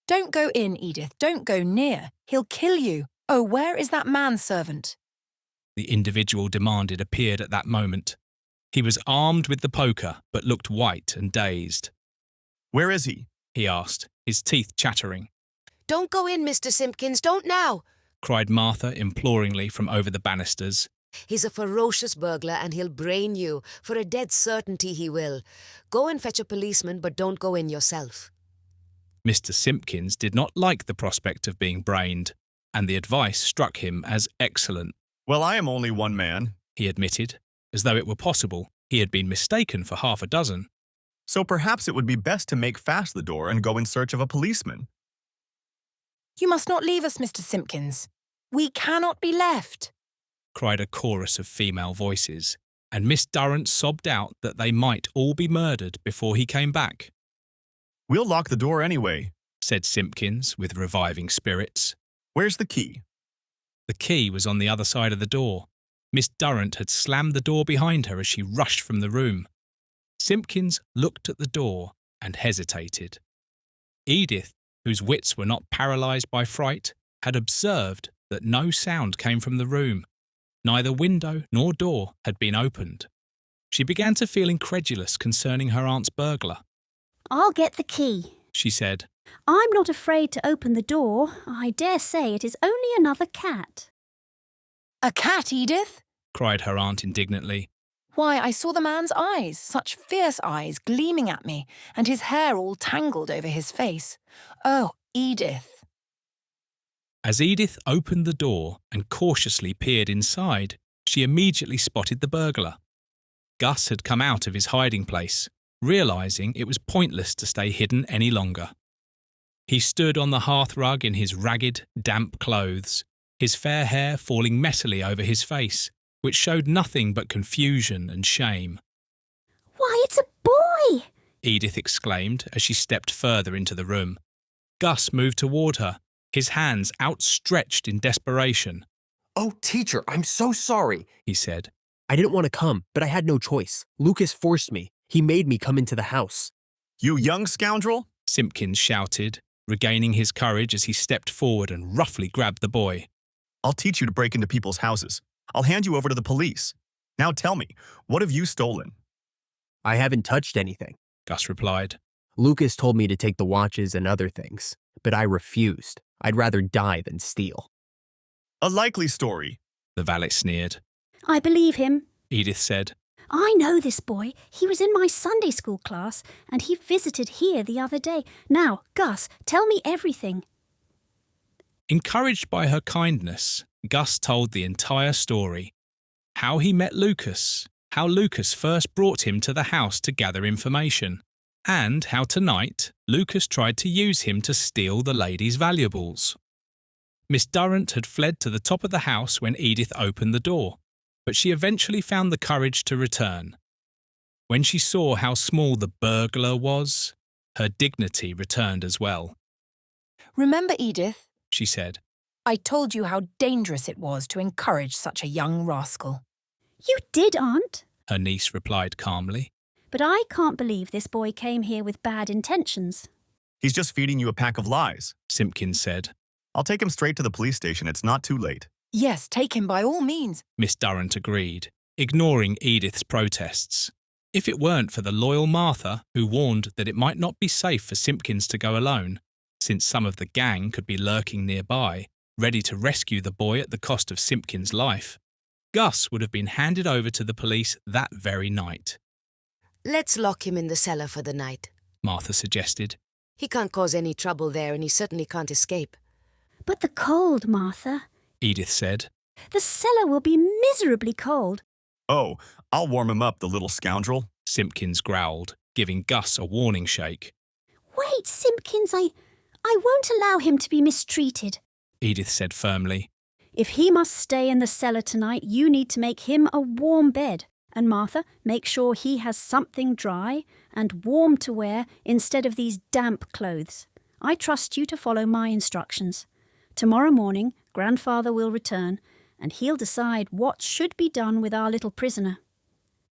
Don't go in, Edith, don't go near. He'll kill you. Oh, where is that manservant?" The individual demanded appeared at that moment. He was armed with the poker, but looked white and dazed. "Where is he?" he asked, his teeth chattering. "Don't go in, Mr. Simpkins, don't now!" cried Martha imploringly from over the banisters. "He's a ferocious burglar and he'll brain you. For a dead certainty he will. Go and fetch a policeman, but don't go in yourself." Mr. Simpkins did not like the prospect of being brained, and the advice struck him as excellent. "Well, I am only one man," he admitted, as though it were possible he had been mistaken for half a dozen. "So perhaps it would be best to make fast the door and go in search of a policeman." "You must not leave us, Mr. Simpkins. We cannot be left," cried a chorus of female voices, and Miss Durrant sobbed out that they might all be murdered before he came back. "We'll lock the door anyway," said Simpkins with reviving spirits. "Where's the key?" The key was on the other side of the door. Miss Durrant had slammed the door behind her as she rushed from the room. Simpkins looked at the door and hesitated. Edith, whose wits were not paralysed by fright, had observed that no sound came from the room. Neither window nor door had been opened. She began to feel incredulous concerning her aunt's burglar. "I'll get the key," she said. "I'm not afraid to open the door. I dare say it is only another cat." "A cat, Edith?" cried her aunt indignantly. "Why, I saw the man's eyes, such fierce eyes gleaming at me, and his hair all tangled over his face. Oh, Edith." As Edith opened the door and cautiously peered inside, she immediately spotted the burglar. Gus had come out of his hiding place. realising it was pointless to stay hidden any longer. He stood on the hearthrug in his ragged, damp clothes, his fair hair falling messily over his face, which showed nothing but confusion and shame. Why, it's a boy! Edith exclaimed as she stepped further into the room. Gus moved toward her, his hands outstretched in desperation. "Oh, teacher, I'm so sorry," he said. "I didn't want to come, but I had no choice. Lucas forced me. He made me come into the house." "You young scoundrel!" Simpkins shouted, regaining his courage as he stepped forward and roughly grabbed the boy. "I'll teach you to break into people's houses. I'll hand you over to the police. Now tell me, what have you stolen?" "I haven't touched anything," Gus replied. "Lucas told me to take the watches and other things, but I refused. I'd rather die than steal." "A likely story," the valet sneered. I believe him, Edith said. I know this boy. He was in my Sunday school class, and he visited here the other day. Now, Gus, tell me everything. Encouraged by her kindness, Gus told the entire story. How he met Lucas, how Lucas first brought him to the house to gather information, and how tonight Lucas tried to use him to steal the lady's valuables. Miss Durrant had fled to the top of the house when Edith opened the door, but she eventually found the courage to return. When she saw how small the burglar was, her dignity returned as well. Remember, Edith, she said, I told you how dangerous it was to encourage such a young rascal. You did, Aunt, her niece replied calmly. But I can't believe this boy came here with bad intentions. He's just feeding you a pack of lies, Simpkins said. I'll take him straight to the police station. It's not too late. Yes, take him by all means, Miss Durrant agreed, ignoring Edith's protests. If it weren't for the loyal Martha, who warned that it might not be safe for Simpkins to go alone, since some of the gang could be lurking nearby, ready to rescue the boy at the cost of Simpkins' life, Gus would have been handed over to the police that very night. Let's lock him in the cellar for the night, Martha suggested. He can't cause any trouble there, and he certainly can't escape. But the cold, Martha, Edith said. The cellar will be miserably cold. Oh, I'll warm him up, the little scoundrel, Simpkins growled, giving Gus a warning shake. Wait, Simpkins, I won't allow him to be mistreated, Edith said firmly. If he must stay in the cellar tonight, you need to make him a warm bed. And Martha, make sure he has something dry and warm to wear instead of these damp clothes. I trust you to follow my instructions. Tomorrow morning, Grandfather will return, and he'll decide what should be done with our little prisoner.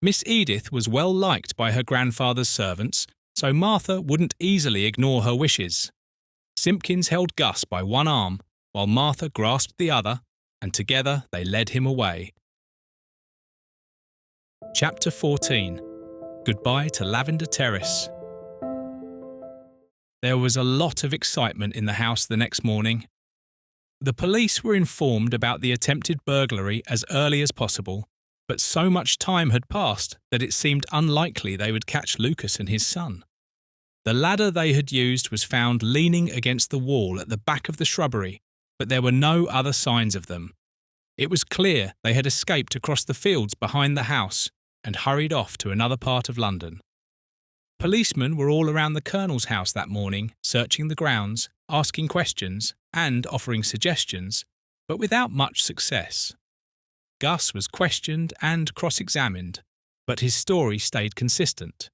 Miss Edith was well liked by her grandfather's servants, so Martha wouldn't easily ignore her wishes. Simpkins held Gus by one arm, while Martha grasped the other, and together they led him away. Chapter 14. Goodbye to Lavender Terrace. There was a lot of excitement in the house the next morning. The police were informed about the attempted burglary as early as possible, but so much time had passed that it seemed unlikely they would catch Lucas and his son. The ladder they had used was found leaning against the wall at the back of the shrubbery, but there were no other signs of them. It was clear they had escaped across the fields behind the house and hurried off to another part of London. Policemen were all around the Colonel's house that morning, searching the grounds, asking questions and offering suggestions, but without much success. Gus was questioned and cross-examined, but his story stayed consistent.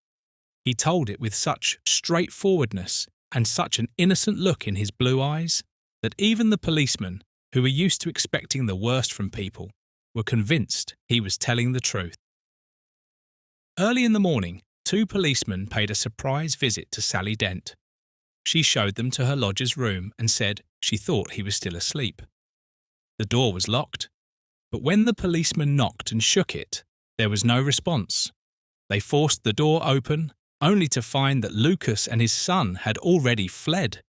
He told it with such straightforwardness and such an innocent look in his blue eyes that even the policemen, who were used to expecting the worst from people, were convinced he was telling the truth. Early in the morning, 2 policemen paid a surprise visit to Sally Dent. She showed them to her lodger's room and said she thought he was still asleep. The door was locked, but when the policeman knocked and shook it, there was no response. They forced the door open, only to find that Lucas and his son had already fled.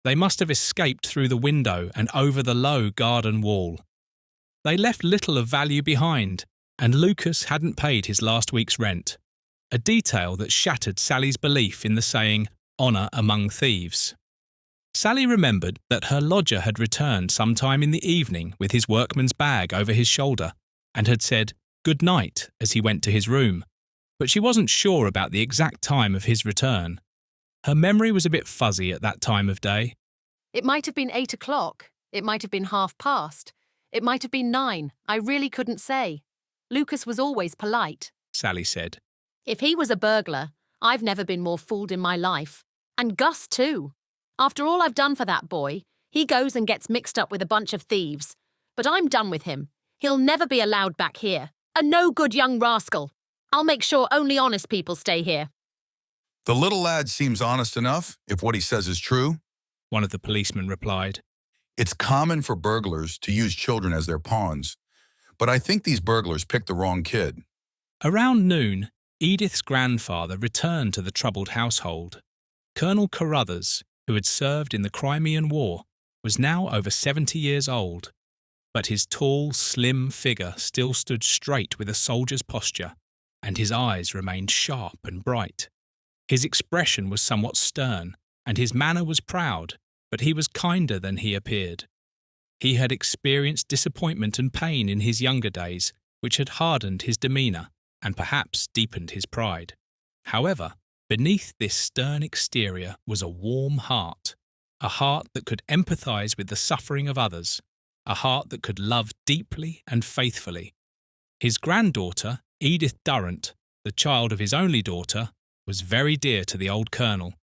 They must have escaped through the window and over the low garden wall. They left little of value behind, and Lucas hadn't paid his last week's rent, a detail that shattered Sally's belief in the saying, "honour among thieves." Sally remembered that her lodger had returned sometime in the evening with his workman's bag over his shoulder and had said "good night" as he went to his room, but she wasn't sure about the exact time of his return. Her memory was a bit fuzzy at that time of day. It might have been 8 o'clock. It might have been past. It might have been 9. I really couldn't say. Lucas was always polite, Sally said. If he was a burglar, I've never been more fooled in my life. And Gus too. After all I've done for that boy, he goes and gets mixed up with a bunch of thieves. But I'm done with him. He'll never be allowed back here. A no-good young rascal. I'll make sure only honest people stay here. The little lad seems honest enough, if what he says is true, one of the policemen replied. It's common for burglars to use children as their pawns, but I think these burglars picked the wrong kid. Around noon, Edith's grandfather returned to the troubled household. Colonel Carruthers, who had served in the Crimean War, was now over 70 years old, but his tall, slim figure still stood straight with a soldier's posture, and his eyes remained sharp and bright. His expression was somewhat stern, and his manner was proud, but he was kinder than he appeared. He had experienced disappointment and pain in his younger days, which had hardened his demeanour and perhaps deepened his pride. However, beneath this stern exterior was a warm heart, a heart that could empathise with the suffering of others, a heart that could love deeply and faithfully. His granddaughter, Edith Durrant, the child of his only daughter, was very dear to the old colonel.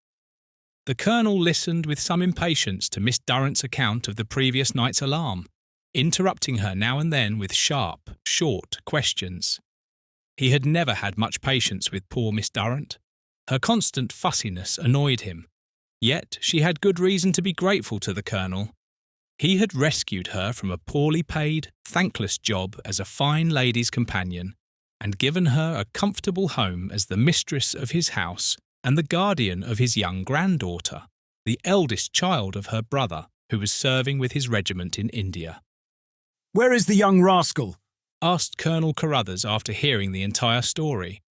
The colonel listened with some impatience to Miss Durrant's account of the previous night's alarm, interrupting her now and then with sharp, short questions. He had never had much patience with poor Miss Durrant. Her constant fussiness annoyed him. Yet she had good reason to be grateful to the colonel. He had rescued her from a poorly paid, thankless job as a fine lady's companion, and given her a comfortable home as the mistress of his house and the guardian of his young granddaughter, the eldest child of her brother, who was serving with his regiment in India. "Where is the young rascal?" asked Colonel Carruthers after hearing the entire story.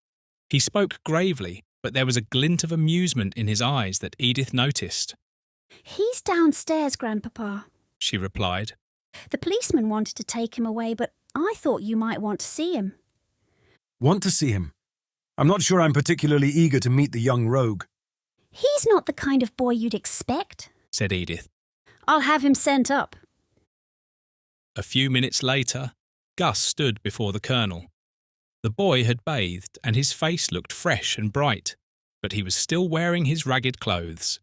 He spoke gravely, but there was a glint of amusement in his eyes that Edith noticed. "He's downstairs, Grandpapa," she replied. "The policeman wanted to take him away, but I thought you might want to see him." "Want to see him? I'm not sure I'm particularly eager to meet the young rogue." "He's not the kind of boy you'd expect," said Edith. "I'll have him sent up." A few minutes later, Gus stood before the colonel. The boy had bathed and his face looked fresh and bright, but he was still wearing his ragged clothes.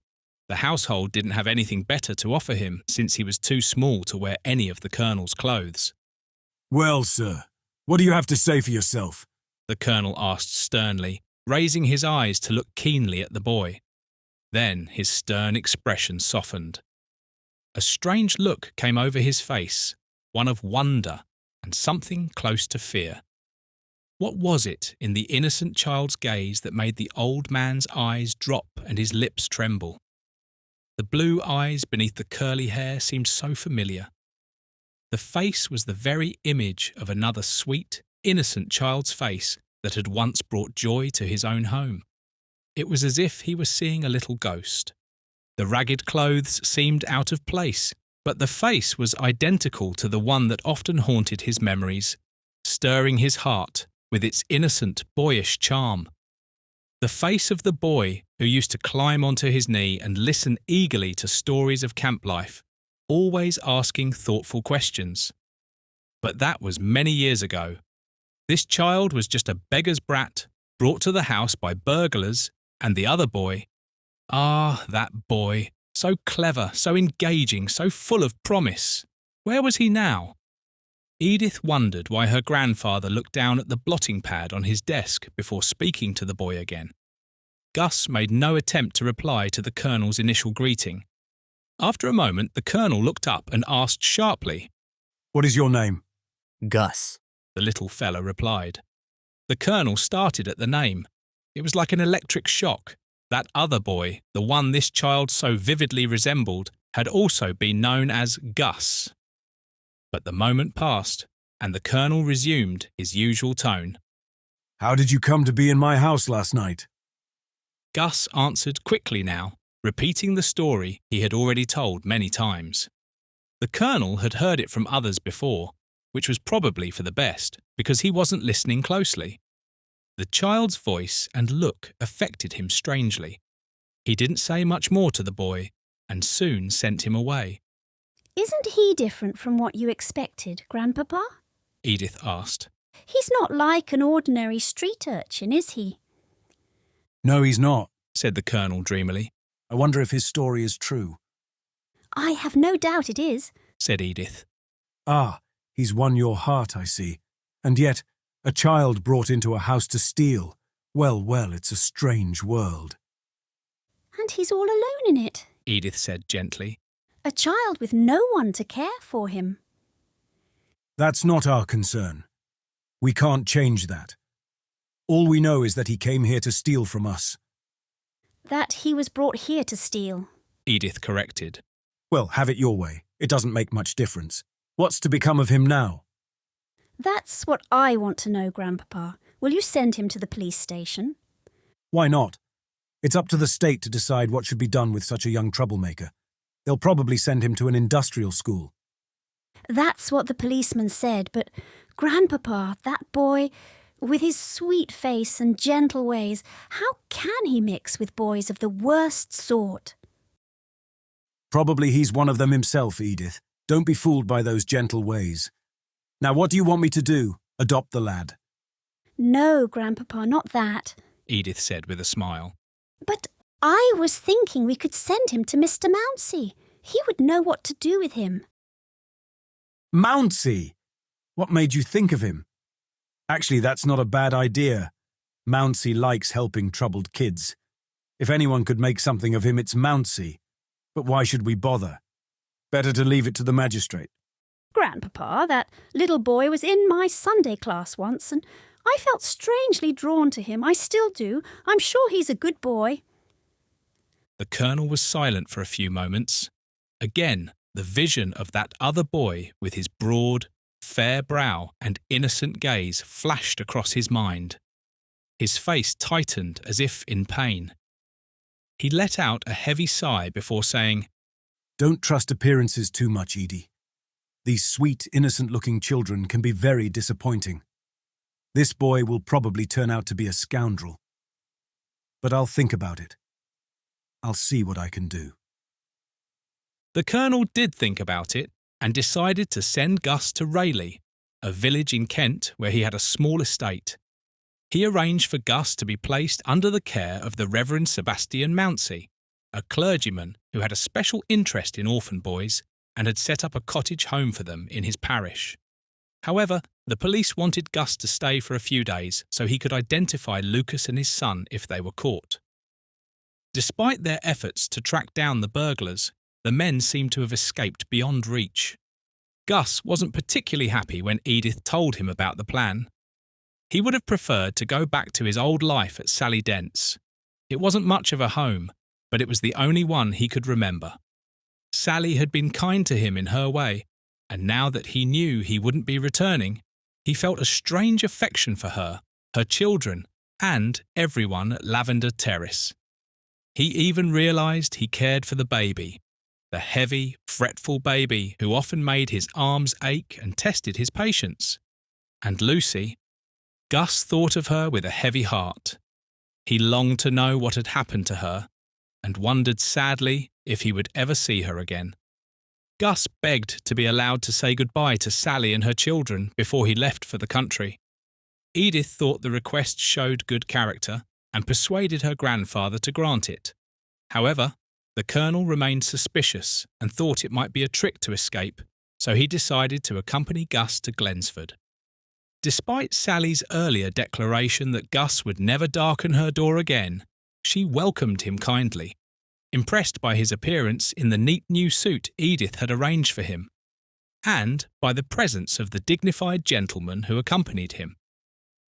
The household didn't have anything better to offer him since he was too small to wear any of the colonel's clothes. "Well, sir, what do you have to say for yourself?" the colonel asked sternly, raising his eyes to look keenly at the boy. Then his stern expression softened. A strange look came over his face, one of wonder and something close to fear. What was it in the innocent child's gaze that made the old man's eyes drop and his lips tremble? The blue eyes beneath the curly hair seemed so familiar. The face was the very image of another sweet, innocent child's face that had once brought joy to his own home. It was as if he was seeing a little ghost. The ragged clothes seemed out of place, but the face was identical to the one that often haunted his memories, stirring his heart with its innocent, boyish charm. The face of the boy who used to climb onto his knee and listen eagerly to stories of camp life, always asking thoughtful questions. But that was many years ago. This child was just a beggar's brat brought to the house by burglars, and the other boy, that boy, so clever, so engaging, so full of promise. Where was he now? Edith wondered why her grandfather looked down at the blotting pad on his desk before speaking to the boy again. Gus made no attempt to reply to the colonel's initial greeting. After a moment, the colonel looked up and asked sharply, "What is your name?" "Gus," the little fella replied. The colonel started at the name. It was like an electric shock. That other boy, the one this child so vividly resembled, had also been known as Gus. But the moment passed, and the colonel resumed his usual tone. "How did you come to be in my house last night?" Gus answered quickly now, repeating the story he had already told many times. The colonel had heard it from others before, which was probably for the best, because he wasn't listening closely. The child's voice and look affected him strangely. He didn't say much more to the boy and soon sent him away. Isn't he different from what you expected, Grandpapa? Edith asked. He's not like an ordinary street urchin, is he? No, he's not, said the Colonel dreamily. I wonder if his story is true. I have no doubt it is, said Edith. Ah, he's won your heart, I see. And yet, a child brought into a house to steal. Well, well, it's a strange world. And he's all alone in it, Edith said gently. A child with no one to care for him. That's not our concern. We can't change that. All we know is that he came here to steal from us. That he was brought here to steal, Edith corrected. Well, have it your way. It doesn't make much difference. What's to become of him now? That's what I want to know, Grandpapa. Will you send him to the police station? Why not? It's up to the state to decide what should be done with such a young troublemaker. They'll probably send him to an industrial school. That's what the policeman said, but Grandpapa, that boy, with his sweet face and gentle ways, how can he mix with boys of the worst sort? Probably he's one of them himself, Edith. Don't be fooled by those gentle ways. Now, what do you want me to do? Adopt the lad? No, Grandpapa, not that, Edith said with a smile. But I was thinking we could send him to Mr. Mounsey. He would know what to do with him. Mounsey? What made you think of him? Actually, that's not a bad idea. Mounsey likes helping troubled kids. If anyone could make something of him, it's Mounsey. But why should we bother? Better to leave it to the magistrate. Grandpapa, that little boy was in my Sunday class once, and I felt strangely drawn to him. I still do. I'm sure he's a good boy. The Colonel was silent for a few moments. Again, the vision of that other boy with his broad, fair brow and innocent gaze flashed across his mind. His face tightened as if in pain. He let out a heavy sigh before saying, Don't trust appearances too much, Edie. These sweet, innocent-looking children can be very disappointing. This boy will probably turn out to be a scoundrel. But I'll think about it. I'll see what I can do. The Colonel did think about it and decided to send Gus to Rayleigh, a village in Kent where he had a small estate. He arranged for Gus to be placed under the care of the Reverend Sebastian Mounsey, a clergyman who had a special interest in orphan boys and had set up a cottage home for them in his parish. However, the police wanted Gus to stay for a few days so he could identify Lucas and his son if they were caught. Despite their efforts to track down the burglars, the men seemed to have escaped beyond reach. Gus wasn't particularly happy when Edith told him about the plan. He would have preferred to go back to his old life at Sally Dent's. It wasn't much of a home, but it was the only one he could remember. Sally had been kind to him in her way, and now that he knew he wouldn't be returning, he felt a strange affection for her, her children, and everyone at Lavender Terrace. He even realised he cared for the baby, the heavy, fretful baby who often made his arms ache and tested his patience. And Lucy, Gus thought of her with a heavy heart. He longed to know what had happened to her, and wondered sadly if he would ever see her again. Gus begged to be allowed to say goodbye to Sally and her children before he left for the country. Edith thought the request showed good character and persuaded her grandfather to grant it. However, the Colonel remained suspicious and thought it might be a trick to escape, so he decided to accompany Gus to Glensford. Despite Sally's earlier declaration that Gus would never darken her door again, she welcomed him kindly, impressed by his appearance in the neat new suit Edith had arranged for him, and by the presence of the dignified gentleman who accompanied him.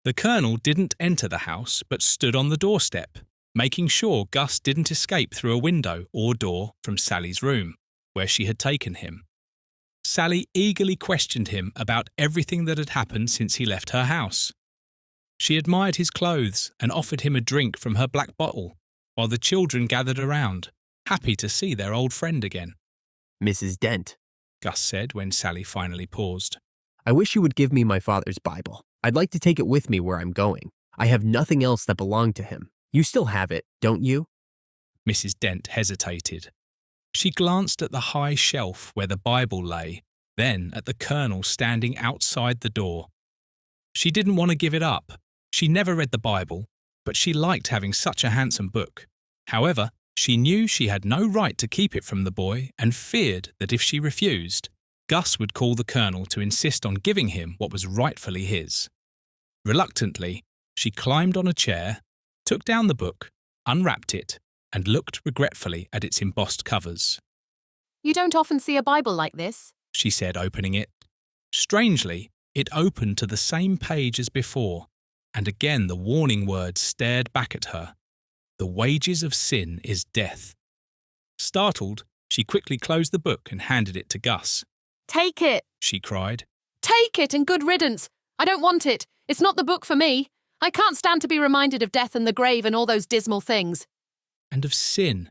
The Colonel didn't enter the house but stood on the doorstep, making sure Gus didn't escape through a window or door from Sally's room, where she had taken him. Sally eagerly questioned him about everything that had happened since he left her house. She admired his clothes and offered him a drink from her black bottle, while the children gathered around, happy to see their old friend again. Mrs. Dent, Gus said when Sally finally paused. I wish you would give me my father's Bible. I'd like to take it with me where I'm going. I have nothing else that belonged to him. You still have it, don't you?" Mrs. Dent hesitated. She glanced at the high shelf where the Bible lay, then at the Colonel standing outside the door. She didn't want to give it up. She never read the Bible, but she liked having such a handsome book. However, she knew she had no right to keep it from the boy and feared that if she refused, Gus would call the Colonel to insist on giving him what was rightfully his. Reluctantly, she climbed on a chair, took down the book, unwrapped it, and looked regretfully at its embossed covers. "You don't often see a Bible like this," she said, opening it. Strangely, it opened to the same page as before, and again the warning words stared back at her. "The wages of sin is death." Startled, she quickly closed the book and handed it to Gus. "Take it!" she cried. "Take it and good riddance! I don't want it. It's not the book for me. I can't stand to be reminded of death and the grave and all those dismal things." And of sin.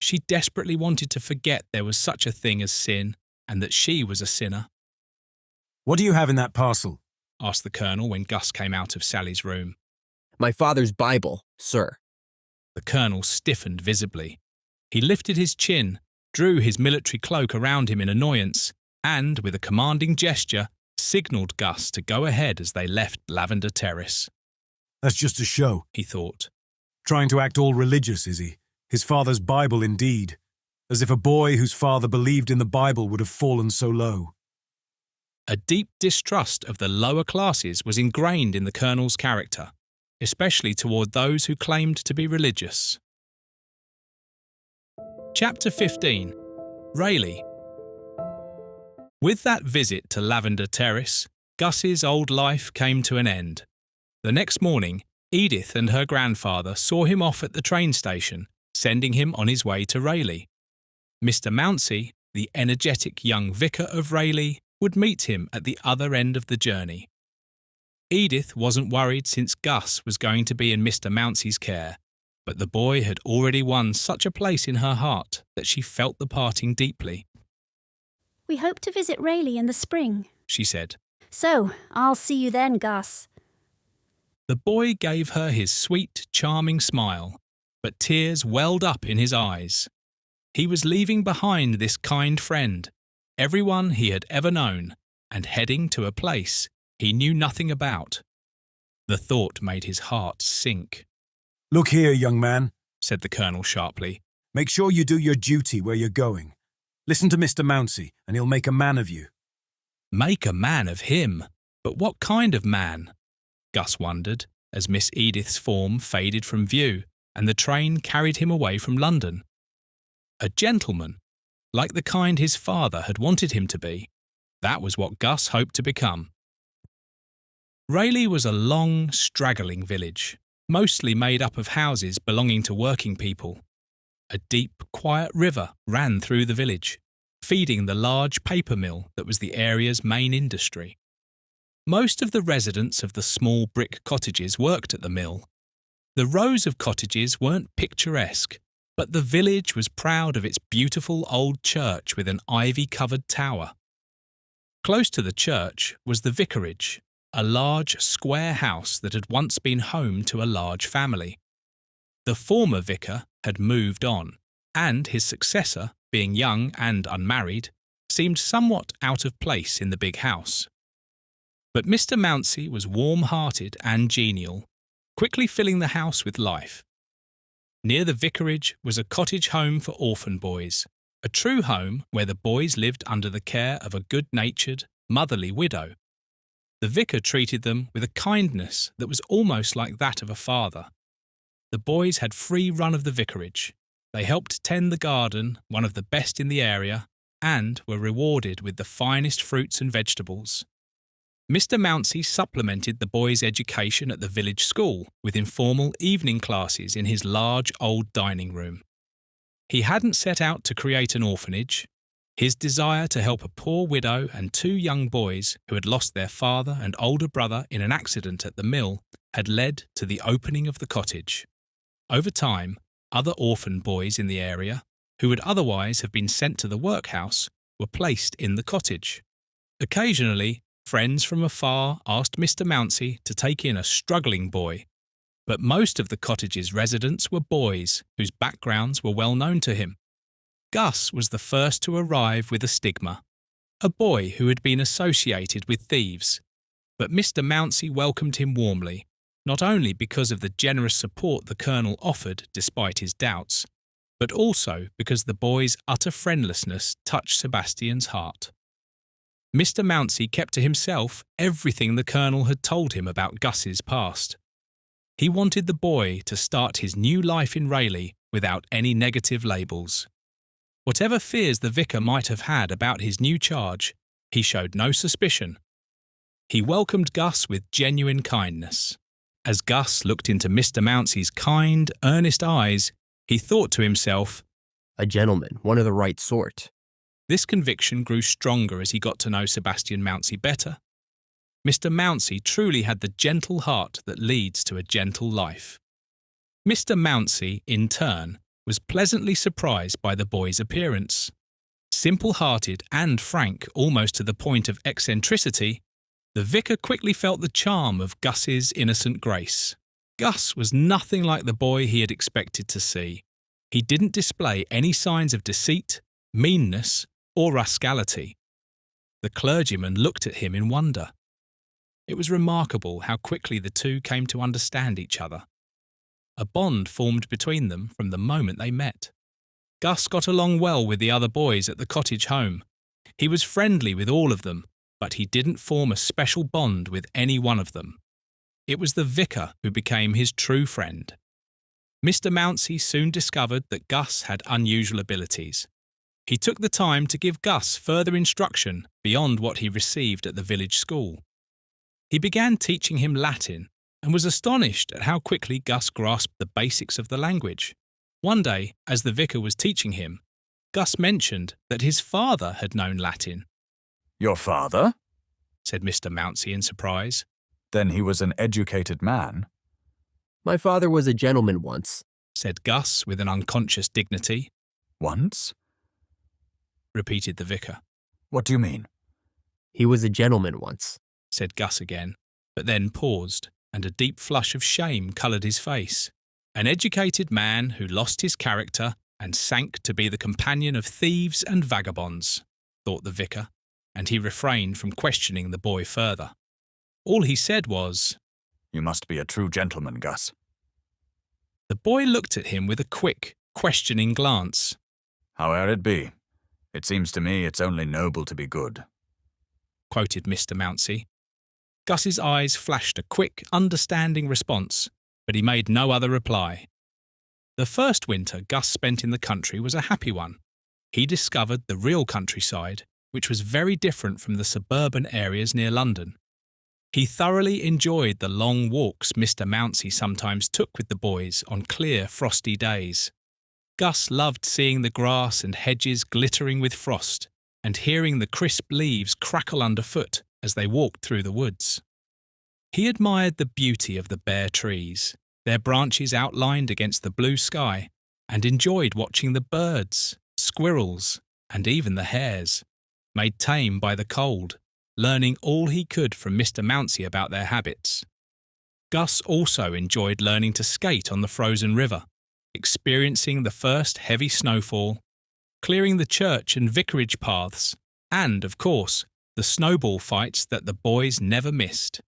She desperately wanted to forget there was such a thing as sin and that she was a sinner. "What do you have in that parcel?" asked the Colonel when Gus came out of Sally's room. "My father's Bible, sir." The Colonel stiffened visibly. He lifted his chin, drew his military cloak around him in annoyance, and, with a commanding gesture, signalled Gus to go ahead as they left Lavender Terrace. "That's just a show," he thought. "Trying to act all religious, is he? His father's Bible indeed. As if a boy whose father believed in the Bible would have fallen so low." A deep distrust of the lower classes was ingrained in the Colonel's character, especially toward those who claimed to be religious. Chapter 15. Rayleigh. With that visit to Lavender Terrace, Gus's old life came to an end. The next morning, Edith and her grandfather saw him off at the train station, sending him on his way to Rayleigh. Mr. Mounsey, the energetic young vicar of Rayleigh, would meet him at the other end of the journey. Edith wasn't worried since Gus was going to be in Mr. Mounsey's care, but the boy had already won such a place in her heart that she felt the parting deeply. "We hope to visit Rayleigh in the spring," she said. "So, I'll see you then, Gus." The boy gave her his sweet, charming smile, but tears welled up in his eyes. He was leaving behind this kind friend, everyone he had ever known, and heading to a place he knew nothing about. The thought made his heart sink. "Look here, young man," said the Colonel sharply. "Make sure you do your duty where you're going. Listen to Mr. Mounsey, and he'll make a man of you." Make a man of him? But what kind of man? Gus wondered, as Miss Edith's form faded from view and the train carried him away from London. A gentleman, like the kind his father had wanted him to be. That was what Gus hoped to become. Rayleigh was a long, straggling village, mostly made up of houses belonging to working people. A deep, quiet river ran through the village, feeding the large paper mill that was the area's main industry. Most of the residents of the small brick cottages worked at the mill. The rows of cottages weren't picturesque, but the village was proud of its beautiful old church with an ivy-covered tower. Close to the church was the vicarage, a large square house that had once been home to a large family. The former vicar had moved on, and his successor, being young and unmarried, seemed somewhat out of place in the big house. But Mr. Mounsey was warm-hearted and genial, quickly filling the house with life. Near the vicarage was a cottage home for orphan boys, a true home where the boys lived under the care of a good-natured, motherly widow. The vicar treated them with a kindness that was almost like that of a father. The boys had free run of the vicarage. They helped tend the garden, one of the best in the area, and were rewarded with the finest fruits and vegetables. Mr. Mounsey supplemented the boys' education at the village school with informal evening classes in his large old dining room. He hadn't set out to create an orphanage. His desire to help a poor widow and two young boys who had lost their father and older brother in an accident at the mill had led to the opening of the cottage. Over time, other orphan boys in the area, who would otherwise have been sent to the workhouse, were placed in the cottage. Occasionally, friends from afar asked Mr. Mounsey to take in a struggling boy But most of the cottage's residents were boys whose backgrounds were well known to him. Gus was the first to arrive with a stigma, a boy who had been associated with thieves. But Mr. Mounsey welcomed him warmly, not only because of the generous support the Colonel offered despite his doubts, but also because the boy's utter friendlessness touched Sebastian's heart. Mr. Mounsey kept to himself everything the Colonel had told him about Gus's past. He wanted the boy to start his new life in Rayleigh without any negative labels. Whatever fears the vicar might have had about his new charge, he showed no suspicion. He welcomed Gus with genuine kindness. As Gus looked into Mr. Mounsey's kind, earnest eyes, he thought to himself, "A gentleman, one of the right sort." This conviction grew stronger as he got to know Sebastian Mounsey better. Mr. Mounsey truly had the gentle heart that leads to a gentle life. Mr. Mounsey, in turn, was pleasantly surprised by the boy's appearance. Simple-hearted and frank almost to the point of eccentricity, the vicar quickly felt the charm of Gus's innocent grace. Gus was nothing like the boy he had expected to see. He didn't display any signs of deceit, meanness, or rascality. The clergyman looked at him in wonder. It was remarkable how quickly the two came to understand each other. A bond formed between them from the moment they met. Gus got along well with the other boys at the cottage home. He was friendly with all of them, but he didn't form a special bond with any one of them. It was the vicar who became his true friend. Mr. Mounsey soon discovered that Gus had unusual abilities. He took the time to give Gus further instruction beyond what he received at the village school. He began teaching him Latin and was astonished at how quickly Gus grasped the basics of the language. One day, as the vicar was teaching him, Gus mentioned that his father had known Latin. "Your father?" said Mr. Mounsey in surprise. "Then he was an educated man." "My father was a gentleman once," said Gus with an unconscious dignity. "Once?" repeated the vicar. "What do you mean?" "He was a gentleman once," said Gus again, but then paused, and a deep flush of shame coloured his face. An educated man who lost his character and sank to be the companion of thieves and vagabonds, thought the vicar, and he refrained from questioning the boy further. All he said was, "You must be a true gentleman, Gus." The boy looked at him with a quick, questioning glance. "Howe'er it be, it seems to me it's only noble to be good," quoted Mr. Mounsey. Gus's eyes flashed a quick, understanding response, but he made no other reply. The first winter Gus spent in the country was a happy one. He discovered the real countryside, which was very different from the suburban areas near London. He thoroughly enjoyed the long walks Mr. Mounsey sometimes took with the boys on clear, frosty days. Gus loved seeing the grass and hedges glittering with frost and hearing the crisp leaves crackle underfoot as they walked through the woods. He admired the beauty of the bare trees, their branches outlined against the blue sky, and enjoyed watching the birds, squirrels, and even the hares, made tame by the cold, learning all he could from Mr. Mounsey about their habits. Gus also enjoyed learning to skate on the frozen river, experiencing the first heavy snowfall, clearing the church and vicarage paths, and, of course, the snowball fights that the boys never missed.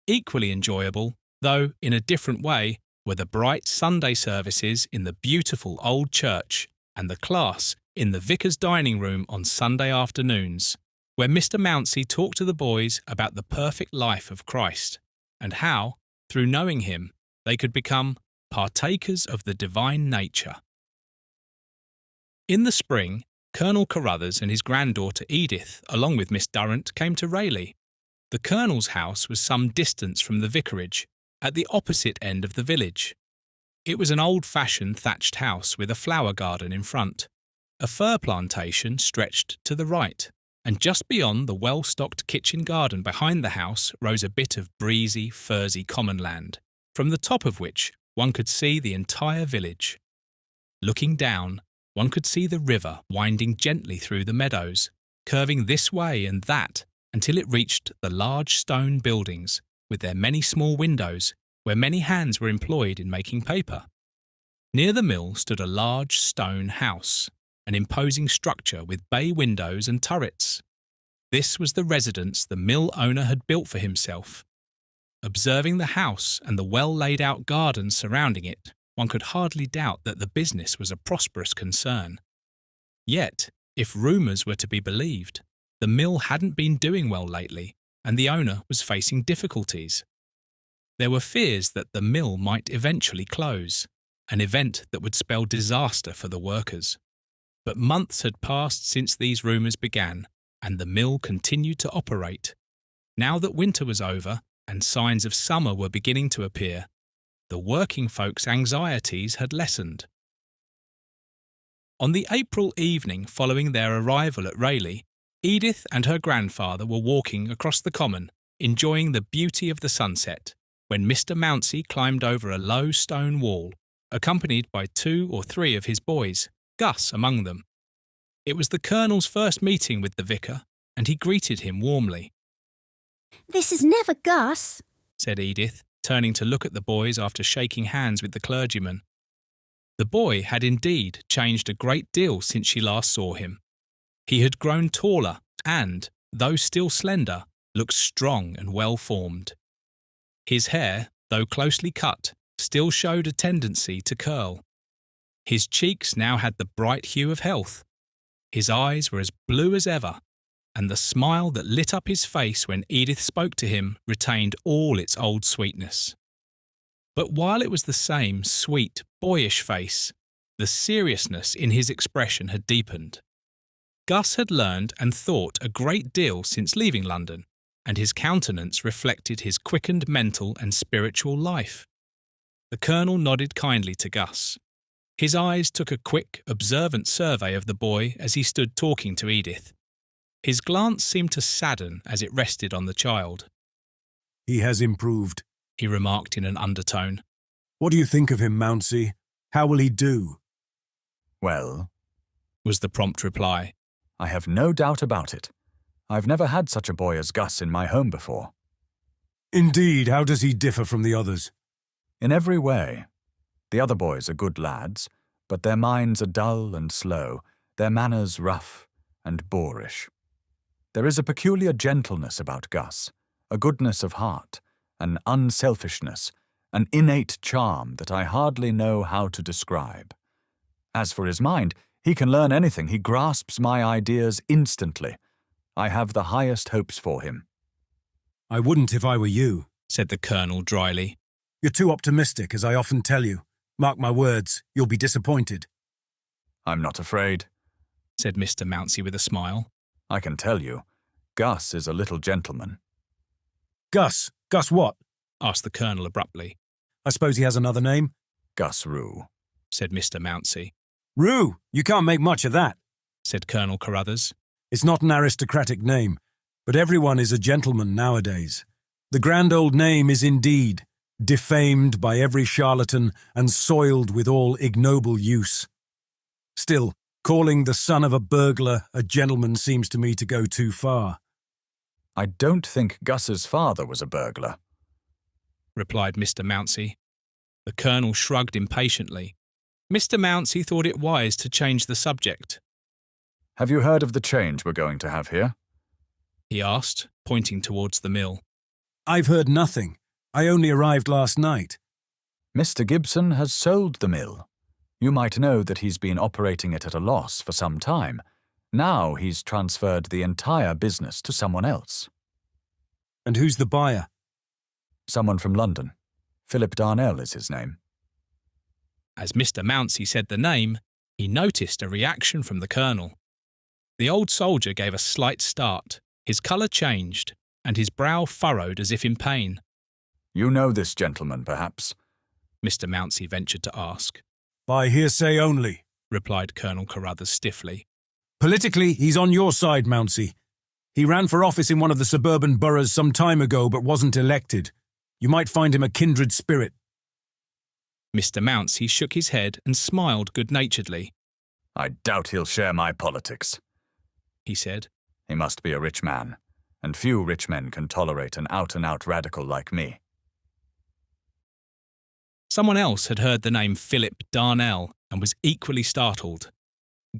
Equally enjoyable, though in a different way, were the bright Sunday services in the beautiful old church and the class in the vicar's dining room on Sunday afternoons, where Mr. Mounsey talked to the boys about the perfect life of Christ and how, through knowing him, they could become partakers of the divine nature. In the spring, Colonel Carruthers and his granddaughter Edith, along with Miss Durrant, came to Rayleigh. The Colonel's house was some distance from the vicarage, at the opposite end of the village. It was an old-fashioned thatched house with a flower garden in front. A fir plantation stretched to the right, and just beyond the well-stocked kitchen garden behind the house rose a bit of breezy, furzy common land, from the top of which one could see the entire village. Looking down, one could see the river winding gently through the meadows, curving this way and that until it reached the large stone buildings with their many small windows where many hands were employed in making paper. Near the mill stood a large stone house, an imposing structure with bay windows and turrets. This was the residence the mill owner had built for himself. Observing the house and the well-laid-out garden surrounding it, one could hardly doubt that the business was a prosperous concern. Yet, if rumours were to be believed, the mill hadn't been doing well lately, and the owner was facing difficulties. There were fears that the mill might eventually close, an event that would spell disaster for the workers. But months had passed since these rumours began, and the mill continued to operate. Now that winter was over and signs of summer were beginning to appear, the working folks' anxieties had lessened. On the April evening following their arrival at Rayleigh, Edith and her grandfather were walking across the common, enjoying the beauty of the sunset, when Mr. Mounsey climbed over a low stone wall, accompanied by 2 or 3 of his boys, Gus among them. It was the Colonel's first meeting with the vicar, and he greeted him warmly. "This is never Gus," said Edith, turning to look at the boys after shaking hands with the clergyman. The boy had indeed changed a great deal since she last saw him. He had grown taller and, though still slender, looked strong and well-formed. His hair, though closely cut, still showed a tendency to curl. His cheeks now had the bright hue of health. His eyes were as blue as ever, and the smile that lit up his face when Edith spoke to him retained all its old sweetness. But while it was the same sweet, boyish face, the seriousness in his expression had deepened. Gus had learned and thought a great deal since leaving London, and his countenance reflected his quickened mental and spiritual life. The Colonel nodded kindly to Gus. His eyes took a quick, observant survey of the boy as he stood talking to Edith. His glance seemed to sadden as it rested on the child. "He has improved," he remarked in an undertone. "What do you think of him, Mounsey? How will he do?" "Well," was the prompt reply, "I have no doubt about it. I've never had such a boy as Gus in my home before." "Indeed, how does he differ from the others?" "In every way. The other boys are good lads, but their minds are dull and slow, their manners rough and boorish. There is a peculiar gentleness about Gus, a goodness of heart, an unselfishness, an innate charm that I hardly know how to describe. As for his mind, he can learn anything. He grasps my ideas instantly. I have the highest hopes for him." "I wouldn't if I were you," said the Colonel dryly. "You're too optimistic, as I often tell you. Mark my words, you'll be disappointed." "I'm not afraid," said Mr. Mounsey with a smile. "I can tell you, Gus is a little gentleman." "Gus? Gus what?" asked the Colonel abruptly. "I suppose he has another name?" "Gus Rue," said Mr. Mounsey. "Rue? You can't make much of that," said Colonel Carruthers. "It's not an aristocratic name, but everyone is a gentleman nowadays. The grand old name is indeed defamed by every charlatan and soiled with all ignoble use. Still, calling the son of a burglar a gentleman seems to me to go too far." "I don't think Gus's father was a burglar," replied Mr. Mounsey. The Colonel shrugged impatiently. Mr. Mounsey thought it wise to change the subject. "Have you heard of the change we're going to have here?" he asked, pointing towards the mill. "I've heard nothing. I only arrived last night." "Mr. Gibson has sold the mill. You might know that he's been operating it at a loss for some time. Now he's transferred the entire business to someone else." "And who's the buyer?" "Someone from London. Philip Darnell is his name." As Mr. Mounsey said the name, he noticed a reaction from the Colonel. The old soldier gave a slight start, his colour changed, and his brow furrowed as if in pain. "You know this gentleman, perhaps?" Mr. Mounsey ventured to ask. "By hearsay only," replied Colonel Carruthers stiffly. "Politically, he's on your side, Mounsey. He ran for office in one of the suburban boroughs some time ago but wasn't elected. You might find him a kindred spirit." Mr. Mounsey shook his head and smiled good-naturedly. "I doubt he'll share my politics," he said. "He must be a rich man, and few rich men can tolerate an out-and-out radical like me." Someone else had heard the name Philip Darnell and was equally startled.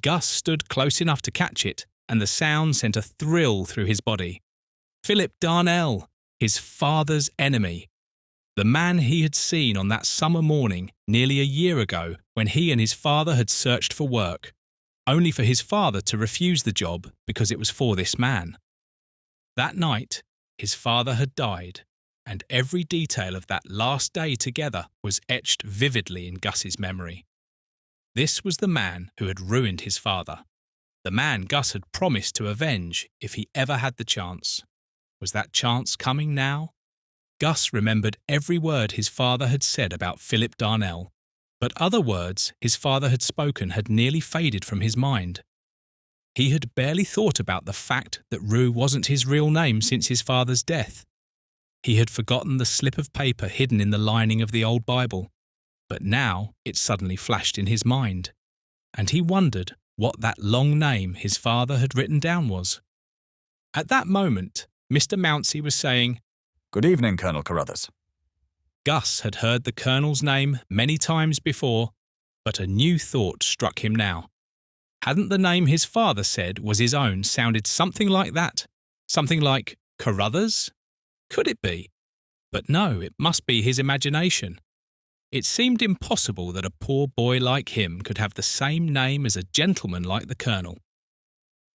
Gus stood close enough to catch it, and the sound sent a thrill through his body. Philip Darnell, his father's enemy. The man he had seen on that summer morning nearly a year ago when he and his father had searched for work, only for his father to refuse the job because it was for this man. That night, his father had died, and every detail of that last day together was etched vividly in Gus's memory. This was the man who had ruined his father, the man Gus had promised to avenge if he ever had the chance. Was that chance coming now? Gus remembered every word his father had said about Philip Darnell, but other words his father had spoken had nearly faded from his mind. He had barely thought about the fact that Rue wasn't his real name since his father's death. He had forgotten the slip of paper hidden in the lining of the old Bible, but now it suddenly flashed in his mind, and he wondered what that long name his father had written down was. At that moment, Mr. Mounsey was saying, "Good evening, Colonel Carruthers." Gus had heard the Colonel's name many times before, but a new thought struck him now. Hadn't the name his father said was his own sounded something like that? Something like Carruthers? Could it be? But no, it must be his imagination. It seemed impossible that a poor boy like him could have the same name as a gentleman like the Colonel.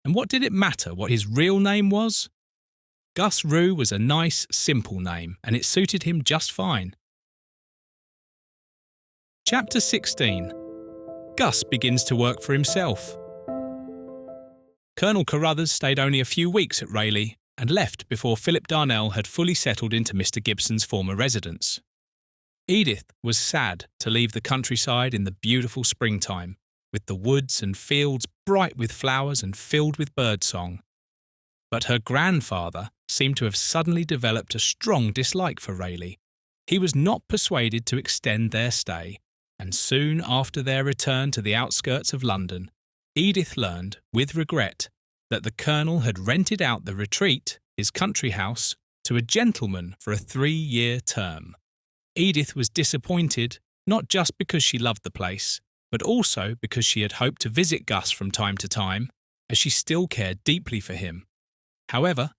And what did it matter what his real name was? Gus Rue was a nice, simple name, and it suited him just fine. Chapter 16. Gus begins to work for himself. Colonel Carruthers stayed only a few weeks at Rayleigh and left before Philip Darnell had fully settled into Mr. Gibson's former residence. Edith was sad to leave the countryside in the beautiful springtime, with the woods and fields bright with flowers and filled with birdsong. But her grandfather seemed to have suddenly developed a strong dislike for Rayleigh. He was not persuaded to extend their stay, and soon after their return to the outskirts of London, Edith learned, with regret, that the Colonel had rented out the retreat, his country house, to a gentleman for a 3-year term. Edith was disappointed, not just because she loved the place, but also because she had hoped to visit Gus from time to time, as she still cared deeply for him. However,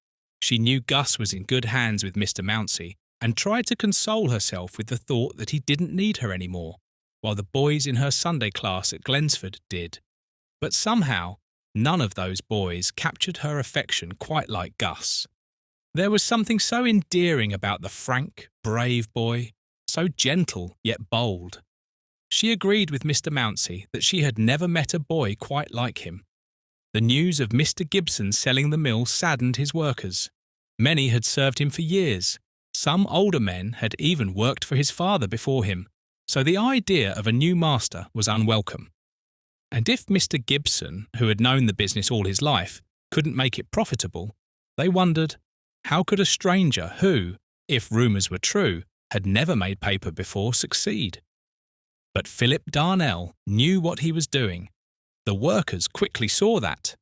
she knew Gus was in good hands with Mr. Mounsey and tried to console herself with the thought that he didn't need her anymore, while the boys in her Sunday class at Glensford did. But somehow, none of those boys captured her affection quite like Gus. There was something so endearing about the frank, brave boy, so gentle yet bold. She agreed with Mr. Mounsey that she had never met a boy quite like him. The news of Mr. Gibson selling the mill saddened his workers. Many had served him for years. Some older men had even worked for his father before him, so the idea of a new master was unwelcome. And if Mr. Gibson, who had known the business all his life, couldn't make it profitable, they wondered, how could a stranger who, if rumours were true, had never made paper before succeed? But Philip Darnell knew what he was doing. The workers quickly saw that.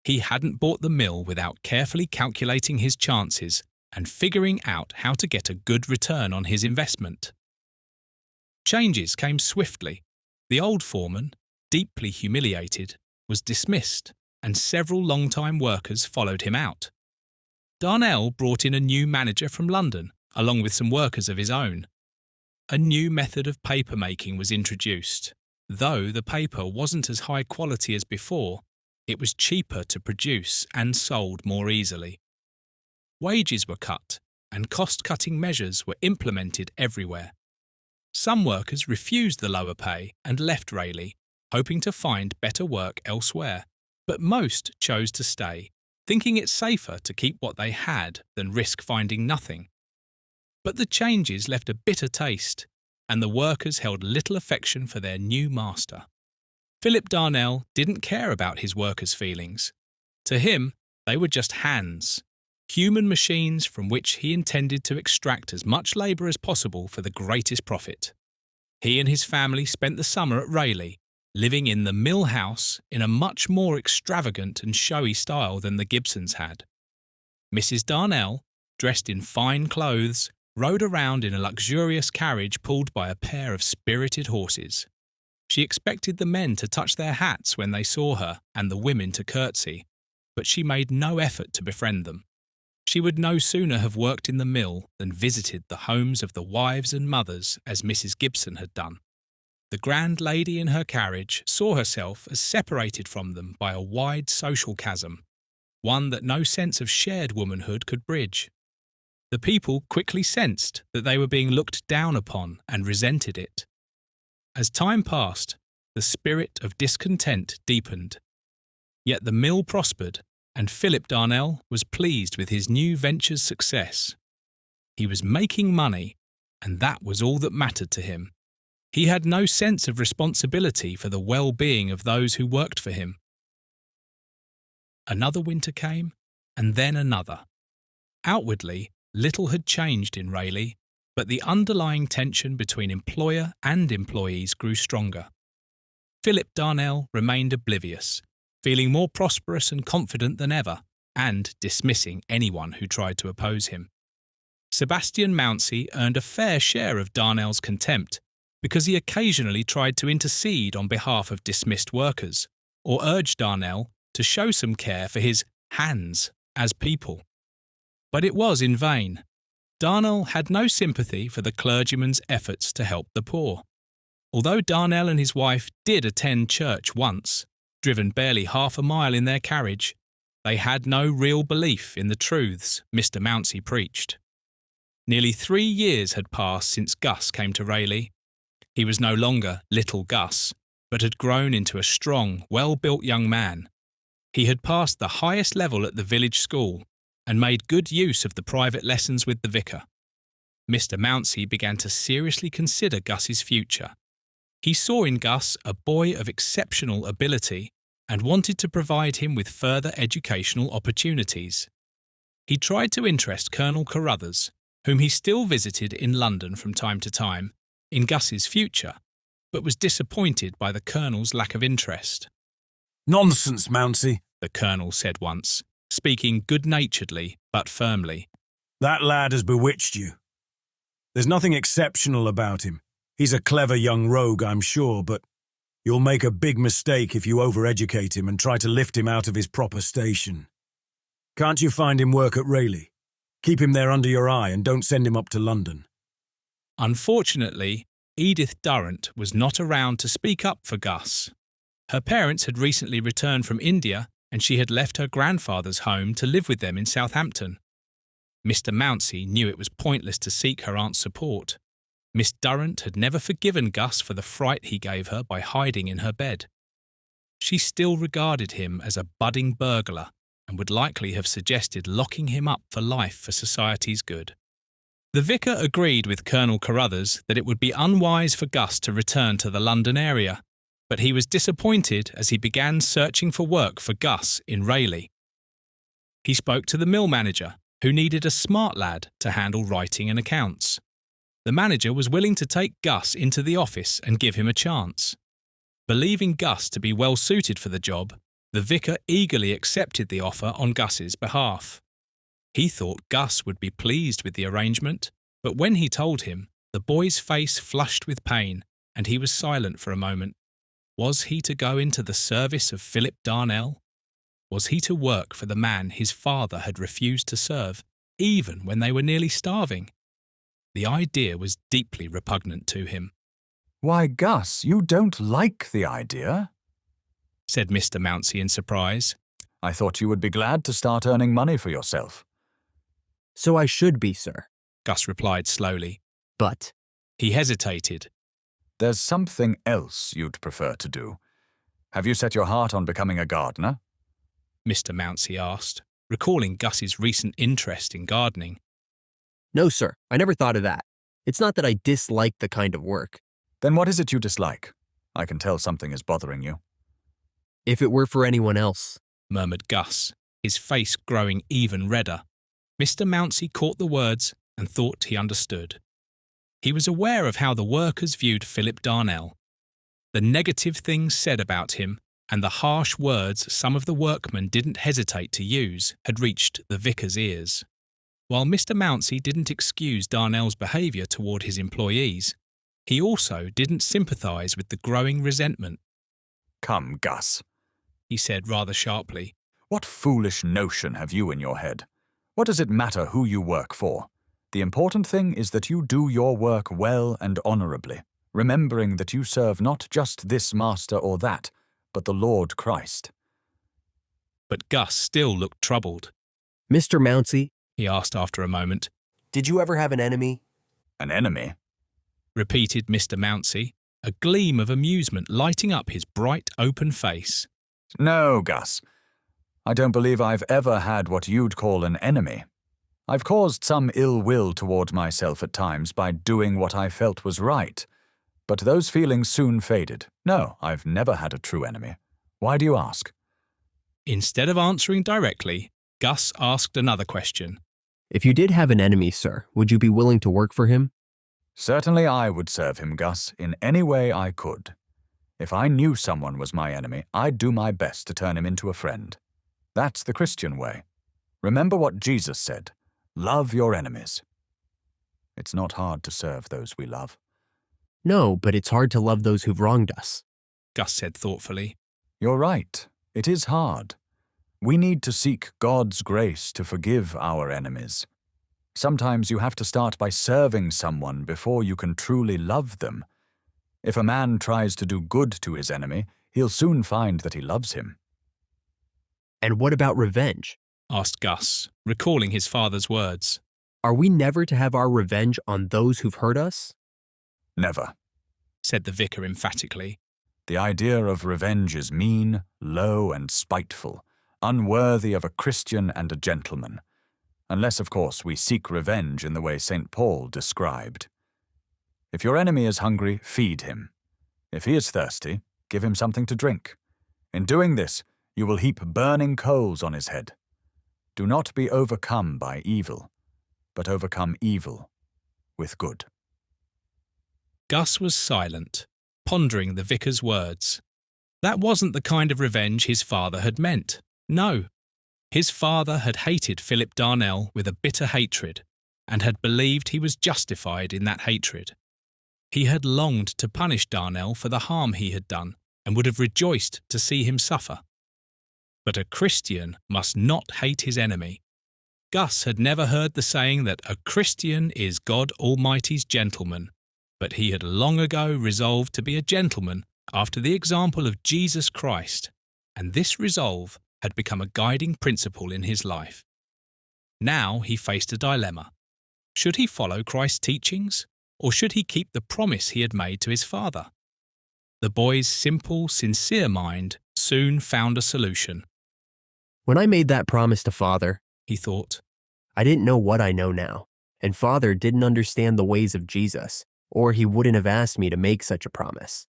He hadn't bought the mill without carefully calculating his chances and figuring out how to get a good return on his investment. Changes came swiftly. The old foreman, deeply humiliated, was dismissed, and several long-time workers followed him out. Darnell brought in a new manager from London, along with some workers of his own. A new method of paper making was introduced. Though the paper wasn't as high quality as before, it was cheaper to produce and sold more easily. Wages were cut, and cost-cutting measures were implemented everywhere. Some workers refused the lower pay and left Rayleigh, hoping to find better work elsewhere, but most chose to stay, thinking it safer to keep what they had than risk finding nothing. But the changes left a bitter taste, and the workers held little affection for their new master. Philip Darnell didn't care about his workers' feelings. To him, they were just hands, human machines from which he intended to extract as much labour as possible for the greatest profit. He and his family spent the summer at Rayleigh, living in the mill house in a much more extravagant and showy style than the Gibsons had. Mrs. Darnell, dressed in fine clothes, rode around in a luxurious carriage pulled by a pair of spirited horses. She expected the men to touch their hats when they saw her and the women to curtsy, but she made no effort to befriend them. She would no sooner have worked in the mill than visited the homes of the wives and mothers as Mrs. Gibson had done. The grand lady in her carriage saw herself as separated from them by a wide social chasm, one that no sense of shared womanhood could bridge. The people quickly sensed that they were being looked down upon and resented it. As time passed, the spirit of discontent deepened. Yet the mill prospered, and Philip Darnell was pleased with his new venture's success. He was making money, and that was all that mattered to him. He had no sense of responsibility for the well-being of those who worked for him. Another winter came, and then another. Outwardly, little had changed in Rayleigh, but the underlying tension between employer and employees grew stronger. Philip Darnell remained oblivious, feeling more prosperous and confident than ever, and dismissing anyone who tried to oppose him. Sebastian Mounsey earned a fair share of Darnell's contempt because he occasionally tried to intercede on behalf of dismissed workers, or urged Darnell to show some care for his hands as people. But it was in vain. Darnell had no sympathy for the clergyman's efforts to help the poor. Although Darnell and his wife did attend church once, driven barely half a mile in their carriage, they had no real belief in the truths Mr. Mounsey preached. Nearly 3 years had passed since Gus came to Rayleigh. He was no longer little Gus, but had grown into a strong, well-built young man. He had passed the highest level at the village school and made good use of the private lessons with the vicar. Mr. Mounsey began to seriously consider Gus's future. He saw in Gus a boy of exceptional ability and wanted to provide him with further educational opportunities. He tried to interest Colonel Carruthers, whom he still visited in London from time to time, in Gus's future, but was disappointed by the Colonel's lack of interest. "Nonsense, Mounsey," the Colonel said once, speaking good-naturedly but firmly. "That lad has bewitched you. There's nothing exceptional about him. He's a clever young rogue, I'm sure, but you'll make a big mistake if you overeducate him and try to lift him out of his proper station. Can't you find him work at Rayleigh? Keep him there under your eye and don't send him up to London." Unfortunately, Edith Durrant was not around to speak up for Gus. Her parents had recently returned from India and she had left her grandfather's home to live with them in Southampton. Mr. Mounsey knew it was pointless to seek her aunt's support. Miss Durrant had never forgiven Gus for the fright he gave her by hiding in her bed. She still regarded him as a budding burglar and would likely have suggested locking him up for life for society's good. The vicar agreed with Colonel Carruthers that it would be unwise for Gus to return to the London area, but he was disappointed as he began searching for work for Gus in Rayleigh. He spoke to the mill manager, who needed a smart lad to handle writing and accounts. The manager was willing to take Gus into the office and give him a chance. Believing Gus to be well suited for the job, the vicar eagerly accepted the offer on Gus's behalf. He thought Gus would be pleased with the arrangement, but when he told him, the boy's face flushed with pain and he was silent for a moment. Was he to go into the service of Philip Darnell? Was he to work for the man his father had refused to serve, even when they were nearly starving? The idea was deeply repugnant to him. "Why, Gus, you don't like the idea?" said Mr. Mounsey in surprise. "I thought you would be glad to start earning money for yourself." "So I should be, sir," Gus replied slowly. "But—" He hesitated. "There's something else you'd prefer to do. Have you set your heart on becoming a gardener?" Mr. Mounsey asked, recalling Gus's recent interest in gardening. "No, sir, I never thought of that. It's not that I dislike the kind of work." "Then what is it you dislike? I can tell something is bothering you." "If it were for anyone else," murmured Gus, his face growing even redder. Mr. Mounsey caught the words and thought he understood. He was aware of how the workers viewed Philip Darnell. The negative things said about him and the harsh words some of the workmen didn't hesitate to use had reached the vicar's ears. While Mr. Mounsey didn't excuse Darnell's behaviour toward his employees, he also didn't sympathise with the growing resentment. "Come, Gus," he said rather sharply. "What foolish notion have you in your head? What does it matter who you work for? The important thing is that you do your work well and honourably, remembering that you serve not just this master or that, but the Lord Christ." But Gus still looked troubled. "Mr. Mounsey," he asked after a moment, "did you ever have an enemy?" "An enemy?" repeated Mr. Mounsey, a gleam of amusement lighting up his bright, open face. "No, Gus. I don't believe I've ever had what you'd call an enemy. I've caused some ill will toward myself at times by doing what I felt was right, but those feelings soon faded. No, I've never had a true enemy. Why do you ask?" Instead of answering directly, Gus asked another question. "If you did have an enemy, sir, would you be willing to work for him?" "Certainly I would serve him, Gus, in any way I could. If I knew someone was my enemy, I'd do my best to turn him into a friend. That's the Christian way. Remember what Jesus said, love your enemies. It's not hard to serve those we love." "No, but it's hard to love those who've wronged us," Gus said thoughtfully. "You're right. It is hard. We need to seek God's grace to forgive our enemies. Sometimes you have to start by serving someone before you can truly love them. If a man tries to do good to his enemy, he'll soon find that he loves him." "And what about revenge?" asked Gus, recalling his father's words. "Are we never to have our revenge on those who've hurt us?" "Never," said the vicar emphatically. "The idea of revenge is mean, low, and spiteful, unworthy of a Christian and a gentleman. Unless, of course, we seek revenge in the way St. Paul described. If your enemy is hungry, feed him. If he is thirsty, give him something to drink. In doing this, you will heap burning coals on his head. Do not be overcome by evil, but overcome evil with good." Gus was silent, pondering the vicar's words. That wasn't the kind of revenge his father had meant. No. His father had hated Philip Darnell with a bitter hatred, and had believed he was justified in that hatred. He had longed to punish Darnell for the harm he had done, and would have rejoiced to see him suffer. But a Christian must not hate his enemy. Gus had never heard the saying that a Christian is God Almighty's gentleman, but he had long ago resolved to be a gentleman after the example of Jesus Christ, and this resolve had become a guiding principle in his life. Now he faced a dilemma. Should he follow Christ's teachings, or should he keep the promise he had made to his father? The boy's simple, sincere mind soon found a solution. "When I made that promise to Father," he thought, "I didn't know what I know now, and Father didn't understand the ways of Jesus, or he wouldn't have asked me to make such a promise.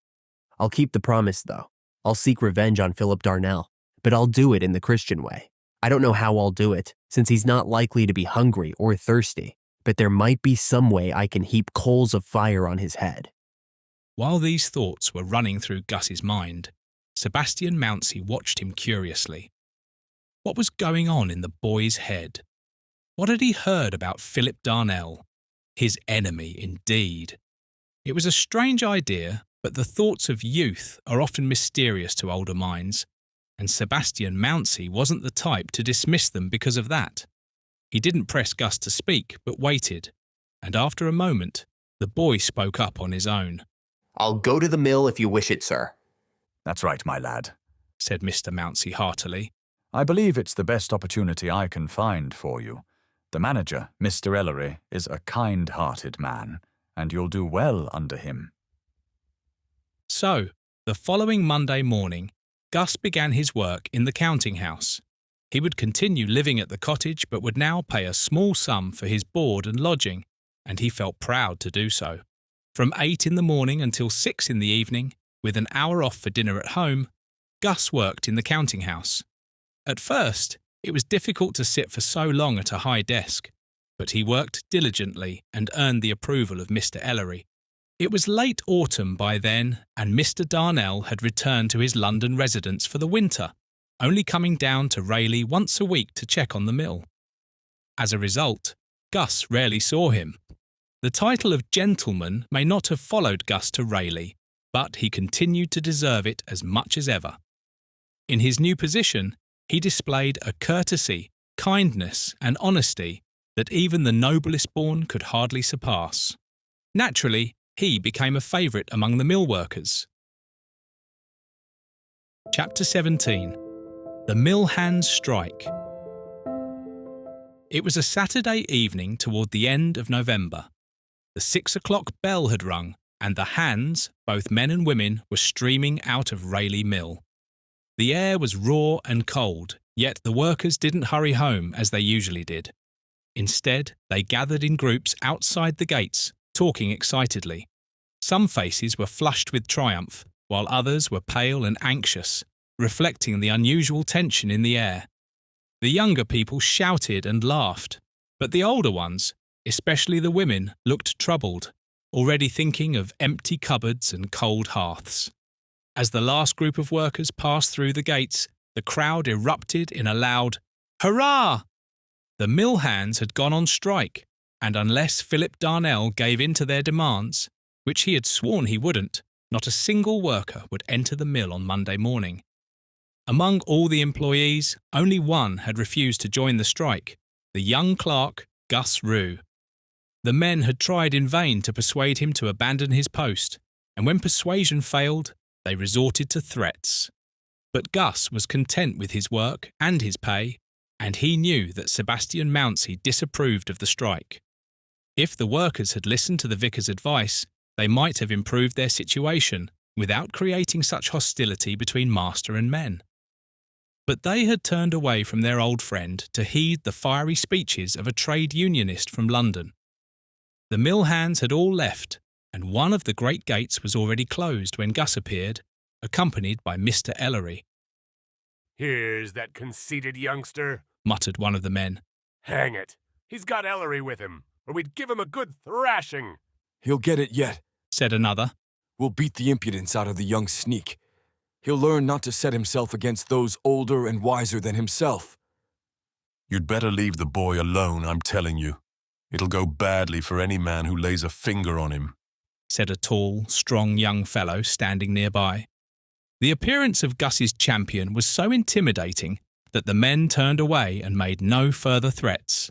I'll keep the promise, though. I'll seek revenge on Philip Darnell, but I'll do it in the Christian way. I don't know how I'll do it, since he's not likely to be hungry or thirsty, but there might be some way I can heap coals of fire on his head." While these thoughts were running through Gus's mind, Sebastian Mounsey watched him curiously. What was going on in the boy's head? What had he heard about Philip Darnell? His enemy, indeed. It was a strange idea, but the thoughts of youth are often mysterious to older minds, and Sebastian Mounsey wasn't the type to dismiss them because of that. He didn't press Gus to speak, but waited, and after a moment, the boy spoke up on his own. "I'll go to the mill if you wish it, sir." "That's right, my lad," said Mr. Mounsey heartily. "I believe it's the best opportunity I can find for you. The manager, Mr. Ellery, is a kind-hearted man, and you'll do well under him." So, the following Monday morning, Gus began his work in the counting house. He would continue living at the cottage, but would now pay a small sum for his board and lodging, and he felt proud to do so. From 8 in the morning until 6 in the evening, with an hour off for dinner at home, Gus worked in the counting house. At first, it was difficult to sit for so long at a high desk, but he worked diligently and earned the approval of Mr. Ellery. It was late autumn by then, and Mr. Darnell had returned to his London residence for the winter, only coming down to Rayleigh once a week to check on the mill. As a result, Gus rarely saw him. The title of gentleman may not have followed Gus to Rayleigh, but he continued to deserve it as much as ever. In his new position, he displayed a courtesy, kindness, and honesty that even the noblest born could hardly surpass. Naturally, he became a favourite among the mill workers. Chapter 17. The Mill Hands Strike. It was a Saturday evening toward the end of November. The 6 o'clock bell had rung, and the hands, both men and women, were streaming out of Rayleigh Mill. The air was raw and cold, yet the workers didn't hurry home as they usually did. Instead, they gathered in groups outside the gates, talking excitedly. Some faces were flushed with triumph, while others were pale and anxious, reflecting the unusual tension in the air. The younger people shouted and laughed, but the older ones, especially the women, looked troubled, already thinking of empty cupboards and cold hearths. As the last group of workers passed through the gates, the crowd erupted in a loud "Hurrah!" The mill hands had gone on strike, and unless Philip Darnell gave in to their demands, which he had sworn he wouldn't, not a single worker would enter the mill on Monday morning. Among all the employees, only one had refused to join the strike, the young clerk, Gus Real. The men had tried in vain to persuade him to abandon his post, and when persuasion failed, they resorted to threats. But Gus was content with his work and his pay, and he knew that Sebastian Mounsey disapproved of the strike. If the workers had listened to the vicar's advice, they might have improved their situation without creating such hostility between master and men. But they had turned away from their old friend to heed the fiery speeches of a trade unionist from London. The mill hands had all left, and one of the great gates was already closed when Gus appeared, accompanied by Mr. Ellery. "Here's that conceited youngster," muttered one of the men. "Hang it, he's got Ellery with him, or we'd give him a good thrashing." "He'll get it yet," said another. "We'll beat the impudence out of the young sneak. He'll learn not to set himself against those older and wiser than himself." "You'd better leave the boy alone, I'm telling you. It'll go badly for any man who lays a finger on him," said a tall, strong young fellow standing nearby. The appearance of Gus's champion was so intimidating that the men turned away and made no further threats.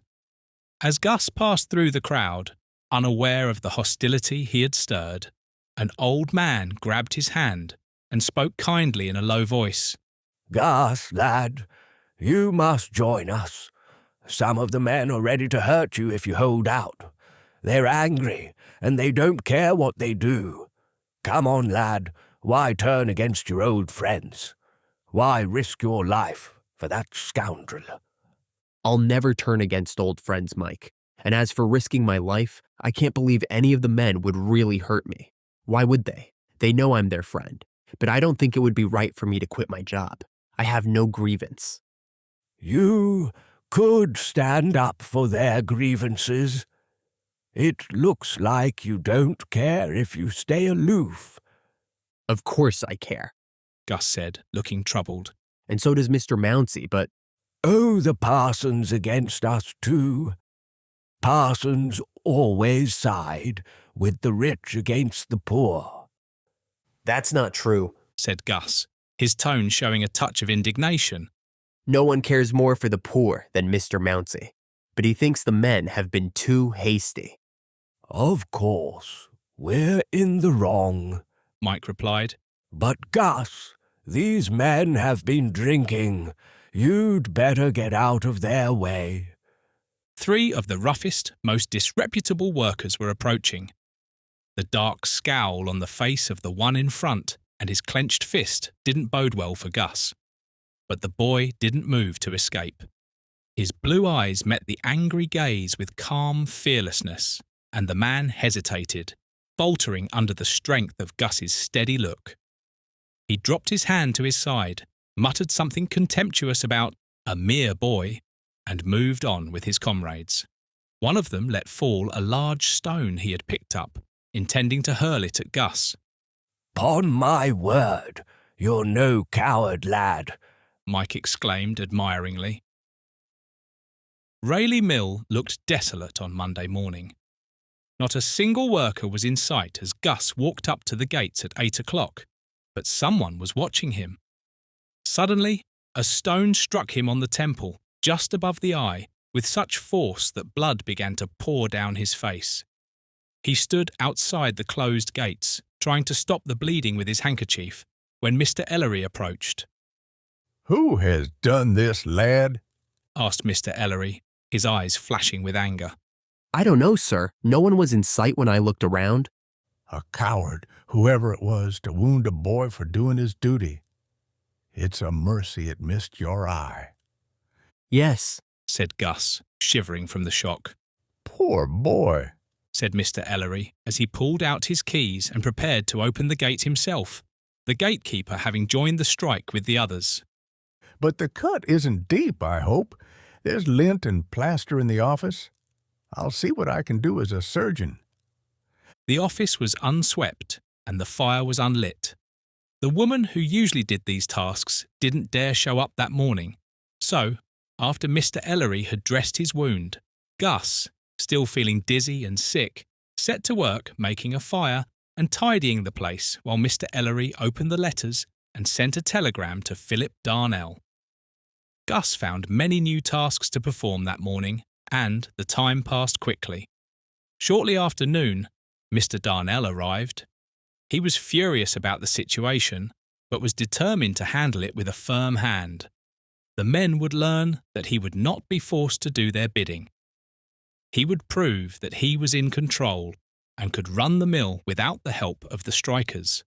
As Gus passed through the crowd, unaware of the hostility he had stirred, an old man grabbed his hand and spoke kindly in a low voice. "Gus, lad, you must join us. Some of the men are ready to hurt you if you hold out. They're angry, and they don't care what they do. Come on, lad, why turn against your old friends? Why risk your life for that scoundrel?" I'll never turn against old friends, Mike. And as for risking my life, I can't believe any of the men would really hurt me. Why would they? They know I'm their friend. But I don't think it would be right for me to quit my job. I have no grievance. "You could stand up for their grievances. It looks like you don't care if you stay aloof." "Of course I care," Gus said, looking troubled. "And so does Mr. Mounsey, but—" "Oh, the parson's against us too. Parsons always side with the rich against the poor." "That's not true," said Gus, his tone showing a touch of indignation. "No one cares more for the poor than Mr. Mounsey, but he thinks the men have been too hasty." "Of course, we're in the wrong," Mike replied. "But Gus, these men have been drinking. You'd better get out of their way." 3 of the roughest, most disreputable workers were approaching. The dark scowl on the face of the one in front and his clenched fist didn't bode well for Gus. But the boy didn't move to escape. His blue eyes met the angry gaze with calm fearlessness, and the man hesitated, faltering under the strength of Gus's steady look. He dropped his hand to his side, muttered something contemptuous about a mere boy, and moved on with his comrades. One of them let fall a large stone he had picked up, intending to hurl it at Gus. "'Pon my word, you're no coward, lad," Mike exclaimed admiringly. Rayleigh Mill looked desolate on Monday morning. Not a single worker was in sight as Gus walked up to the gates at 8 o'clock, but someone was watching him. Suddenly, a stone struck him on the temple, just above the eye, with such force that blood began to pour down his face. He stood outside the closed gates, trying to stop the bleeding with his handkerchief, when Mr. Ellery approached. "Who has done this, lad?" asked Mr. Ellery, his eyes flashing with anger. I don't know, sir. No one was in sight when I looked around. "A coward, whoever it was, to wound a boy for doing his duty. It's a mercy it missed your eye." "Yes," said Gus, shivering from the shock. "Poor boy," said Mr. Ellery as he pulled out his keys and prepared to open the gate himself, the gatekeeper having joined the strike with the others. "But the cut isn't deep, I hope. There's lint and plaster in the office. I'll see what I can do as a surgeon." The office was unswept and the fire was unlit. The woman who usually did these tasks didn't dare show up that morning, so, after Mr. Ellery had dressed his wound, Gus, still feeling dizzy and sick, set to work making a fire and tidying the place while Mr. Ellery opened the letters and sent a telegram to Philip Darnell. Gus found many new tasks to perform that morning, and the time passed quickly. Shortly after noon, Mr. Darnell arrived. He was furious about the situation, but was determined to handle it with a firm hand. The men would learn that he would not be forced to do their bidding. He would prove that he was in control and could run the mill without the help of the strikers.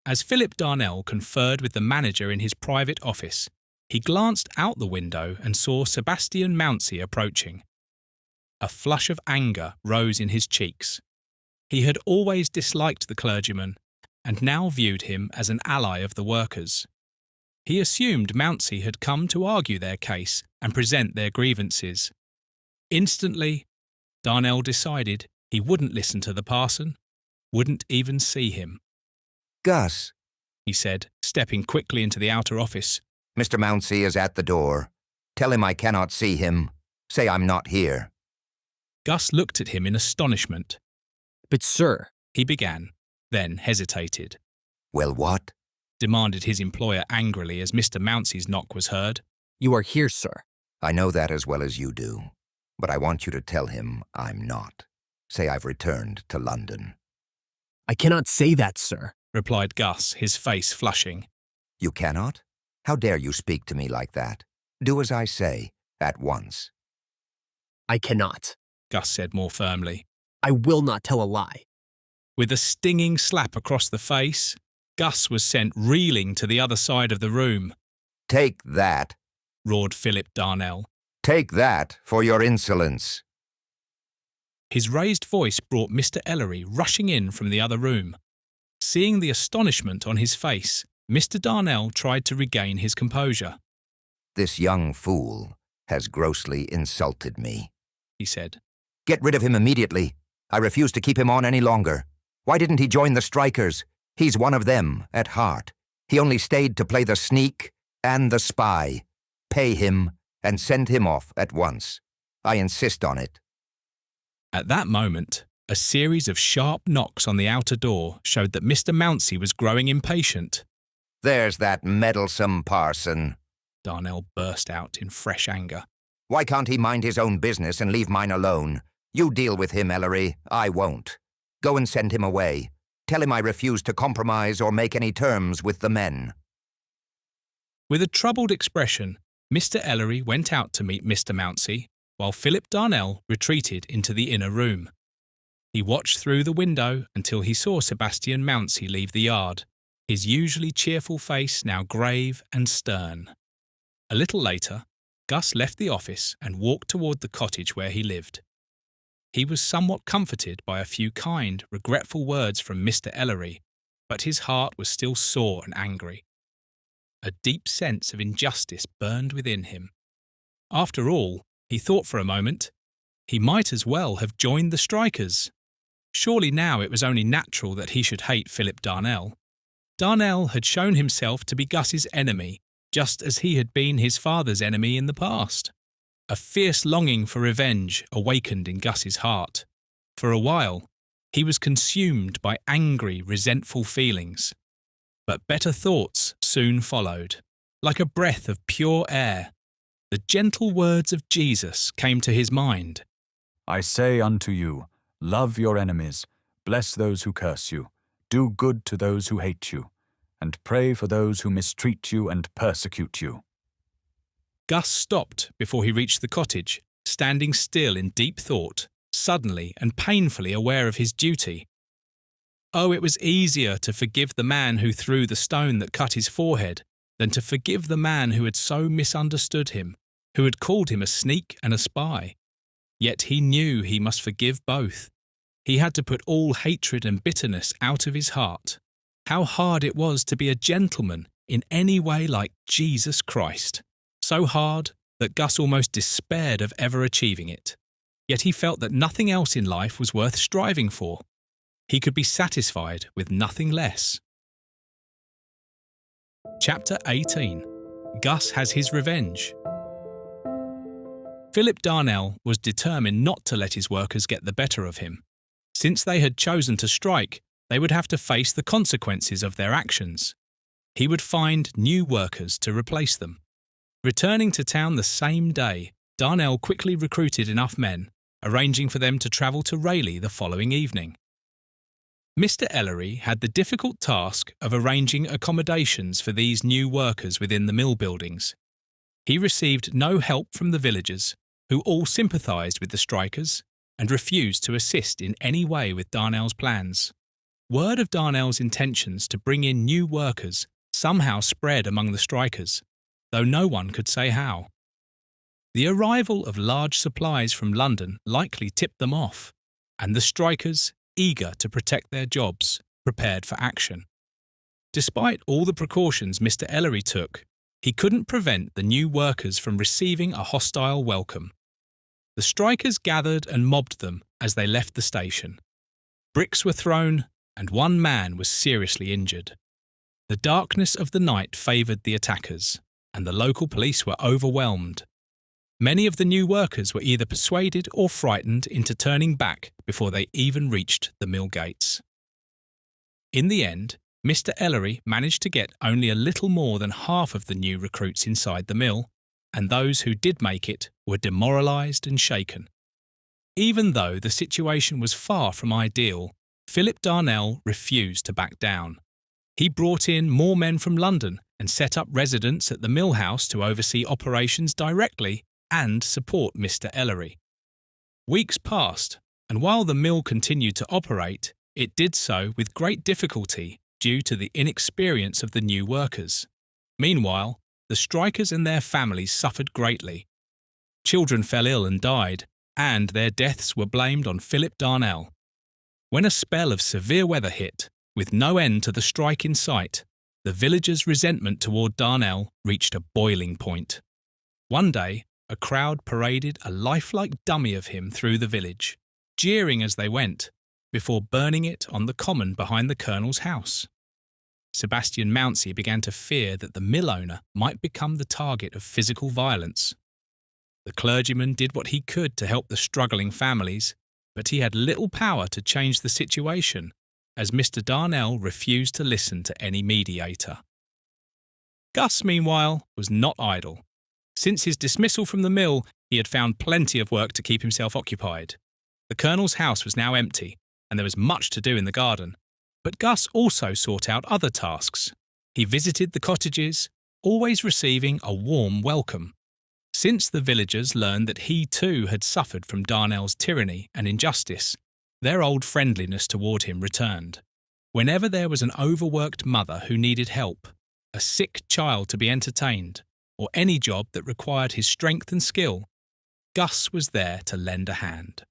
As Philip Darnell conferred with the manager in his private office, he glanced out the window and saw Sebastian Mounsey approaching. A flush of anger rose in his cheeks. He had always disliked the clergyman and now viewed him as an ally of the workers. He assumed Mounsey had come to argue their case and present their grievances. Instantly, Darnell decided he wouldn't listen to the parson, wouldn't even see him. "Gus," he said, stepping quickly into the outer office. "Mr. Mounsey is at the door. Tell him I cannot see him. Say I'm not here." Gus looked at him in astonishment. "But sir," he began, then hesitated. "Well, what?" demanded his employer angrily as Mr. Mounsey's knock was heard. "You are here, sir." "I know that as well as you do, but I want you to tell him I'm not. Say I've returned to London." "I cannot say that, sir," replied Gus, his face flushing. "You cannot? How dare you speak to me like that? Do as I say, at once." "I cannot," Gus said more firmly. "I will not tell a lie." With a stinging slap across the face, Gus was sent reeling to the other side of the room. "Take that," roared Philip Darnell. "Take that for your insolence." His raised voice brought Mr. Ellery rushing in from the other room. Seeing the astonishment on his face, Mr. Darnell tried to regain his composure. "This young fool has grossly insulted me," he said. "Get rid of him immediately. I refuse to keep him on any longer. Why didn't he join the strikers? He's one of them, at heart. He only stayed to play the sneak and the spy. Pay him and send him off at once. I insist on it." At that moment, a series of sharp knocks on the outer door showed that Mr. Mounsey was growing impatient. "There's that meddlesome parson," Darnell burst out in fresh anger. "Why can't he mind his own business and leave mine alone? You deal with him, Ellery. I won't. Go and send him away. Tell him I refuse to compromise or make any terms with the men." With a troubled expression, Mr. Ellery went out to meet Mr. Mounsey, while Philip Darnell retreated into the inner room. He watched through the window until he saw Sebastian Mounsey leave the yard, his usually cheerful face now grave and stern. A little later, Gus left the office and walked toward the cottage where he lived. He was somewhat comforted by a few kind, regretful words from Mr. Ellery, but his heart was still sore and angry. A deep sense of injustice burned within him. After all, he thought for a moment, he might as well have joined the strikers. Surely now it was only natural that he should hate Philip Darnell. Darnell had shown himself to be Gus's enemy, just as he had been his father's enemy in the past. A fierce longing for revenge awakened in Gus's heart. For a while, he was consumed by angry, resentful feelings. But better thoughts soon followed. Like a breath of pure air, the gentle words of Jesus came to his mind. I say unto you, love your enemies, bless those who curse you, do good to those who hate you, and pray for those who mistreat you and persecute you. Gus stopped before he reached the cottage, standing still in deep thought, suddenly and painfully aware of his duty. Oh, it was easier to forgive the man who threw the stone that cut his forehead than to forgive the man who had so misunderstood him, who had called him a sneak and a spy. Yet he knew he must forgive both. He had to put all hatred and bitterness out of his heart. How hard it was to be a gentleman in any way like Jesus Christ. So hard that Gus almost despaired of ever achieving it. Yet he felt that nothing else in life was worth striving for. He could be satisfied with nothing less. Chapter 18. Gus Has His Revenge. Philip Darnell was determined not to let his workers get the better of him. Since they had chosen to strike, they would have to face the consequences of their actions. He would find new workers to replace them. Returning to town the same day, Darnell quickly recruited enough men, arranging for them to travel to Rayleigh the following evening. Mr. Ellery had the difficult task of arranging accommodations for these new workers within the mill buildings. He received no help from the villagers, who all sympathised with the strikers and refused to assist in any way with Darnell's plans. Word of Darnell's intentions to bring in new workers somehow spread among the strikers, though no one could say how. The arrival of large supplies from London likely tipped them off, and the strikers, eager to protect their jobs, prepared for action. Despite all the precautions Mr. Ellery took, he couldn't prevent the new workers from receiving a hostile welcome. The strikers gathered and mobbed them as they left the station. Bricks were thrown, and one man was seriously injured. The darkness of the night favoured the attackers, and the local police were overwhelmed. Many of the new workers were either persuaded or frightened into turning back before they even reached the mill gates. In the end, Mr. Ellery managed to get only a little more than half of the new recruits inside the mill, and those who did make it were demoralised and shaken. Even though the situation was far from ideal, Philip Darnell refused to back down. He brought in more men from London and set up residents at the mill house to oversee operations directly and support Mr. Ellery. Weeks passed, and while the mill continued to operate, it did so with great difficulty due to the inexperience of the new workers. Meanwhile, the strikers and their families suffered greatly. Children fell ill and died, and their deaths were blamed on Philip Darnell. When a spell of severe weather hit, with no end to the strike in sight, the villagers' resentment toward Darnell reached a boiling point. One day, a crowd paraded a lifelike dummy of him through the village, jeering as they went, before burning it on the common behind the colonel's house. Sebastian Mounsey began to fear that the mill owner might become the target of physical violence. The clergyman did what he could to help the struggling families, but he had little power to change the situation, as Mr. Darnell refused to listen to any mediator. Gus, meanwhile, was not idle. Since his dismissal from the mill, he had found plenty of work to keep himself occupied. The colonel's house was now empty, and there was much to do in the garden. But Gus also sought out other tasks. He visited the cottages, always receiving a warm welcome. Since the villagers learned that he too had suffered from Darnell's tyranny and injustice, their old friendliness toward him returned. Whenever there was an overworked mother who needed help, a sick child to be entertained, or any job that required his strength and skill, Gus was there to lend a hand.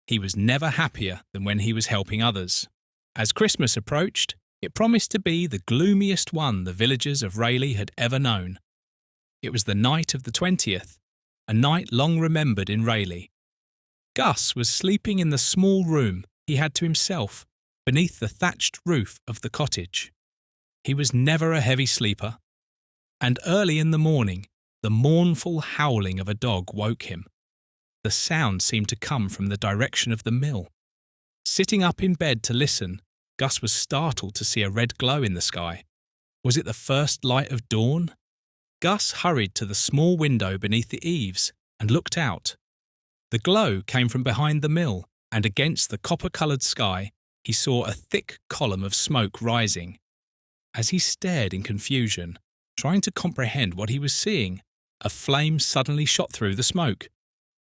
He was never happier than when he was helping others. As Christmas approached, it promised to be the gloomiest one the villagers of Rayleigh had ever known. It was the night of the 20th, a night long remembered in Rayleigh. Gus was sleeping in the small room he had to himself beneath the thatched roof of the cottage. He was never a heavy sleeper, and early in the morning The mournful howling of a dog woke him. The sound seemed to come from the direction of the mill. Sitting up in bed to listen, Gus was startled to see a red glow in the sky. Was it the first light of dawn? Gus hurried to the small window beneath the eaves and looked out. The glow came from behind the mill, and against the copper-coloured sky, he saw a thick column of smoke rising. As he stared in confusion, trying to comprehend what he was seeing, a flame suddenly shot through the smoke.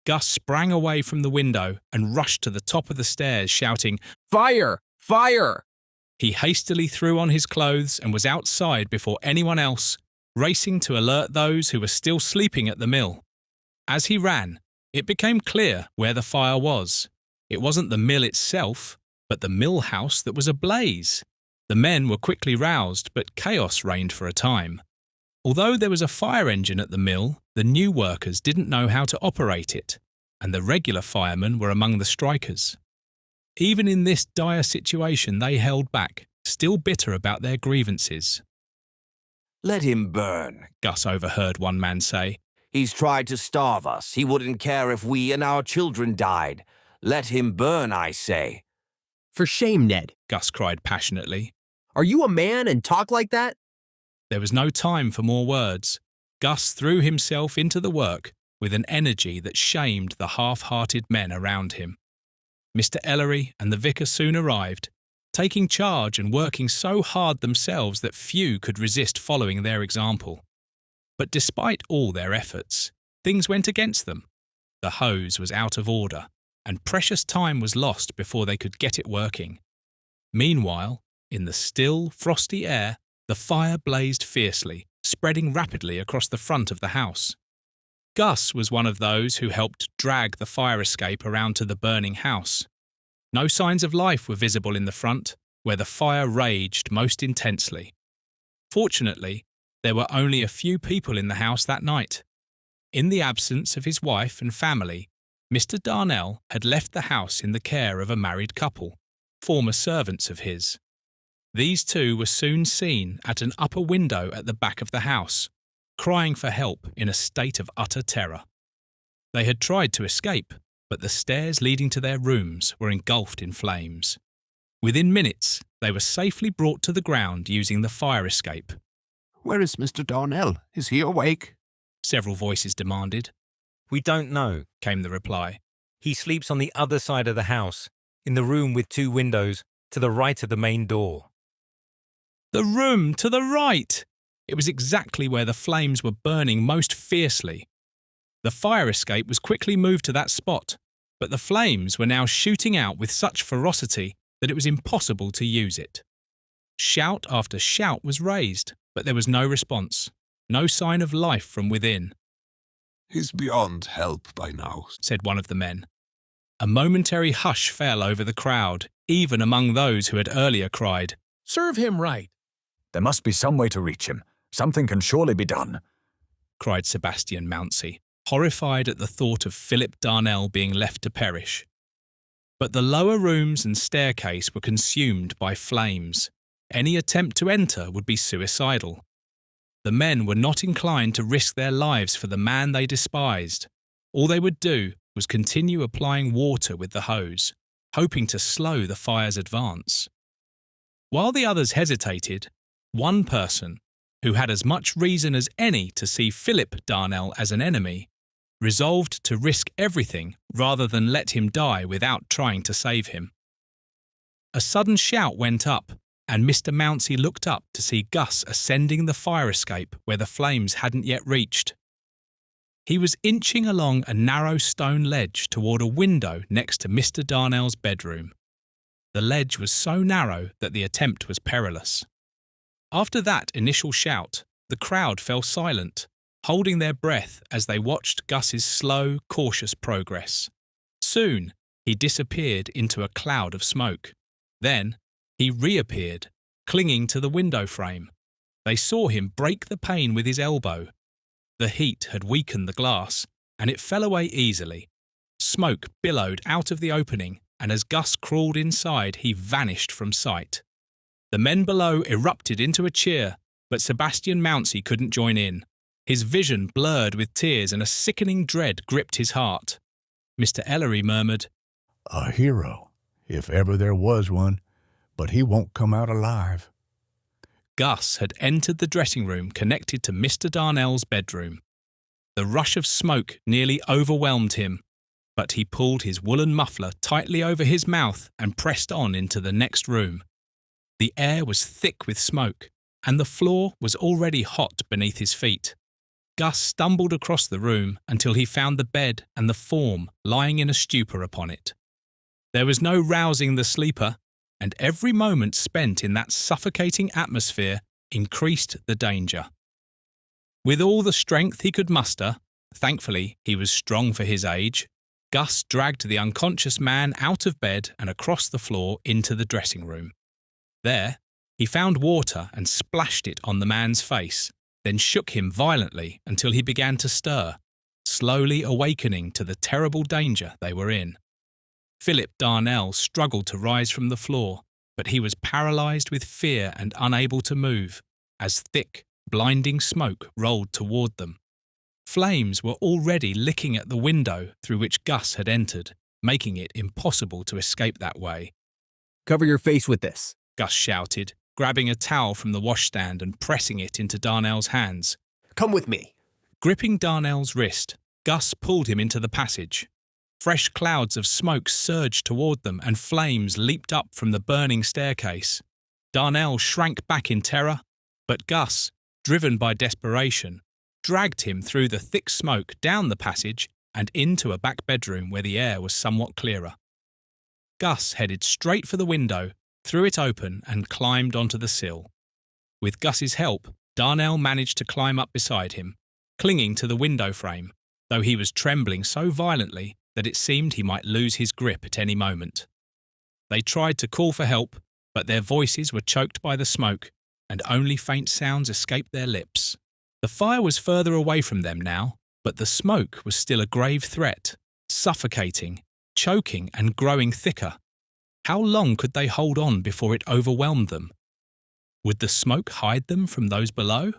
Gus sprang away from the window and rushed to the top of the stairs, shouting, "Fire! Fire!" He hastily threw on his clothes and was outside before anyone else, racing to alert those who were still sleeping at the mill. As he ran, it became clear where the fire was. It wasn't the mill itself, but the mill house that was ablaze. The men were quickly roused, but chaos reigned for a time. Although there was a fire engine at the mill, the new workers didn't know how to operate it, and the regular firemen were among the strikers. Even in this dire situation, they held back, still bitter about their grievances. "Let him burn," Gus overheard one man say. "He's tried to starve us. He wouldn't care if we and our children died. Let him burn, I say." "For shame, Ned," Gus cried passionately. "Are you a man and talk like that?" There was no time for more words. Gus threw himself into the work with an energy that shamed the half-hearted men around him. Mr. Ellery and the vicar soon arrived, taking charge and working so hard themselves that few could resist following their example. But despite all their efforts, things went against them. The hose was out of order, and precious time was lost before they could get it working. Meanwhile, in the still, frosty air, the fire blazed fiercely, spreading rapidly across the front of the house. Gus was one of those who helped drag the fire escape around to the burning house. No signs of life were visible in the front, where the fire raged most intensely. Fortunately, there were only a few people in the house that night. In the absence of his wife and family, Mr. Darnell had left the house in the care of a married couple, former servants of his. These two were soon seen at an upper window at the back of the house, crying for help in a state of utter terror. They had tried to escape, but the stairs leading to their rooms were engulfed in flames. Within minutes, they were safely brought to the ground using the fire escape. "Where is Mr. Darnell? Is he awake?" Several voices demanded. "We don't know," came the reply. "He sleeps on the other side of the house, in the room with 2 windows, to the right of the main door." The room to the right! It was exactly where the flames were burning most fiercely. The fire escape was quickly moved to that spot, but the flames were now shooting out with such ferocity that it was impossible to use it. Shout after shout was raised, but there was no response, no sign of life from within. "He's beyond help by now," said one of the men. A momentary hush fell over the crowd, even among those who had earlier cried, "Serve him right." "There must be some way to reach him. Something can surely be done," cried Sebastian Mountsie, horrified at the thought of Philip Darnell being left to perish. But the lower rooms and staircase were consumed by flames. Any attempt to enter would be suicidal. The men were not inclined to risk their lives for the man they despised. All they would do was continue applying water with the hose, hoping to slow the fire's advance. While the others hesitated, one person, who had as much reason as any to see Philip Darnell as an enemy, resolved to risk everything rather than let him die without trying to save him. A sudden shout went up, and Mr. Mountsie looked up to see Gus ascending the fire escape where the flames hadn't yet reached. He was inching along a narrow stone ledge toward a window next to Mr. Darnell's bedroom. The ledge was so narrow that the attempt was perilous. After that initial shout, the crowd fell silent, holding their breath as they watched Gus's slow, cautious progress. Soon, he disappeared into a cloud of smoke. Then, he reappeared, clinging to the window frame. They saw him break the pane with his elbow. The heat had weakened the glass, and it fell away easily. Smoke billowed out of the opening, and as Gus crawled inside, he vanished from sight. The men below erupted into a cheer, but Sebastian Mountsie couldn't join in. His vision blurred with tears and a sickening dread gripped his heart. Mr. Ellery murmured, "A hero, if ever there was one, but he won't come out alive." Gus had entered the dressing room connected to Mr. Darnell's bedroom. The rush of smoke nearly overwhelmed him, but he pulled his woolen muffler tightly over his mouth and pressed on into the next room. The air was thick with smoke, and the floor was already hot beneath his feet. Gus stumbled across the room until he found the bed and the form lying in a stupor upon it. There was no rousing the sleeper, and every moment spent in that suffocating atmosphere increased the danger. With all the strength he could muster, thankfully he was strong for his age, Gus dragged the unconscious man out of bed and across the floor into the dressing room. There, he found water and splashed it on the man's face, then shook him violently until he began to stir, slowly awakening to the terrible danger they were in. Philip Darnell struggled to rise from the floor, but he was paralysed with fear and unable to move, as thick, blinding smoke rolled toward them. Flames were already licking at the window through which Gus had entered, making it impossible to escape that way. "Cover your face with this," Gus shouted, grabbing a towel from the washstand and pressing it into Darnell's hands. "Come with me." Gripping Darnell's wrist, Gus pulled him into the passage. Fresh clouds of smoke surged toward them and flames leaped up from the burning staircase. Darnell shrank back in terror, but Gus, driven by desperation, dragged him through the thick smoke down the passage and into a back bedroom where the air was somewhat clearer. Gus headed straight for the window, threw it open and climbed onto the sill. With Gus's help, Darnell managed to climb up beside him, clinging to the window frame, though he was trembling so violently that it seemed he might lose his grip at any moment. They tried to call for help, but their voices were choked by the smoke, and only faint sounds escaped their lips. The fire was further away from them now, but the smoke was still a grave threat, suffocating, choking and growing thicker. How long could they hold on before it overwhelmed them? Would the smoke hide them from those below?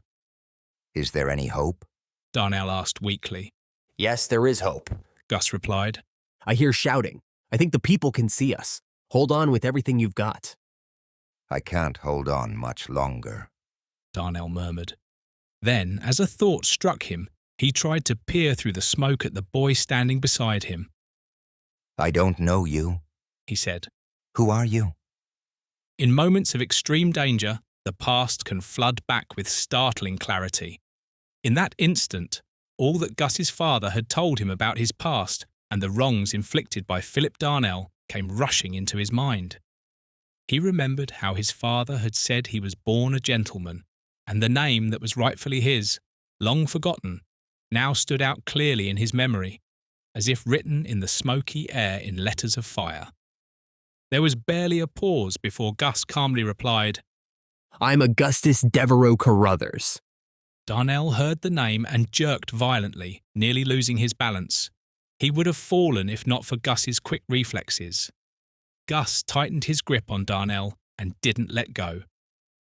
"Is there any hope?" Darnell asked weakly. "Yes, there is hope," Gus replied. "I hear shouting. I think the people can see us. Hold on with everything you've got." "I can't hold on much longer," Darnell murmured. Then, as a thought struck him, he tried to peer through the smoke at the boy standing beside him. "I don't know you," he said. "Who are you?" In moments of extreme danger, the past can flood back with startling clarity. In that instant, all that Gus's father had told him about his past and the wrongs inflicted by Philip Darnell came rushing into his mind. He remembered how his father had said he was born a gentleman, and the name that was rightfully his, long forgotten, now stood out clearly in his memory, as if written in the smoky air in letters of fire. There was barely a pause before Gus calmly replied, "I'm Augustus Devereux Carruthers." Darnell heard the name and jerked violently, nearly losing his balance. He would have fallen if not for Gus's quick reflexes. Gus tightened his grip on Darnell and didn't let go.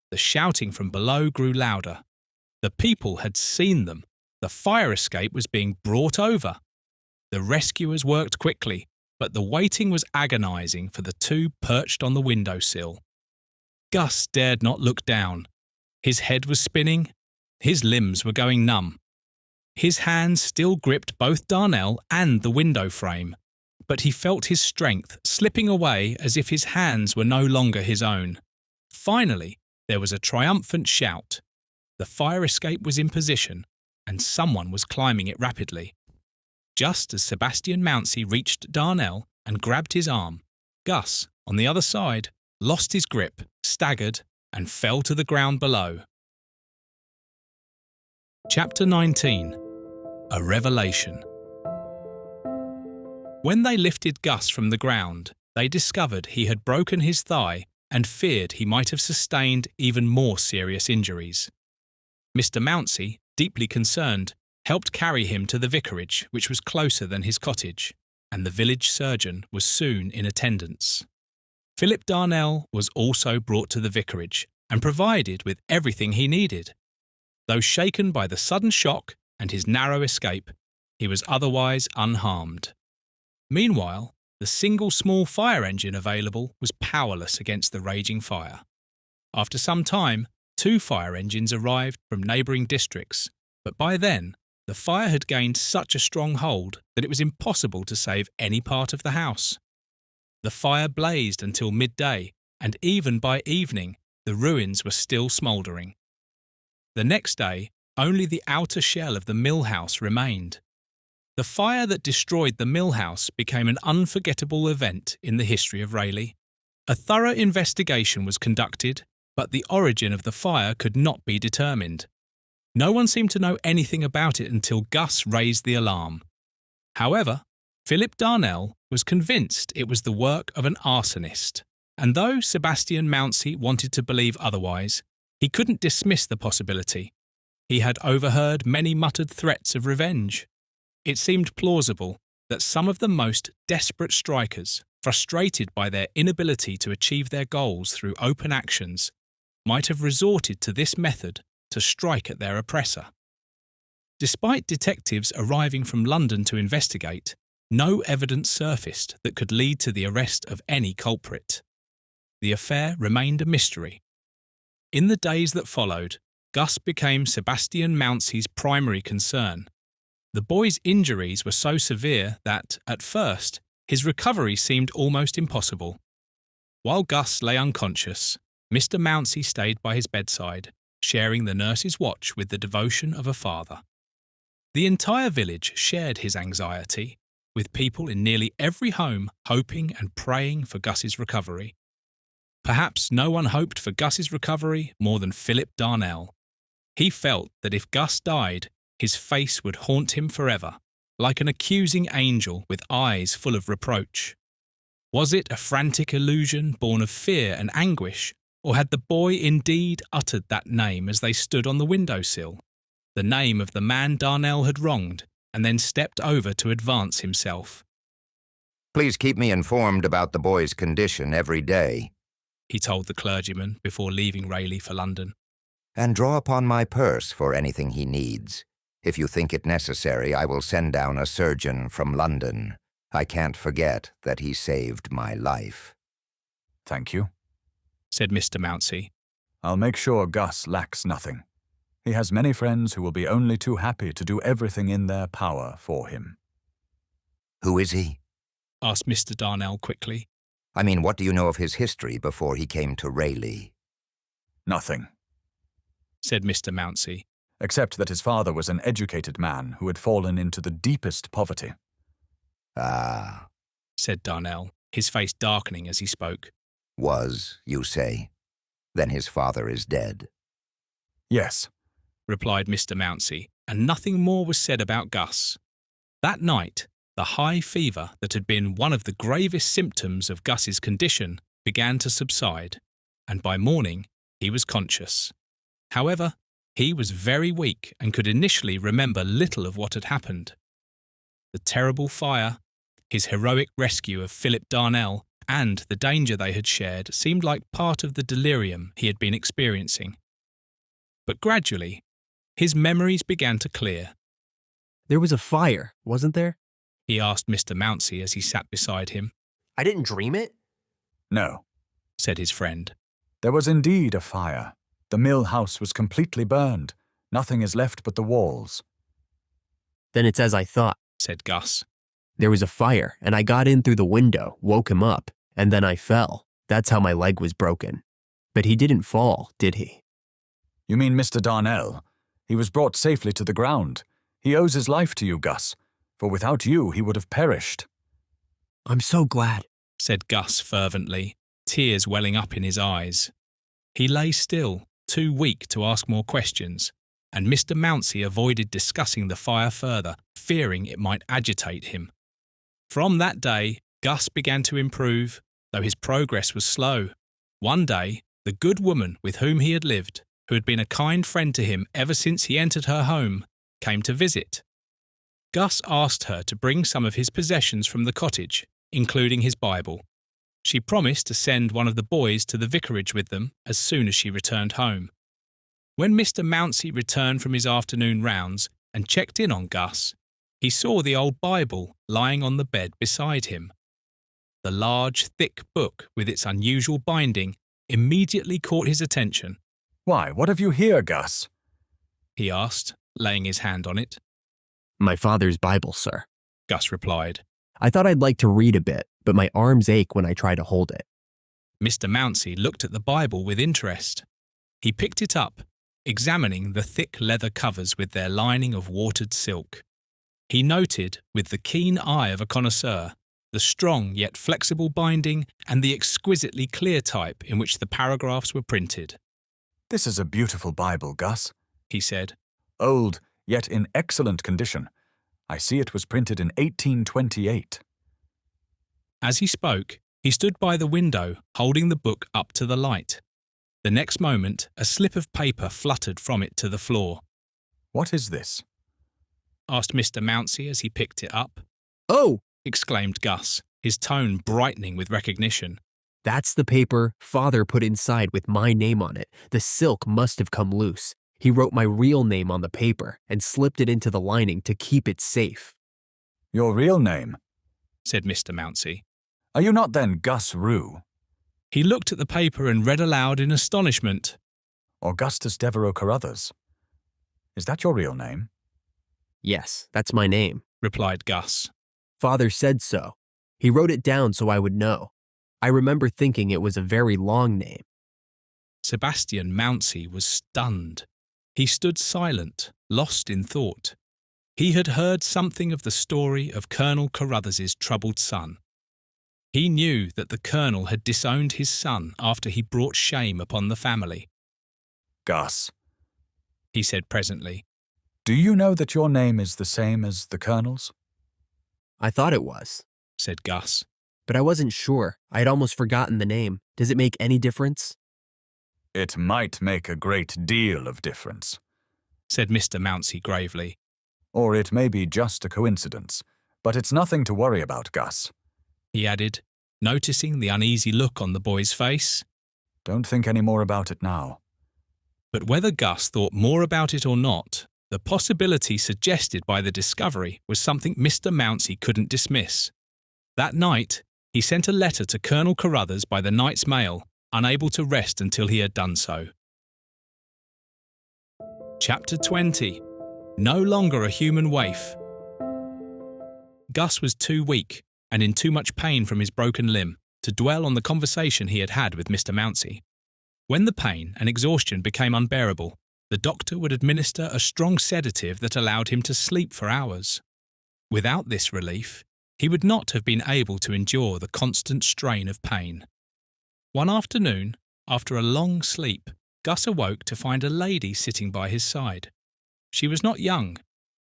The shouting from below grew louder. The people had seen them. The fire escape was being brought over. The rescuers worked quickly, but the waiting was agonizing for the two perched on the windowsill. Gus dared not look down. His head was spinning. His limbs were going numb. His hands still gripped both Darnell and the window frame, but he felt his strength slipping away as if his hands were no longer his own. Finally, there was a triumphant shout. The fire escape was in position, and someone was climbing it rapidly. Just as Sebastian Mounsey reached Darnell and grabbed his arm, Gus, on the other side, lost his grip, staggered, and fell to the ground below. Chapter 19. A Revelation. When they lifted Gus from the ground, they discovered he had broken his thigh and feared he might have sustained even more serious injuries. Mr. Mounsey, deeply concerned, helped carry him to the vicarage, which was closer than his cottage, and the village surgeon was soon in attendance. Philip Darnell was also brought to the vicarage and provided with everything he needed. though shaken by the sudden shock and his narrow escape, he was otherwise unharmed. Meanwhile, the single small fire engine available was powerless against the raging fire. After some time, 2 fire engines arrived from neighbouring districts, but by then, the fire had gained such a strong hold that it was impossible to save any part of the house. The fire blazed until midday, and even by evening, the ruins were still smouldering. The next day, only the outer shell of the mill house remained. The fire that destroyed the mill house became an unforgettable event in the history of Rayleigh. A thorough investigation was conducted, but the origin of the fire could not be determined. No one seemed to know anything about it until Gus raised the alarm. However, Philip Darnell was convinced it was the work of an arsonist, and though Sebastian Mountsie wanted to believe otherwise, he couldn't dismiss the possibility. He had overheard many muttered threats of revenge. It seemed plausible that some of the most desperate strikers, frustrated by their inability to achieve their goals through open actions, might have resorted to this method to strike at their oppressor. Despite detectives arriving from London to investigate, no evidence surfaced that could lead to the arrest of any culprit. The affair remained a mystery. In the days that followed, Gus became Sebastian Mountsie's primary concern. The boy's injuries were so severe that, at first, his recovery seemed almost impossible. While Gus lay unconscious, Mr. Mountsie stayed by his bedside, sharing the nurse's watch with the devotion of a father. The entire village shared his anxiety, with people in nearly every home hoping and praying for Gus's recovery. Perhaps no one hoped for Gus's recovery more than Philip Darnell. He felt that if Gus died, his face would haunt him forever, like an accusing angel with eyes full of reproach. Was it a frantic illusion born of fear and anguish, or had the boy indeed uttered that name as they stood on the windowsill, the name of the man Darnell had wronged, and then stepped over to advance himself? Please keep me informed about the boy's condition every day, he told the clergyman before leaving Rayleigh for London. And draw upon my purse for anything he needs. If you think it necessary, I will send down a surgeon from London. I can't forget that he saved my life. Thank you, said Mr. Mountsie. I'll make sure Gus lacks nothing. He has many friends who will be only too happy to do everything in their power for him. Who is he? Asked Mr. Darnell quickly. I mean, what do you know of his history before he came to Rayleigh? Nothing, said Mr. Mountsie. Except that his father was an educated man who had fallen into the deepest poverty. Ah, said Darnell, his face darkening as he spoke. Was, you say? Then his father is dead. Yes, replied Mr. Mountsie, and nothing more was said about Gus. That night, the high fever that had been one of the gravest symptoms of Gus's condition began to subside, and by morning he was conscious. However, he was very weak and could initially remember little of what had happened. The terrible fire, his heroic rescue of Philip Darnell, and the danger they had shared seemed like part of the delirium he had been experiencing. But gradually, his memories began to clear. There was a fire, wasn't there? He asked Mr. Mountsie as he sat beside him. I didn't dream it? No, said his friend. There was indeed a fire. The mill house was completely burned. Nothing is left but the walls. Then it's as I thought, said Gus. There was a fire, and I got in through the window, woke him up, and then I fell. That's how my leg was broken. But he didn't fall, did he? You mean Mr. Darnell? He was brought safely to the ground. He owes his life to you, Gus, for without you he would have perished. I'm so glad, said Gus fervently, tears welling up in his eyes. He lay still, too weak to ask more questions, and Mr. Mountsie avoided discussing the fire further, fearing it might agitate him. From that day, Gus began to improve, though his progress was slow. One day, the good woman with whom he had lived, who had been a kind friend to him ever since he entered her home, came to visit. Gus asked her to bring some of his possessions from the cottage, including his Bible. She promised to send one of the boys to the vicarage with them as soon as she returned home. When Mr. Mounsey returned from his afternoon rounds and checked in on Gus, he saw the old Bible lying on the bed beside him. The large, thick book with its unusual binding immediately caught his attention. "Why, what have you here, Gus?" he asked, laying his hand on it. My father's Bible, sir, Gus replied. I thought I'd like to read a bit, but my arms ache when I try to hold it. Mr. Mounsey looked at the Bible with interest. He picked it up, examining the thick leather covers with their lining of watered silk. He noted, with the keen eye of a connoisseur, the strong yet flexible binding and the exquisitely clear type in which the paragraphs were printed. "This is a beautiful Bible, Gus," he said. "Old, yet in excellent condition. I see it was printed in 1828. As he spoke, he stood by the window, holding the book up to the light. The next moment, a slip of paper fluttered from it to the floor. "What is this?" asked Mr. Mounsey as he picked it up. "Oh!" exclaimed Gus, his tone brightening with recognition. "That's the paper Father put inside with my name on it. The silk must have come loose. He wrote my real name on the paper and slipped it into the lining to keep it safe." "Your real name?" said Mr. Mounsey. "Are you not then Gus Rue?" He looked at the paper and read aloud in astonishment. "Augustus Devereux Carruthers. Is that your real name?" "Yes, that's my name," replied Gus. "Father said so. He wrote it down so I would know. I remember thinking it was a very long name." Sebastian Mounsey was stunned. He stood silent, lost in thought. He had heard something of the story of Colonel Carruthers's troubled son. He knew that the colonel had disowned his son after he brought shame upon the family. "Gus," he said presently, "do you know that your name is the same as the colonel's?" "I thought it was," said Gus. "but I wasn't sure. I had almost forgotten the name. Does it make any difference?" "It might make a great deal of difference," said Mr. Mounsey gravely. "Or it may be just a coincidence, but it's nothing to worry about, Gus," he added, noticing the uneasy look on the boy's face. "Don't think any more about it now." But whether Gus thought more about it or not, the possibility suggested by the discovery was something Mr. Mounsey couldn't dismiss. That night, he sent a letter to Colonel Carruthers by the night's mail, unable to rest until he had done so. Chapter 20. No longer a human waif. Gus was too weak and in too much pain from his broken limb to dwell on the conversation he had had with Mr. Mounsey. When the pain and exhaustion became unbearable, the doctor would administer a strong sedative that allowed him to sleep for hours. Without this relief, he would not have been able to endure the constant strain of pain. One afternoon, after a long sleep, Gus awoke to find a lady sitting by his side. She was not young.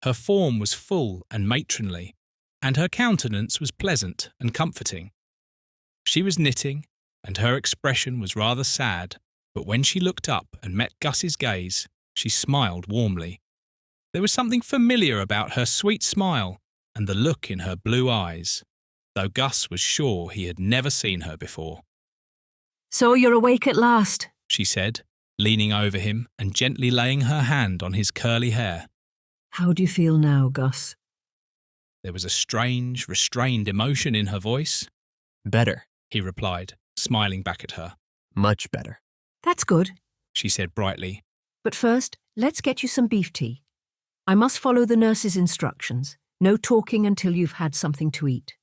Her form was full and matronly, and her countenance was pleasant and comforting. She was knitting, and her expression was rather sad, but when she looked up and met Gus's gaze, she smiled warmly. There was something familiar about her sweet smile and the look in her blue eyes, though Gus was sure he had never seen her before. "So you're awake at last," she said, leaning over him and gently laying her hand on his curly hair. "How do you feel now, Gus?" There was a strange, restrained emotion in her voice. "Better," he replied, smiling back at her. "Much better." "That's good," she said brightly. "But first, let's get you some beef tea. I must follow the nurse's instructions. No talking until you've had something to eat."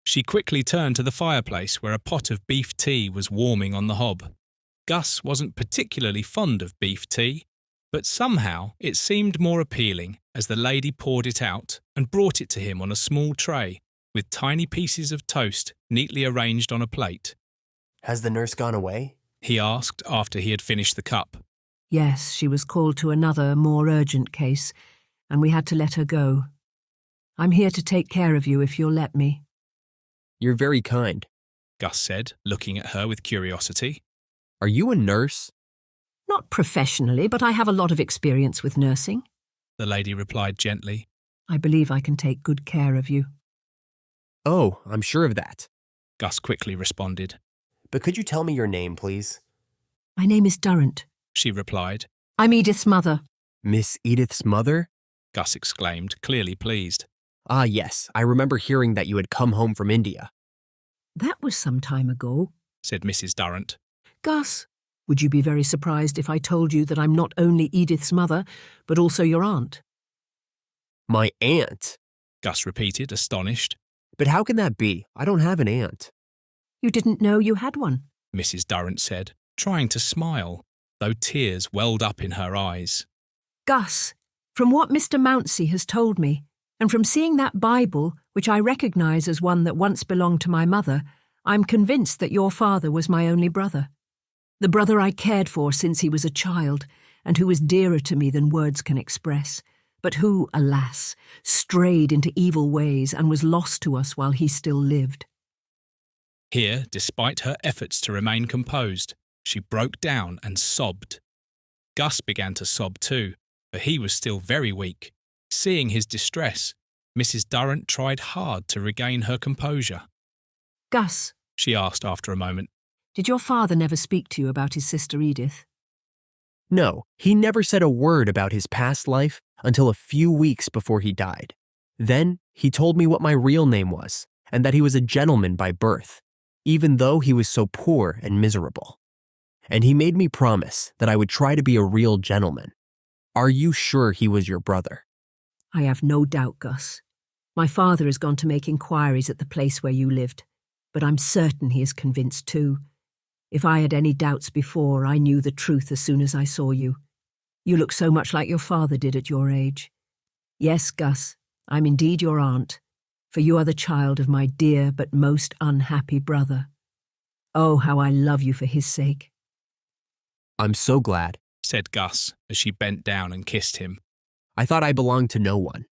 She quickly turned to the fireplace where a pot of beef tea was warming on the hob. Gus wasn't particularly fond of beef tea, but somehow it seemed more appealing as the lady poured it out and brought it to him on a small tray with tiny pieces of toast neatly arranged on a plate. "Has the nurse gone away?" he asked after he had finished the cup. "Yes, she was called to another, more urgent case, and we had to let her go. I'm here to take care of you if you'll let me." "You're very kind," Gus said, looking at her with curiosity. "Are you a nurse?" "Not professionally, but I have a lot of experience with nursing," the lady replied gently. "I believe I can take good care of you." "Oh, I'm sure of that," Gus quickly responded. "But could you tell me your name, please?" "My name is Durrant. she replied. I'm Edith's mother. Miss Edith's mother? Gus exclaimed, clearly pleased. Ah, yes, I remember hearing that you had come home from India. That was some time ago, said Mrs. Durrant. Gus, would you be very surprised if I told you that I'm not only Edith's mother, but also your aunt? My aunt? Gus repeated, astonished. But how can that be? I don't have an aunt. You didn't know you had one? Mrs. Durrant said, trying to smile, though tears welled up in her eyes. Gus, from what Mr. Mountsie has told me, and from seeing that Bible, which I recognise as one that once belonged to my mother, I'm convinced that your father was my only brother. The brother I cared for since he was a child, and who was dearer to me than words can express, but who, alas, strayed into evil ways and was lost to us while he still lived. Here, despite her efforts to remain composed, she broke down and sobbed. Gus began to sob too, for he was still very weak. Seeing his distress, Mrs. Durrant tried hard to regain her composure. Gus, she asked after a moment, did your father never speak to you about his sister Edith? No, he never said a word about his past life until a few weeks before he died. Then he told me what my real name was, and that he was a gentleman by birth, even though he was so poor and miserable. And he made me promise that I would try to be a real gentleman. Are you sure he was your brother? I have no doubt, Gus. My father has gone to make inquiries at the place where you lived, but I'm certain he is convinced too. If I had any doubts before, I knew the truth as soon as I saw you. You look so much like your father did at your age. Yes, Gus, I'm indeed your aunt, for you are the child of my dear but most unhappy brother. Oh, how I love you for his sake. I'm so glad, said Gus as she bent down and kissed him. I thought I belonged to no one.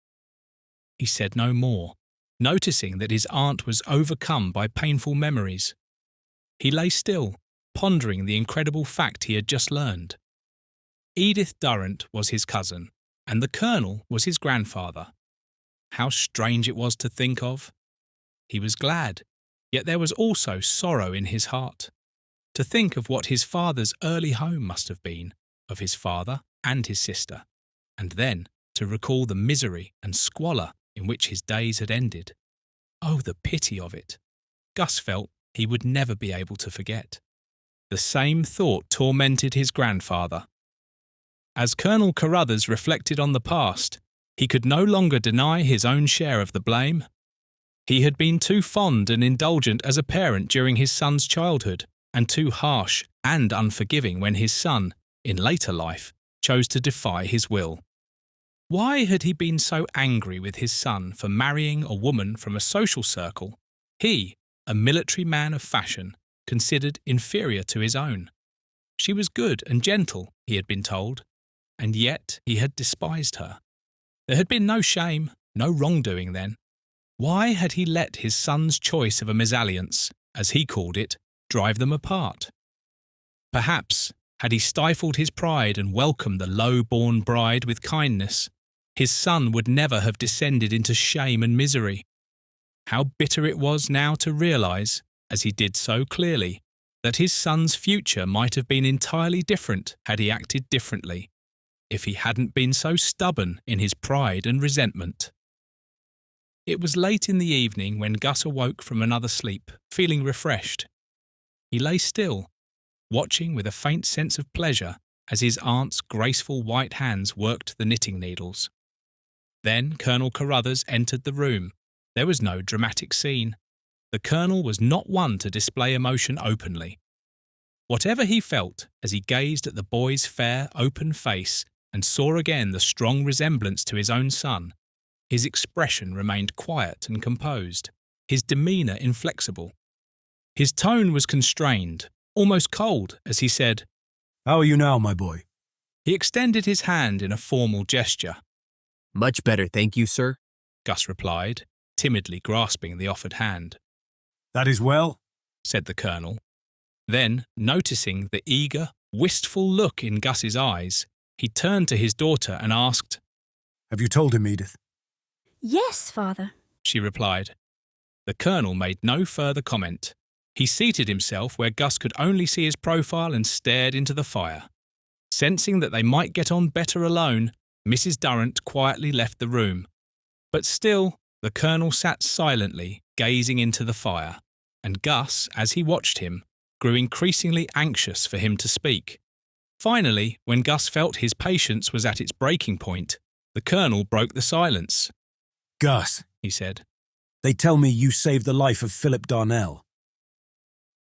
He said no more, noticing that his aunt was overcome by painful memories. He lay still, pondering the incredible fact he had just learned. Edith Durrant was his cousin, and the Colonel was his grandfather. How strange it was to think of. He was glad, yet there was also sorrow in his heart. To think of what his father's early home must have been, of his father and his sister, and then to recall the misery and squalor in which his days had ended. Oh, the pity of it! Gus felt he would never be able to forget. The same thought tormented his grandfather. As Colonel Carruthers reflected on the past, he could no longer deny his own share of the blame. He had been too fond and indulgent as a parent during his son's childhood, and too harsh and unforgiving when his son, in later life, chose to defy his will. Why had he been so angry with his son for marrying a woman from a social circle he, a military man of fashion, considered inferior to his own? She was good and gentle, he had been told, and yet he had despised her. There had been no shame, no wrongdoing then. Why had he let his son's choice of a mésalliance, as he called it, drive them apart? Perhaps, had he stifled his pride and welcomed the low-born bride with kindness, his son would never have descended into shame and misery. How bitter it was now to realise, as he did so clearly, that his son's future might have been entirely different had he acted differently, if he hadn't been so stubborn in his pride and resentment. It was late in the evening when Gus awoke from another sleep, feeling refreshed. He lay still, watching with a faint sense of pleasure as his aunt's graceful white hands worked the knitting needles. Then Colonel Carruthers entered the room. There was no dramatic scene. The Colonel was not one to display emotion openly. Whatever he felt as he gazed at the boy's fair, open face and saw again the strong resemblance to his own son, his expression remained quiet and composed, his demeanour inflexible. His tone was constrained, almost cold, as he said, "How are you now, my boy?" He extended his hand in a formal gesture. "Much better, thank you, sir," Gus replied, timidly grasping the offered hand. "That is well," said the Colonel. Then, noticing the eager, wistful look in Gus's eyes, he turned to his daughter and asked, "Have you told him, Edith?" "Yes, father," she replied. The Colonel made no further comment. He seated himself where Gus could only see his profile and stared into the fire. Sensing that they might get on better alone, Mrs. Durrant quietly left the room. But still, the Colonel sat silently, gazing into the fire, and Gus, as he watched him, grew increasingly anxious for him to speak. Finally, when Gus felt his patience was at its breaking point, the Colonel broke the silence. "Gus," he said, "they tell me you saved the life of Philip Darnell."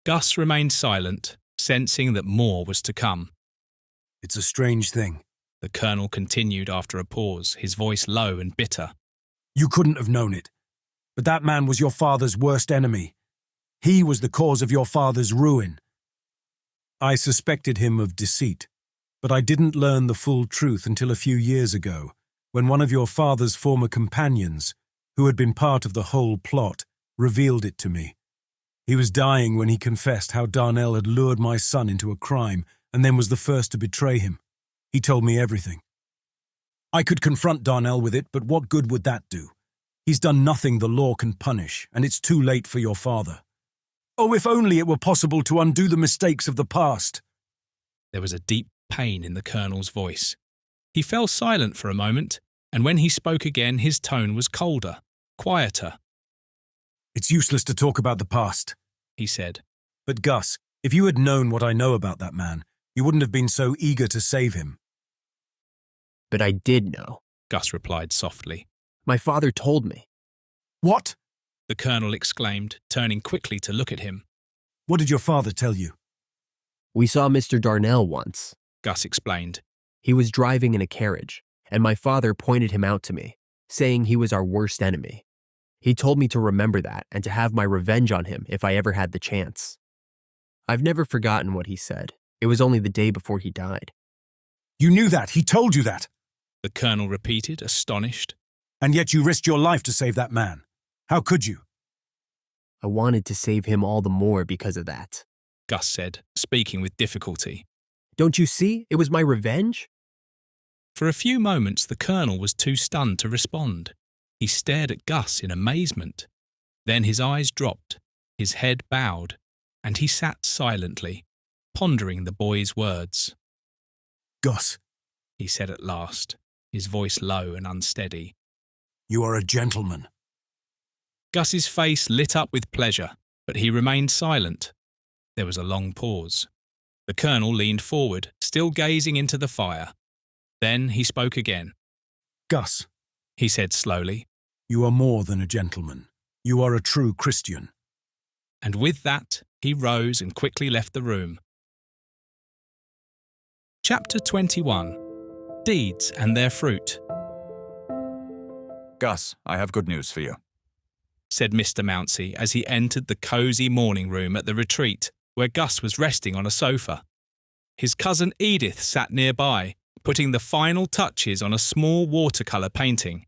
Gus remained silent, sensing that more was to come. "It's a strange thing," the Colonel continued after a pause, his voice low and bitter. "You couldn't have known it, but that man was your father's worst enemy. He was the cause of your father's ruin. I suspected him of deceit, but I didn't learn the full truth until a few years ago, when one of your father's former companions, who had been part of the whole plot, revealed it to me. He was dying when he confessed how Darnell had lured my son into a crime and then was the first to betray him. He told me everything. I could confront Darnell with it, but what good would that do? He's done nothing the law can punish, and it's too late for your father. Oh, if only it were possible to undo the mistakes of the past." There was a deep pain in the Colonel's voice. He fell silent for a moment, and when he spoke again his tone was colder, quieter. "It's useless to talk about the past," he said. "But Gus, if you had known what I know about that man, you wouldn't have been so eager to save him." "But I did know," Gus replied softly. "My father told me." "What?" the Colonel exclaimed, turning quickly to look at him. "What did your father tell you?" "We saw Mr. Darnell once," Gus explained. "He was driving in a carriage, and my father pointed him out to me, saying he was our worst enemy. He told me to remember that and to have my revenge on him if I ever had the chance. I've never forgotten what he said. It was only the day before he died." "You knew that? He told you that?" the Colonel repeated, astonished. "And yet you risked your life to save that man. How could you?" "I wanted to save him all the more because of that," Gus said, speaking with difficulty. "Don't you see? It was my revenge." For a few moments the Colonel was too stunned to respond. He stared at Gus in amazement. Then his eyes dropped, his head bowed, and he sat silently, pondering the boy's words. "Gus," he said at last, his voice low and unsteady, "you are a gentleman." Gus's face lit up with pleasure, but he remained silent. There was a long pause. The Colonel leaned forward, still gazing into the fire. Then he spoke again. "Gus," he said slowly, "you are more than a gentleman. You are a true Christian." And with that, he rose and quickly left the room. Chapter 21. Deeds and Their Fruit. "Gus, I have good news for you," said Mr. Mountsie as he entered the cosy morning room at the retreat, where Gus was resting on a sofa. His cousin Edith sat nearby, putting the final touches on a small watercolour painting.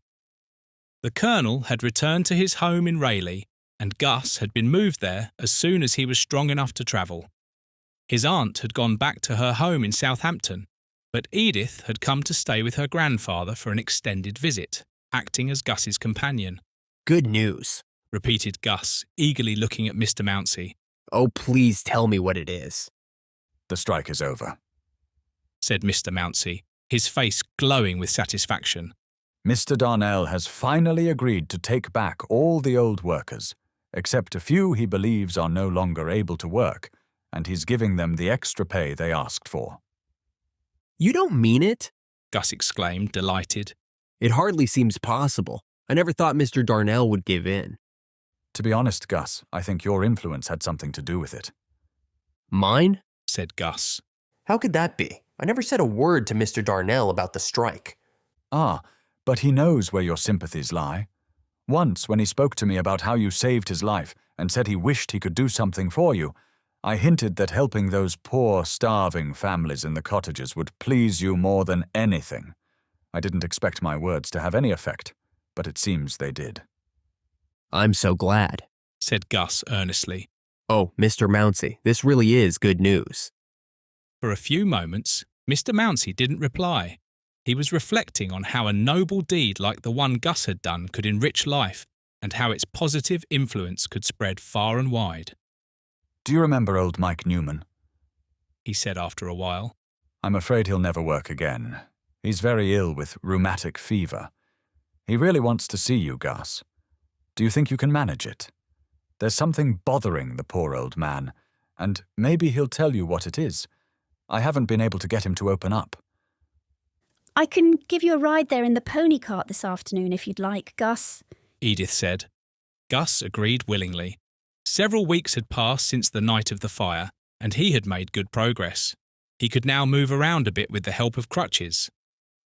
The Colonel had returned to his home in Rayleigh, and Gus had been moved there as soon as he was strong enough to travel. His aunt had gone back to her home in Southampton, but Edith had come to stay with her grandfather for an extended visit, acting as Gus's companion. "Good news," repeated Gus, eagerly looking at Mr. Mountsie. "Oh, please tell me what it is." "The strike is over," said Mr. Mountsie, his face glowing with satisfaction. "Mr. Darnell has finally agreed to take back all the old workers, except a few he believes are no longer able to work, and he's giving them the extra pay they asked for." "You don't mean it?" Gus exclaimed, delighted. "It hardly seems possible. I never thought Mr. Darnell would give in." "To be honest, Gus, I think your influence had something to do with it." "Mine?" said Gus. "How could that be? I never said a word to Mr. Darnell about the strike." "Ah, but he knows where your sympathies lie. Once, when he spoke to me about how you saved his life and said he wished he could do something for you, I hinted that helping those poor, starving families in the cottages would please you more than anything. I didn't expect my words to have any effect, but it seems they did." "I'm so glad," said Gus earnestly. "Oh, Mr. Mountsie, this really is good news." For a few moments, Mr. Mountsie didn't reply. He was reflecting on how a noble deed like the one Gus had done could enrich life, and how its positive influence could spread far and wide. "Do you remember old Mike Newman?" he said after a while. I'm afraid he'll never work again. He's very ill with rheumatic fever. He really wants to see you, Gus. Do you think you can manage it? There's something bothering the poor old man, and maybe he'll tell you what it is. I haven't been able to get him to open up. I can give you a ride there in the pony cart this afternoon if you'd like, Gus, Edith said. Gus agreed willingly. Several weeks had passed since the night of the fire, and he had made good progress. He could now move around a bit with the help of crutches.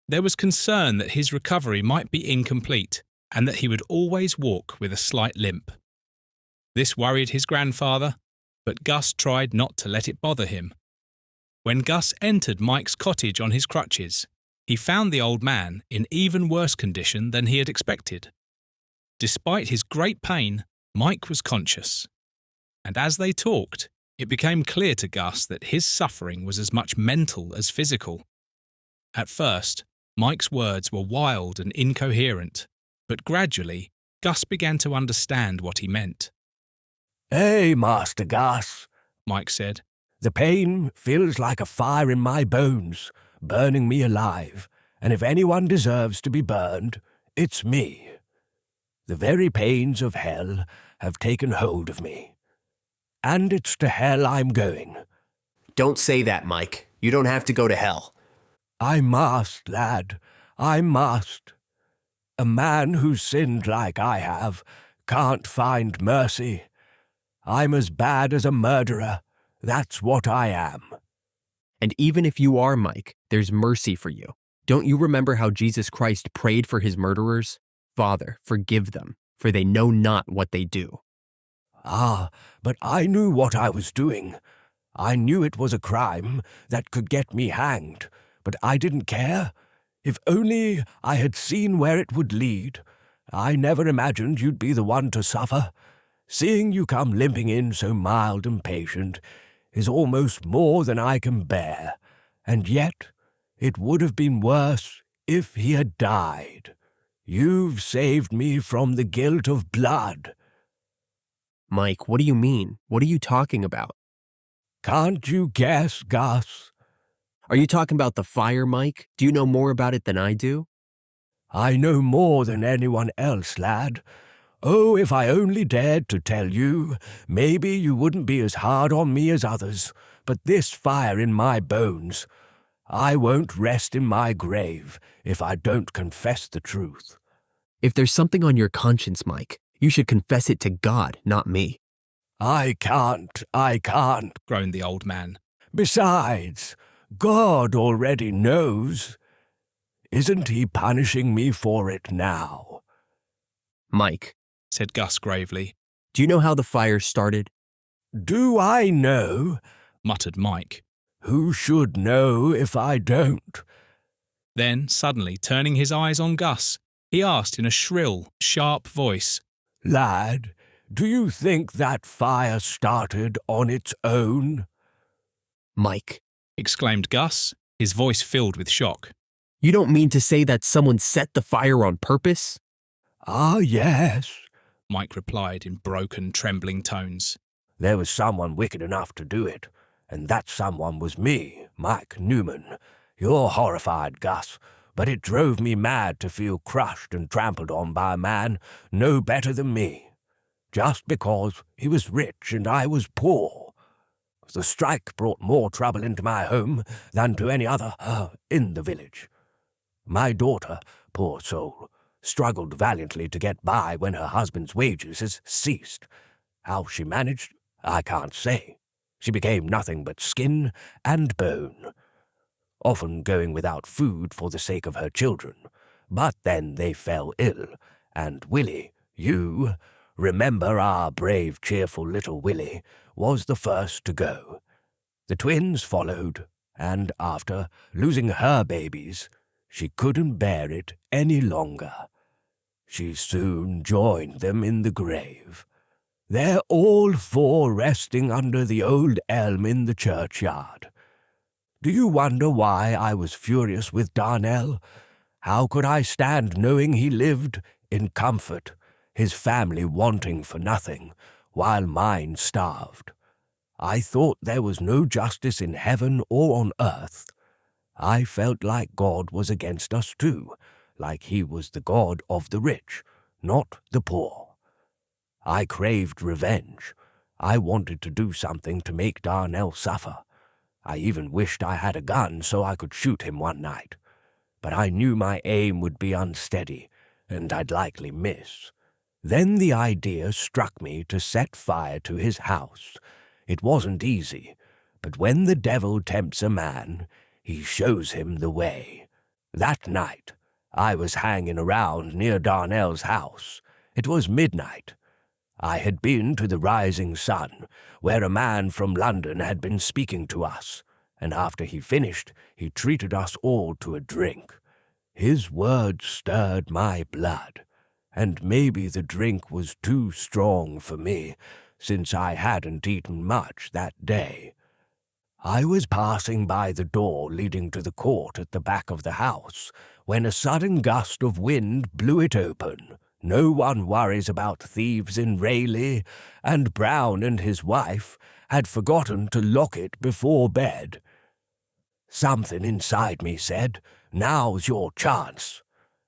There was concern that his recovery might be incomplete, and that he would always walk with a slight limp. This worried his grandfather, but Gus tried not to let it bother him. When Gus entered Mike's cottage on his crutches, he found the old man in even worse condition than he had expected. Despite his great pain, Mike was conscious. And as they talked, it became clear to Gus that his suffering was as much mental as physical. At first, Mike's words were wild and incoherent, but gradually, Gus began to understand what he meant. "Hey, Master Gus," Mike said. "The pain feels like a fire in my bones, burning me alive, and if anyone deserves to be burned, it's me. The very pains of hell have taken hold of me. And it's to hell I'm going." Don't say that, Mike. You don't have to go to hell. "I must, lad. I must. A man who's sinned like I have can't find mercy. I'm as bad as a murderer. That's what I am." And even if you are, Mike, there's mercy for you. Don't you remember how Jesus Christ prayed for his murderers? "Father, forgive them, for they know not what they do." Ah, but I knew what I was doing. I knew it was a crime that could get me hanged, but I didn't care. If only I had seen where it would lead. I never imagined you'd be the one to suffer. Seeing you come limping in so mild and patient is almost more than I can bear, and yet it would have been worse if he had died. You've saved me from the guilt of blood. Mike, what do you mean? What are you talking about? Can't you guess, Gus? Are you talking about the fire, Mike? Do you know more about it than I do? I know more than anyone else, lad. Oh, if I only dared to tell you, maybe you wouldn't be as hard on me as others. But this fire in my bones, I won't rest in my grave if I don't confess the truth. If there's something on your conscience, Mike, you should confess it to God, not me. I can't, groaned the old man. Besides, God already knows. Isn't he punishing me for it now? Mike, said Gus gravely. Do you know how the fire started? Do I know? Muttered Mike. Who should know if I don't? Then, suddenly turning his eyes on Gus, he asked in a shrill, sharp voice, Lad, do you think that fire started on its own? Mike, exclaimed Gus, his voice filled with shock. You don't mean to say that someone set the fire on purpose? Ah, yes, Mike replied in broken, trembling tones. There was someone wicked enough to do it, and that someone was me, Mike Newman. You're horrified, Gus, but it drove me mad to feel crushed and trampled on by a man no better than me, just because he was rich and I was poor. The strike brought more trouble into my home than to any other in the village. My daughter, poor soul, struggled valiantly to get by when her husband's wages had ceased. How she managed, I can't say. She became nothing but skin and bone, often going without food for the sake of her children. But then they fell ill, and Willie, you remember our brave, cheerful little Willie, was the first to go. The twins followed, and after losing her babies, she couldn't bear it any longer. She soon joined them in the grave. They're all four resting under the old elm in the churchyard. Do you wonder why I was furious with Darnell? How could I stand knowing he lived in comfort, his family wanting for nothing, while mine starved? I thought there was no justice in heaven or on earth. I felt like God was against us too, like he was the God of the rich, not the poor. I craved revenge. I wanted to do something to make Darnell suffer. I even wished I had a gun so I could shoot him one night. But I knew my aim would be unsteady, and I'd likely miss. Then the idea struck me to set fire to his house. It wasn't easy, but when the devil tempts a man, he shows him the way. That night, I was hanging around near Darnell's house. It was midnight. I had been to the Rising Sun, where a man from London had been speaking to us, and after he finished, he treated us all to a drink. His words stirred my blood, and maybe the drink was too strong for me, since I hadn't eaten much that day. I was passing by the door leading to the court at the back of the house, when a sudden gust of wind blew it open. No one worries about thieves in Rayleigh, and Brown and his wife had forgotten to lock it before bed. Something inside me said, "Now's your chance."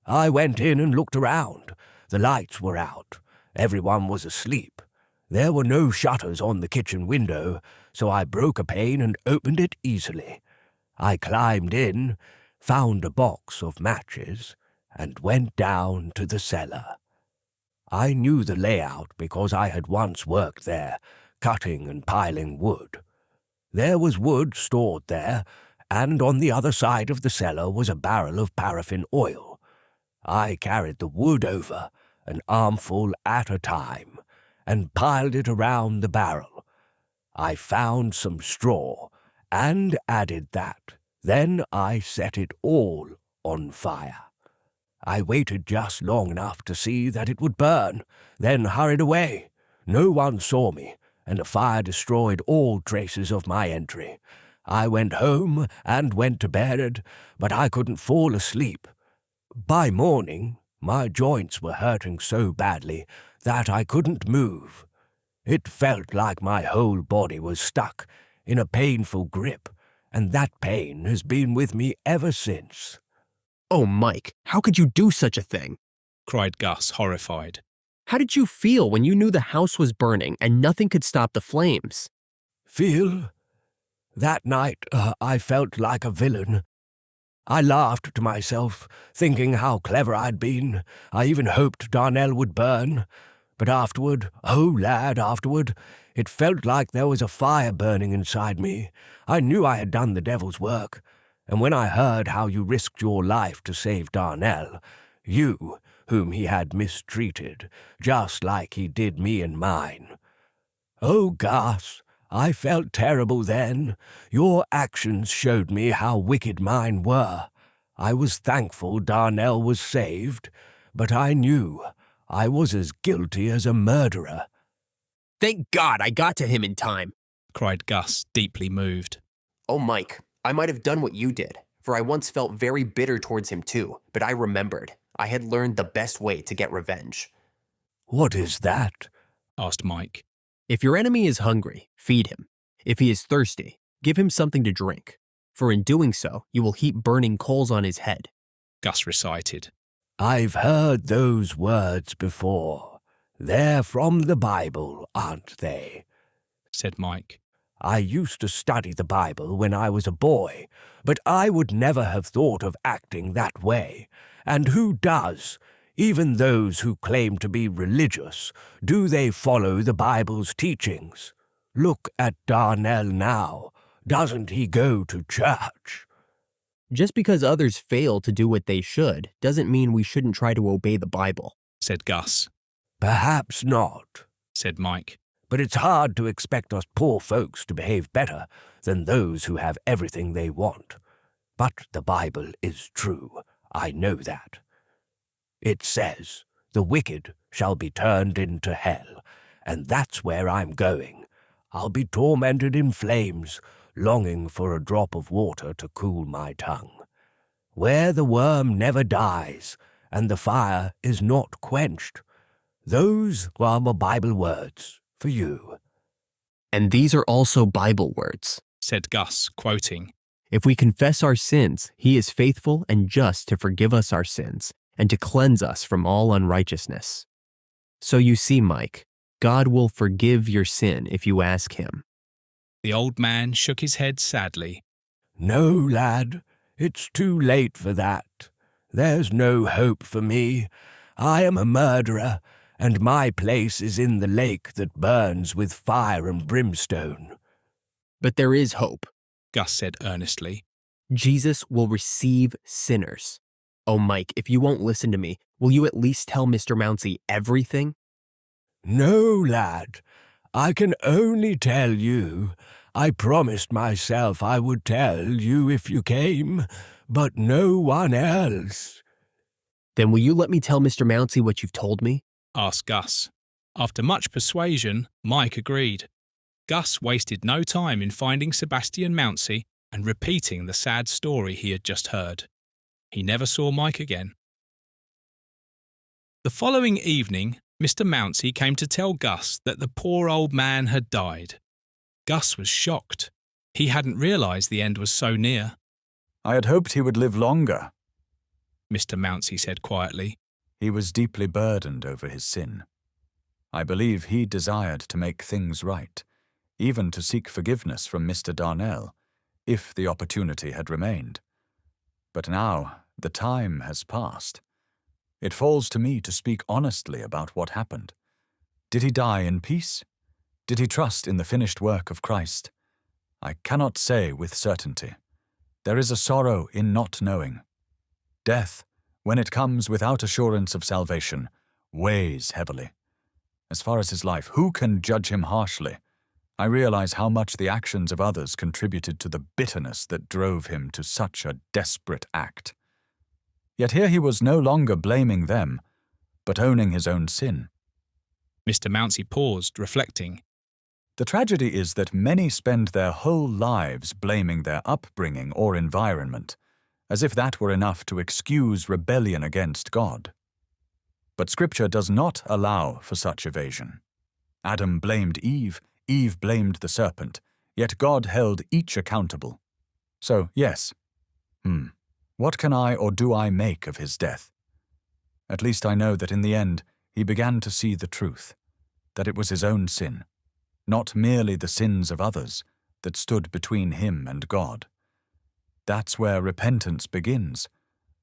I went in and looked around. The lights were out. Everyone was asleep. There were no shutters on the kitchen window, so I broke a pane and opened it easily. I climbed in, found a box of matches, and went down to the cellar. I knew the layout because I had once worked there, cutting and piling wood. There was wood stored there, and on the other side of the cellar was a barrel of paraffin oil. I carried the wood over, an armful at a time, and piled it around the barrel. I found some straw and added that. Then I set it all on fire. I waited just long enough to see that it would burn, then hurried away. No one saw me, and the fire destroyed all traces of my entry. I went home and went to bed, but I couldn't fall asleep. By morning, my joints were hurting so badly that I couldn't move. It felt like my whole body was stuck in a painful grip, and that pain has been with me ever since. Oh, Mike, how could you do such a thing? Cried Gus, horrified. How did you feel when you knew the house was burning and nothing could stop the flames? Feel? That night, I felt like a villain. I laughed to myself, thinking how clever I'd been. I even hoped Darnell would burn. But afterward, oh lad, afterward, it felt like there was a fire burning inside me. I knew I had done the devil's work. And when I heard how you risked your life to save Darnell, you, whom he had mistreated, just like he did me and mine. Oh, Gus, I felt terrible then. Your actions showed me how wicked mine were. I was thankful Darnell was saved, but I knew I was as guilty as a murderer. Thank God I got to him in time, cried Gus, deeply moved. Oh, Mike, I might have done what you did, for I once felt very bitter towards him too, but I remembered. I had learned the best way to get revenge. What is that? Asked Mike. If your enemy is hungry, feed him. If he is thirsty, give him something to drink. For in doing so, you will heap burning coals on his head. Gus recited. I've heard those words before. They're from the Bible, aren't they? Said Mike. I used to study the Bible when I was a boy, but I would never have thought of acting that way. And who does? Even those who claim to be religious, do they follow the Bible's teachings? Look at Darnell now. Doesn't he go to church? Just because others fail to do what they should doesn't mean we shouldn't try to obey the Bible, said Gus. Perhaps not, said Mike. But it's hard to expect us poor folks to behave better than those who have everything they want. But the Bible is true. I know that. It says, the wicked shall be turned into hell, and that's where I'm going. I'll be tormented in flames, longing for a drop of water to cool my tongue. Where the worm never dies, and the fire is not quenched. Those are my Bible words for you. And these are also Bible words, said Gus, quoting. If we confess our sins, he is faithful and just to forgive us our sins and to cleanse us from all unrighteousness. So you see, Mike, God will forgive your sin if you ask him." The old man shook his head sadly. "No, lad, it's too late for that. There's no hope for me. I am a murderer, and my place is in the lake that burns with fire and brimstone." "But there is hope," Gus said earnestly. "Jesus will receive sinners. Oh, Mike, if you won't listen to me, will you at least tell Mr. Mounsey everything?" "No, lad, I can only tell you. I promised myself I would tell you if you came, but no one else." "Then will you let me tell Mr. Mounsey what you've told me?" asked Gus. After much persuasion, Mike agreed. Gus wasted no time in finding Sebastian Mounsey and repeating the sad story he had just heard. He never saw Mike again. The following evening, Mr. Mounsey came to tell Gus that the poor old man had died. Gus was shocked. He hadn't realised the end was so near. "I had hoped he would live longer," Mr. Mounsey said quietly. "He was deeply burdened over his sin. I believe he desired to make things right, even to seek forgiveness from Mr. Darnell, if the opportunity had remained. But now the time has passed. It falls to me to speak honestly about what happened. Did he die in peace? Did he trust in the finished work of Christ? I cannot say with certainty. There is a sorrow in not knowing. Death, when it comes without assurance of salvation, weighs heavily. As far as his life, who can judge him harshly? I realize how much the actions of others contributed to the bitterness that drove him to such a desperate act. Yet here he was no longer blaming them, but owning his own sin." Mr. Mounsey paused, reflecting. "The tragedy is that many spend their whole lives blaming their upbringing or environment, as if that were enough to excuse rebellion against God. But Scripture does not allow for such evasion. Adam blamed Eve, Eve blamed the serpent, yet God held each accountable. So, yes. What can I or do I make of his death? At least I know that in the end he began to see the truth, that it was his own sin, not merely the sins of others, that stood between him and God. That's where repentance begins,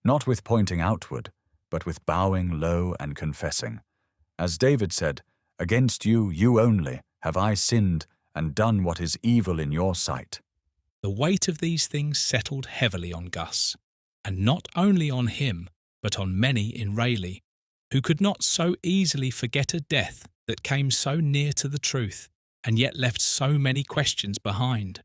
not with pointing outward, but with bowing low and confessing. As David said, "Against you, you only, have I sinned and done what is evil in your sight." The weight of these things settled heavily on Gus, and not only on him, but on many in Rayleigh, who could not so easily forget a death that came so near to the truth and yet left so many questions behind.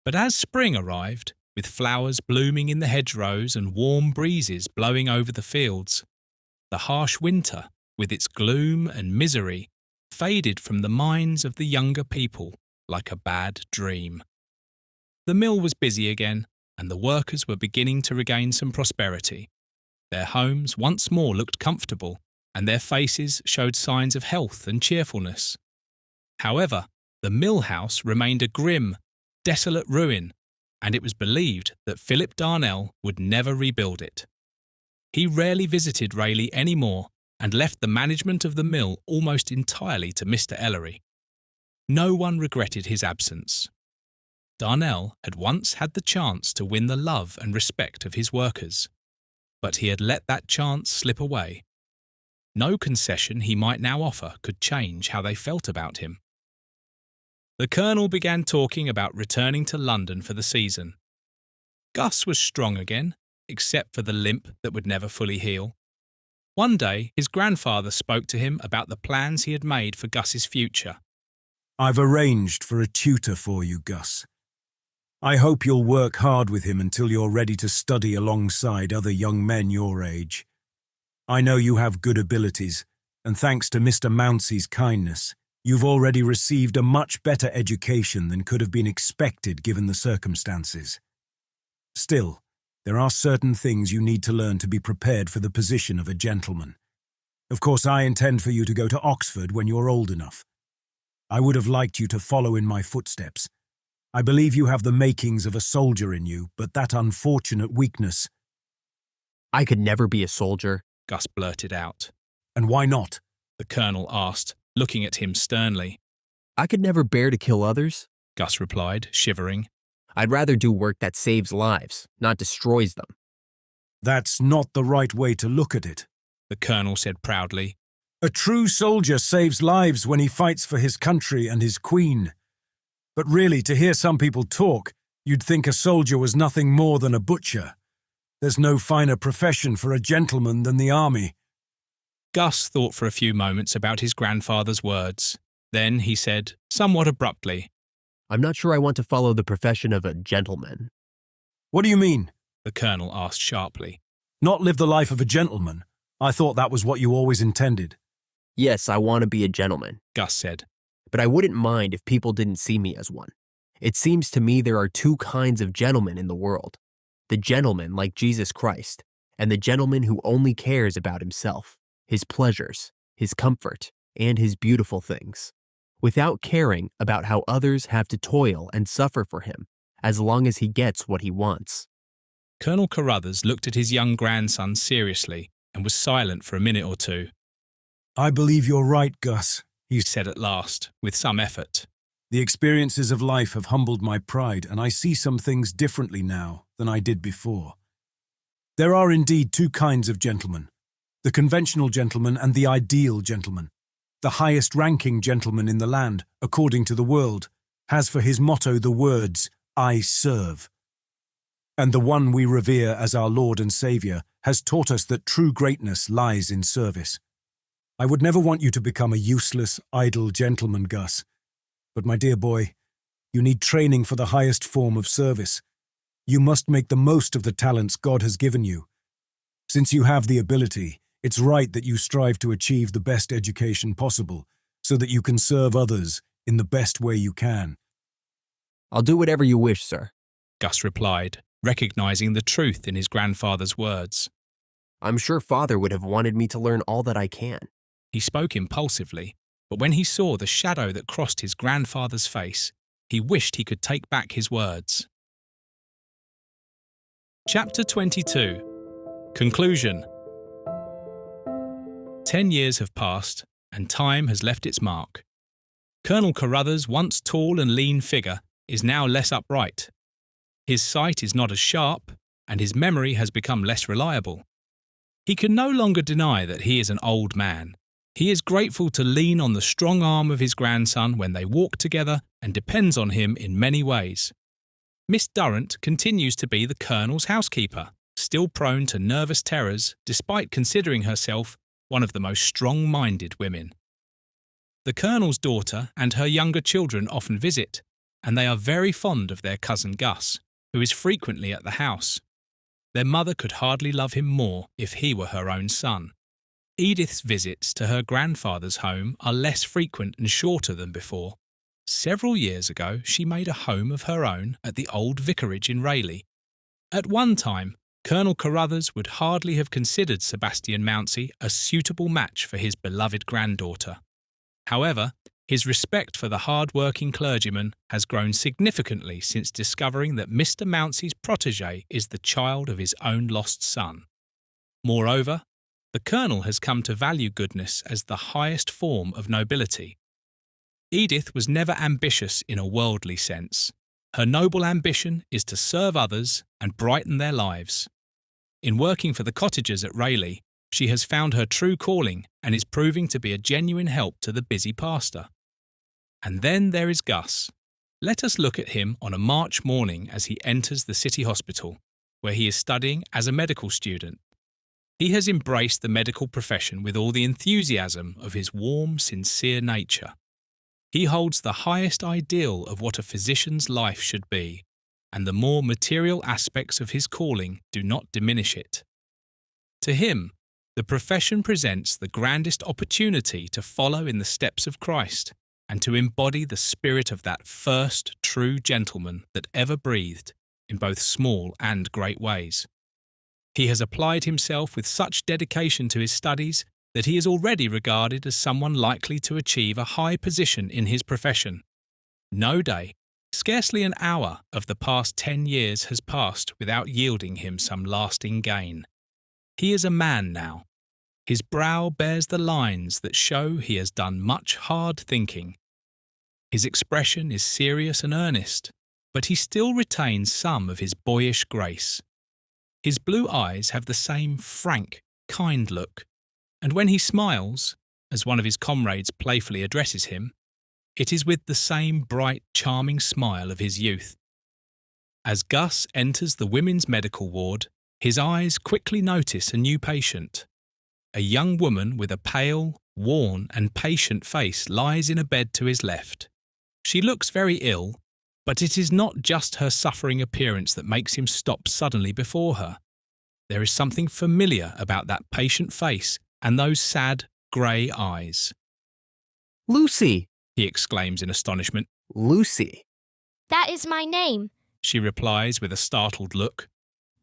But as spring arrived, with flowers blooming in the hedgerows and warm breezes blowing over the fields, the harsh winter, with its gloom and misery, faded from the minds of the younger people like a bad dream. The mill was busy again, and the workers were beginning to regain some prosperity. Their homes once more looked comfortable, and their faces showed signs of health and cheerfulness. However, the mill house remained a grim, desolate ruin, and it was believed that Philip Darnell would never rebuild it. He rarely visited Rayleigh any more and left the management of the mill almost entirely to Mr. Ellery. No one regretted his absence. Darnell had once had the chance to win the love and respect of his workers, but he had let that chance slip away. No concession he might now offer could change how they felt about him. The Colonel began talking about returning to London for the season. Gus was strong again, except for the limp that would never fully heal. One day, his grandfather spoke to him about the plans he had made for Gus's future. "I've arranged for a tutor for you, Gus. I hope you'll work hard with him until you're ready to study alongside other young men your age. I know you have good abilities, and thanks to Mr. Mounsey's kindness, you've already received a much better education than could have been expected given the circumstances. Still, there are certain things you need to learn to be prepared for the position of a gentleman. Of course, I intend for you to go to Oxford when you're old enough. I would have liked you to follow in my footsteps, I believe you have the makings of a soldier in you, but that unfortunate weakness. I could never be a soldier, Gus blurted out. And why not? The colonel asked, looking at him sternly. I could never bear to kill others, Gus replied, shivering. I'd rather do work that saves lives, not destroys them. That's not the right way to look at it, the colonel said proudly. A true soldier saves lives when he fights for his country and his queen. But really, to hear some people talk, you'd think a soldier was nothing more than a butcher. There's no finer profession for a gentleman than the army. Gus thought for a few moments about his grandfather's words. Then he said, somewhat abruptly, I'm not sure I want to follow the profession of a gentleman. What do you mean? The colonel asked sharply. Not live the life of a gentleman. I thought that was what you always intended. Yes, I want to be a gentleman, Gus said. But I wouldn't mind if people didn't see me as one. It seems to me there are two kinds of gentlemen in the world. The gentleman like Jesus Christ, and the gentleman who only cares about himself, his pleasures, his comfort, and his beautiful things, without caring about how others have to toil and suffer for him, as long as he gets what he wants. Colonel Carruthers looked at his young grandson seriously and was silent for a minute or two. I believe you're right, Gus, he said at last, with some effort. The experiences of life have humbled my pride, and I see some things differently now than I did before. There are indeed two kinds of gentlemen, the conventional gentleman and the ideal gentleman. The highest-ranking gentleman in the land, according to the world, has for his motto the words, I serve. And the one we revere as our Lord and Saviour has taught us that true greatness lies in service. I would never want you to become a useless, idle gentleman, Gus. But my dear boy, you need training for the highest form of service. You must make the most of the talents God has given you. Since you have the ability, it's right that you strive to achieve the best education possible so that you can serve others in the best way you can. I'll do whatever you wish, sir, Gus replied, recognizing the truth in his grandfather's words. I'm sure Father would have wanted me to learn all that I can. He spoke impulsively, but when he saw the shadow that crossed his grandfather's face, he wished he could take back his words. Chapter 22. Conclusion. 10 years have passed, and time has left its mark. Colonel Carruthers' once tall and lean figure is now less upright. His sight is not as sharp, and his memory has become less reliable. He can no longer deny that he is an old man. He is grateful to lean on the strong arm of his grandson when they walk together and depends on him in many ways. Miss Durrant continues to be the Colonel's housekeeper, still prone to nervous terrors despite considering herself one of the most strong-minded women. The Colonel's daughter and her younger children often visit, and they are very fond of their cousin Gus, who is frequently at the house. Their mother could hardly love him more if he were her own son. Edith's visits to her grandfather's home are less frequent and shorter than before. Several years ago, she made a home of her own at the old vicarage in Rayleigh. At one time, Colonel Carruthers would hardly have considered Sebastian Mountsie a suitable match for his beloved granddaughter. However, his respect for the hard-working clergyman has grown significantly since discovering that Mr. Mountsie's protégé is the child of his own lost son. Moreover, the Colonel has come to value goodness as the highest form of nobility. Edith was never ambitious in a worldly sense. Her noble ambition is to serve others and brighten their lives. In working for the cottagers at Rayleigh, she has found her true calling and is proving to be a genuine help to the busy pastor. And then there is Gus. Let us look at him on a March morning as he enters the city hospital, where he is studying as a medical student. He has embraced the medical profession with all the enthusiasm of his warm, sincere nature. He holds the highest ideal of what a physician's life should be, and the more material aspects of his calling do not diminish it. To him, the profession presents the grandest opportunity to follow in the steps of Christ and to embody the spirit of that first true gentleman that ever breathed, in both small and great ways. He has applied himself with such dedication to his studies that he is already regarded as someone likely to achieve a high position in his profession. No day, Scarcely an hour of the past 10 years has passed without yielding him some lasting gain. He is a man now. His brow bears the lines that show he has done much hard thinking. His expression is serious and earnest, but he still retains some of his boyish grace. His blue eyes have the same frank, kind look, and when he smiles, as one of his comrades playfully addresses him, it is with the same bright, charming smile of his youth. As Gus enters the women's medical ward, his eyes quickly notice a new patient. A young woman with a pale, worn and patient face lies in a bed to his left. She looks very ill, but it is not just her suffering appearance that makes him stop suddenly before her. There is something familiar about that patient face and those sad, grey eyes. Lucy! He exclaims in astonishment. Lucy! That is my name, She replies with a startled look.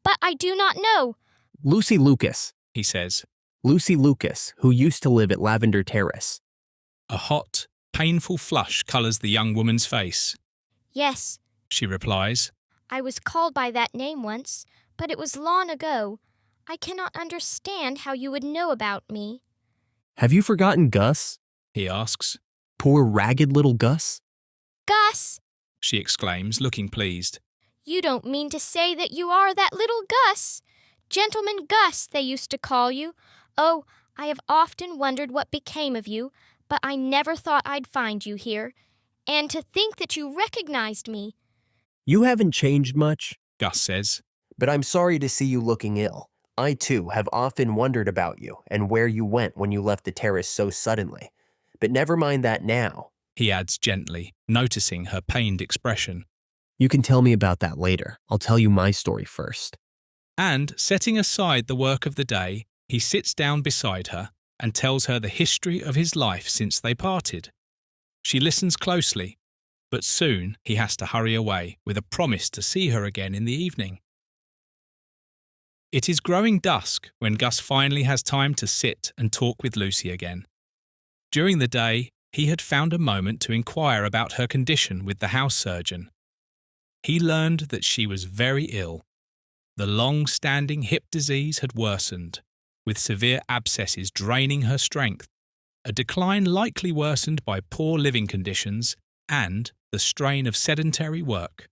but I do not know. Lucy Lucas, He says. Lucy Lucas, who used to live at Lavender Terrace. A hot, painful flush colours the young woman's face. Yes, She replies. I was called by that name once, but it was long ago. I cannot understand how you would know about me. Have you forgotten Gus? He asks. Poor ragged little Gus? Gus! She exclaims, looking pleased. You don't mean to say that you are that little Gus? Gentleman Gus, they used to call you. Oh, I have often wondered what became of you, but I never thought I'd find you here. And to think that you recognized me. You haven't changed much, Gus says. But I'm sorry to see you looking ill. I, too, have often wondered about you and where you went when you left the terrace so suddenly. But never mind that now. He adds gently, noticing her pained expression. You can tell me about that later. I'll tell you my story first. And, setting aside the work of the day, he sits down beside her and tells her the history of his life since they parted. She listens closely, but soon he has to hurry away with a promise to see her again in the evening. It is growing dusk when Gus finally has time to sit and talk with Lucy again. During the day, he had found a moment to inquire about her condition with the house surgeon. He learned that she was very ill. The long-standing hip disease had worsened, with severe abscesses draining her strength, a decline likely worsened by poor living conditions and the strain of sedentary work.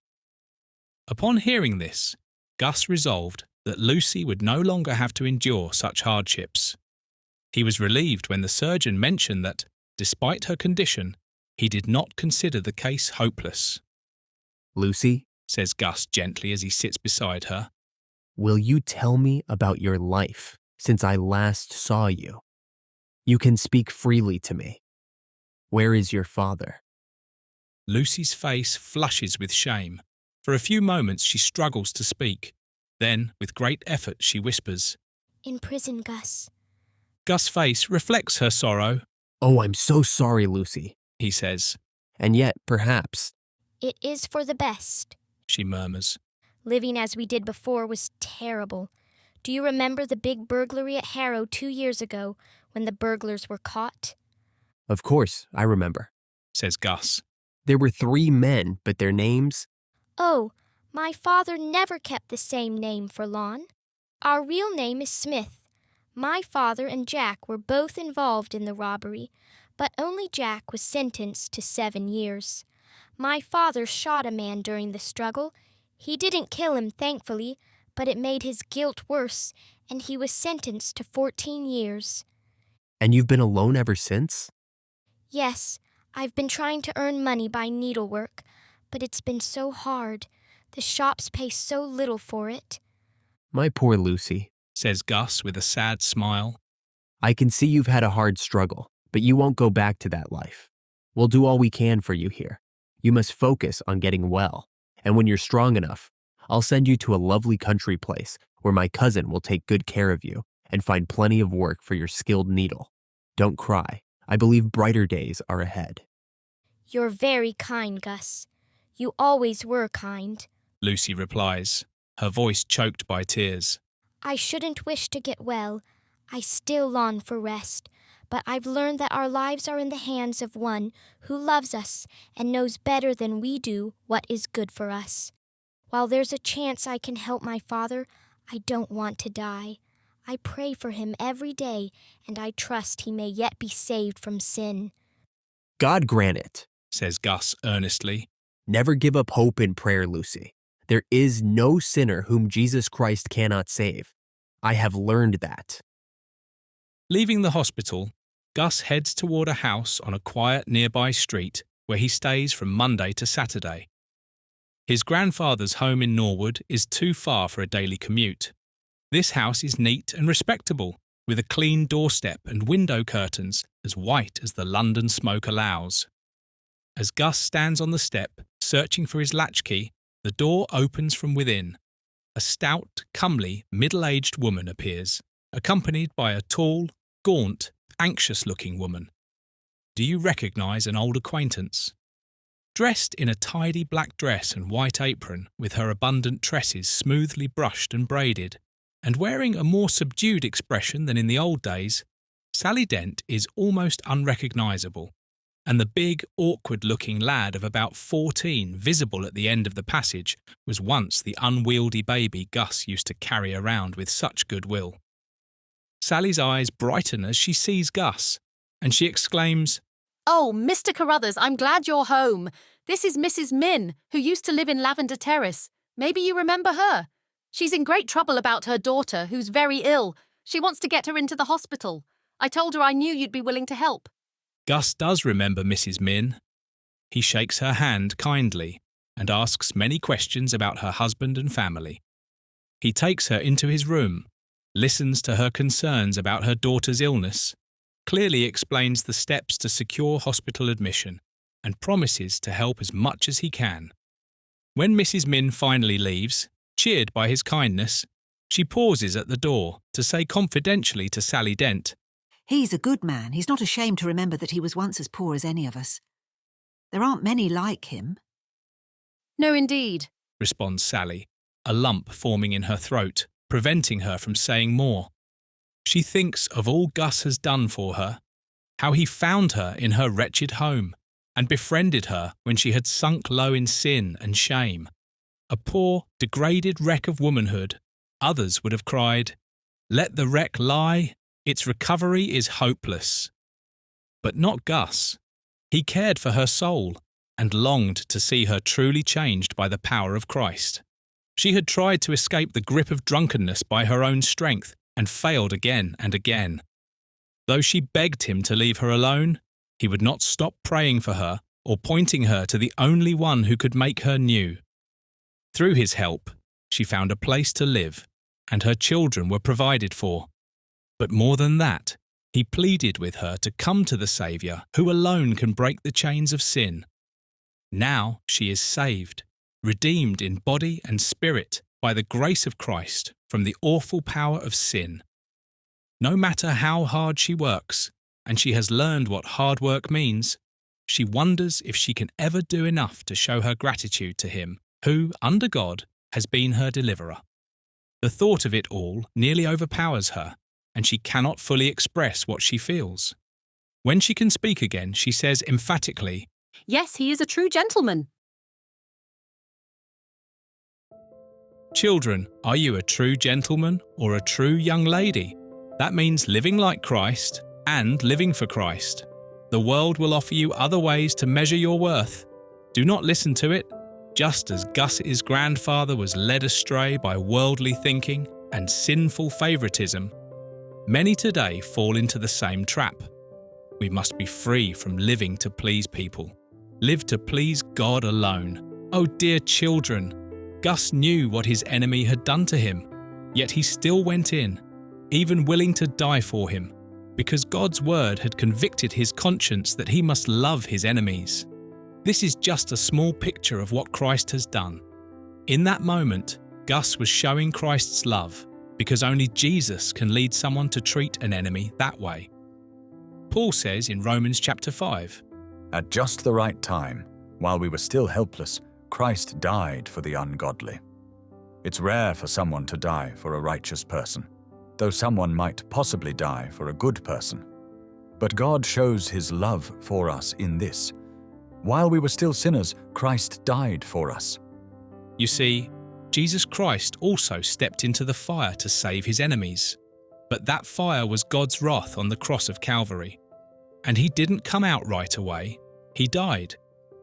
Upon hearing this, Gus resolved that Lucy would no longer have to endure such hardships. He was relieved when the surgeon mentioned that, despite her condition, he did not consider the case hopeless. Lucy, says Gus gently as he sits beside her, will you tell me about your life since I last saw you? You can speak freely to me. Where is your father? Lucy's face flushes with shame. For a few moments she struggles to speak. Then, with great effort, she whispers, In prison, Gus. Gus' face reflects her sorrow. Oh, I'm so sorry, Lucy, he says. And yet, perhaps. It is for the best, she murmurs. Living as we did before was terrible. Do you remember the big burglary at Harrow 2 years ago when the burglars were caught? Of course, I remember, says Gus. There were 3 men, but their names? Oh, my father never kept the same name for long. Our real name is Smith. My father and Jack were both involved in the robbery, but only Jack was sentenced to 7 years. My father shot a man during the struggle. He didn't kill him, thankfully, but it made his guilt worse, and he was sentenced to 14 years. And you've been alone ever since? Yes, I've been trying to earn money by needlework, but it's been so hard. The shops pay so little for it. My poor Lucy, says Gus with a sad smile. I can see you've had a hard struggle, but you won't go back to that life. We'll do all we can for you here. You must focus on getting well, and when you're strong enough, I'll send you to a lovely country place where my cousin will take good care of you and find plenty of work for your skilled needle. Don't cry. I believe brighter days are ahead. You're very kind, Gus. You always were kind. Lucy replies, her voice choked by tears. I shouldn't wish to get well. I still long for rest, but I've learned that our lives are in the hands of one who loves us and knows better than we do what is good for us. While there's a chance I can help my father, I don't want to die. I pray for him every day, and I trust he may yet be saved from sin. God grant it, says Gus earnestly. Never give up hope in prayer, Lucy. There is no sinner whom Jesus Christ cannot save. I have learned that. Leaving the hospital, Gus heads toward a house on a quiet nearby street where he stays from Monday to Saturday. His grandfather's home in Norwood is too far for a daily commute. This house is neat and respectable, with a clean doorstep and window curtains as white as the London smoke allows. As Gus stands on the step, searching for his latchkey, the door opens from within. A stout, comely, middle-aged woman appears, accompanied by a tall, gaunt, anxious-looking woman. Do you recognise an old acquaintance? Dressed in a tidy black dress and white apron, with her abundant tresses smoothly brushed and braided, and wearing a more subdued expression than in the old days, Sally Dent is almost unrecognisable, and the big, awkward-looking lad of about 14 visible at the end of the passage was once the unwieldy baby Gus used to carry around with such goodwill. Sally's eyes brighten as she sees Gus, and she exclaims, "Oh, Mr. Carruthers, I'm glad you're home. This is Mrs. Min, who used to live in Lavender Terrace. Maybe you remember her. She's in great trouble about her daughter, who's very ill. She wants to get her into the hospital. I told her I knew you'd be willing to help." Gus does remember Mrs. Min. He shakes her hand kindly and asks many questions about her husband and family. He takes her into his room, listens to her concerns about her daughter's illness, clearly explains the steps to secure hospital admission, and promises to help as much as he can. When Mrs. Min finally leaves, cheered by his kindness, she pauses at the door to say confidentially to Sally Dent, "He's a good man. He's not ashamed to remember that he was once as poor as any of us. There aren't many like him." "No, indeed," responds Sally, a lump forming in her throat, preventing her from saying more. She thinks of all Gus has done for her, how he found her in her wretched home and befriended her when she had sunk low in sin and shame. A poor, degraded wreck of womanhood, others would have cried, "Let the wreck lie, its recovery is hopeless." But not Gus. He cared for her soul and longed to see her truly changed by the power of Christ. She had tried to escape the grip of drunkenness by her own strength and failed again and again. Though she begged him to leave her alone, he would not stop praying for her or pointing her to the only one who could make her new. Through his help, she found a place to live, and her children were provided for. But more than that, he pleaded with her to come to the Saviour who alone can break the chains of sin. Now she is saved, redeemed in body and spirit by the grace of Christ from the awful power of sin. No matter how hard she works, and she has learned what hard work means, she wonders if she can ever do enough to show her gratitude to him who, under God, has been her deliverer. The thought of it all nearly overpowers her, and she cannot fully express what she feels. When she can speak again, she says emphatically, "Yes, he is a true gentleman." Children, are you a true gentleman or a true young lady? That means living like Christ and living for Christ. The world will offer you other ways to measure your worth. Do not listen to it, just as Gus's grandfather was led astray by worldly thinking and sinful favouritism. Many today fall into the same trap. We must be free from living to please people. Live to please God alone. Oh dear children, Gus knew what his enemy had done to him, yet he still went in, even willing to die for him, because God's word had convicted his conscience that he must love his enemies. This is just a small picture of what Christ has done. In that moment, Gus was showing Christ's love, because only Jesus can lead someone to treat an enemy that way. Paul says in Romans chapter 5, "At just the right time, while we were still helpless, Christ died for the ungodly." It's rare for someone to die for a righteous person. though someone might possibly die for a good person. But God shows his love for us in this: while we were still sinners, Christ died for us. You see, Jesus Christ also stepped into the fire to save his enemies. But that fire was God's wrath on the cross of Calvary. And he didn't come out right away. He died.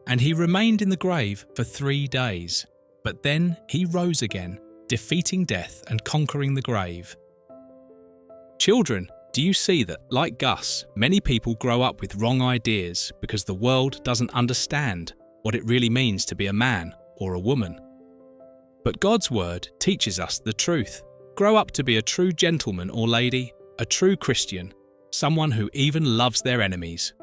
And he remained in the grave for 3 days. But then he rose again, defeating death and conquering the grave. Children, do you see that, like Gus, many people grow up with wrong ideas because the world doesn't understand what it really means to be a man or a woman? But God's word teaches us the truth. Grow up to be a true gentleman or lady, a true Christian, someone who even loves their enemies.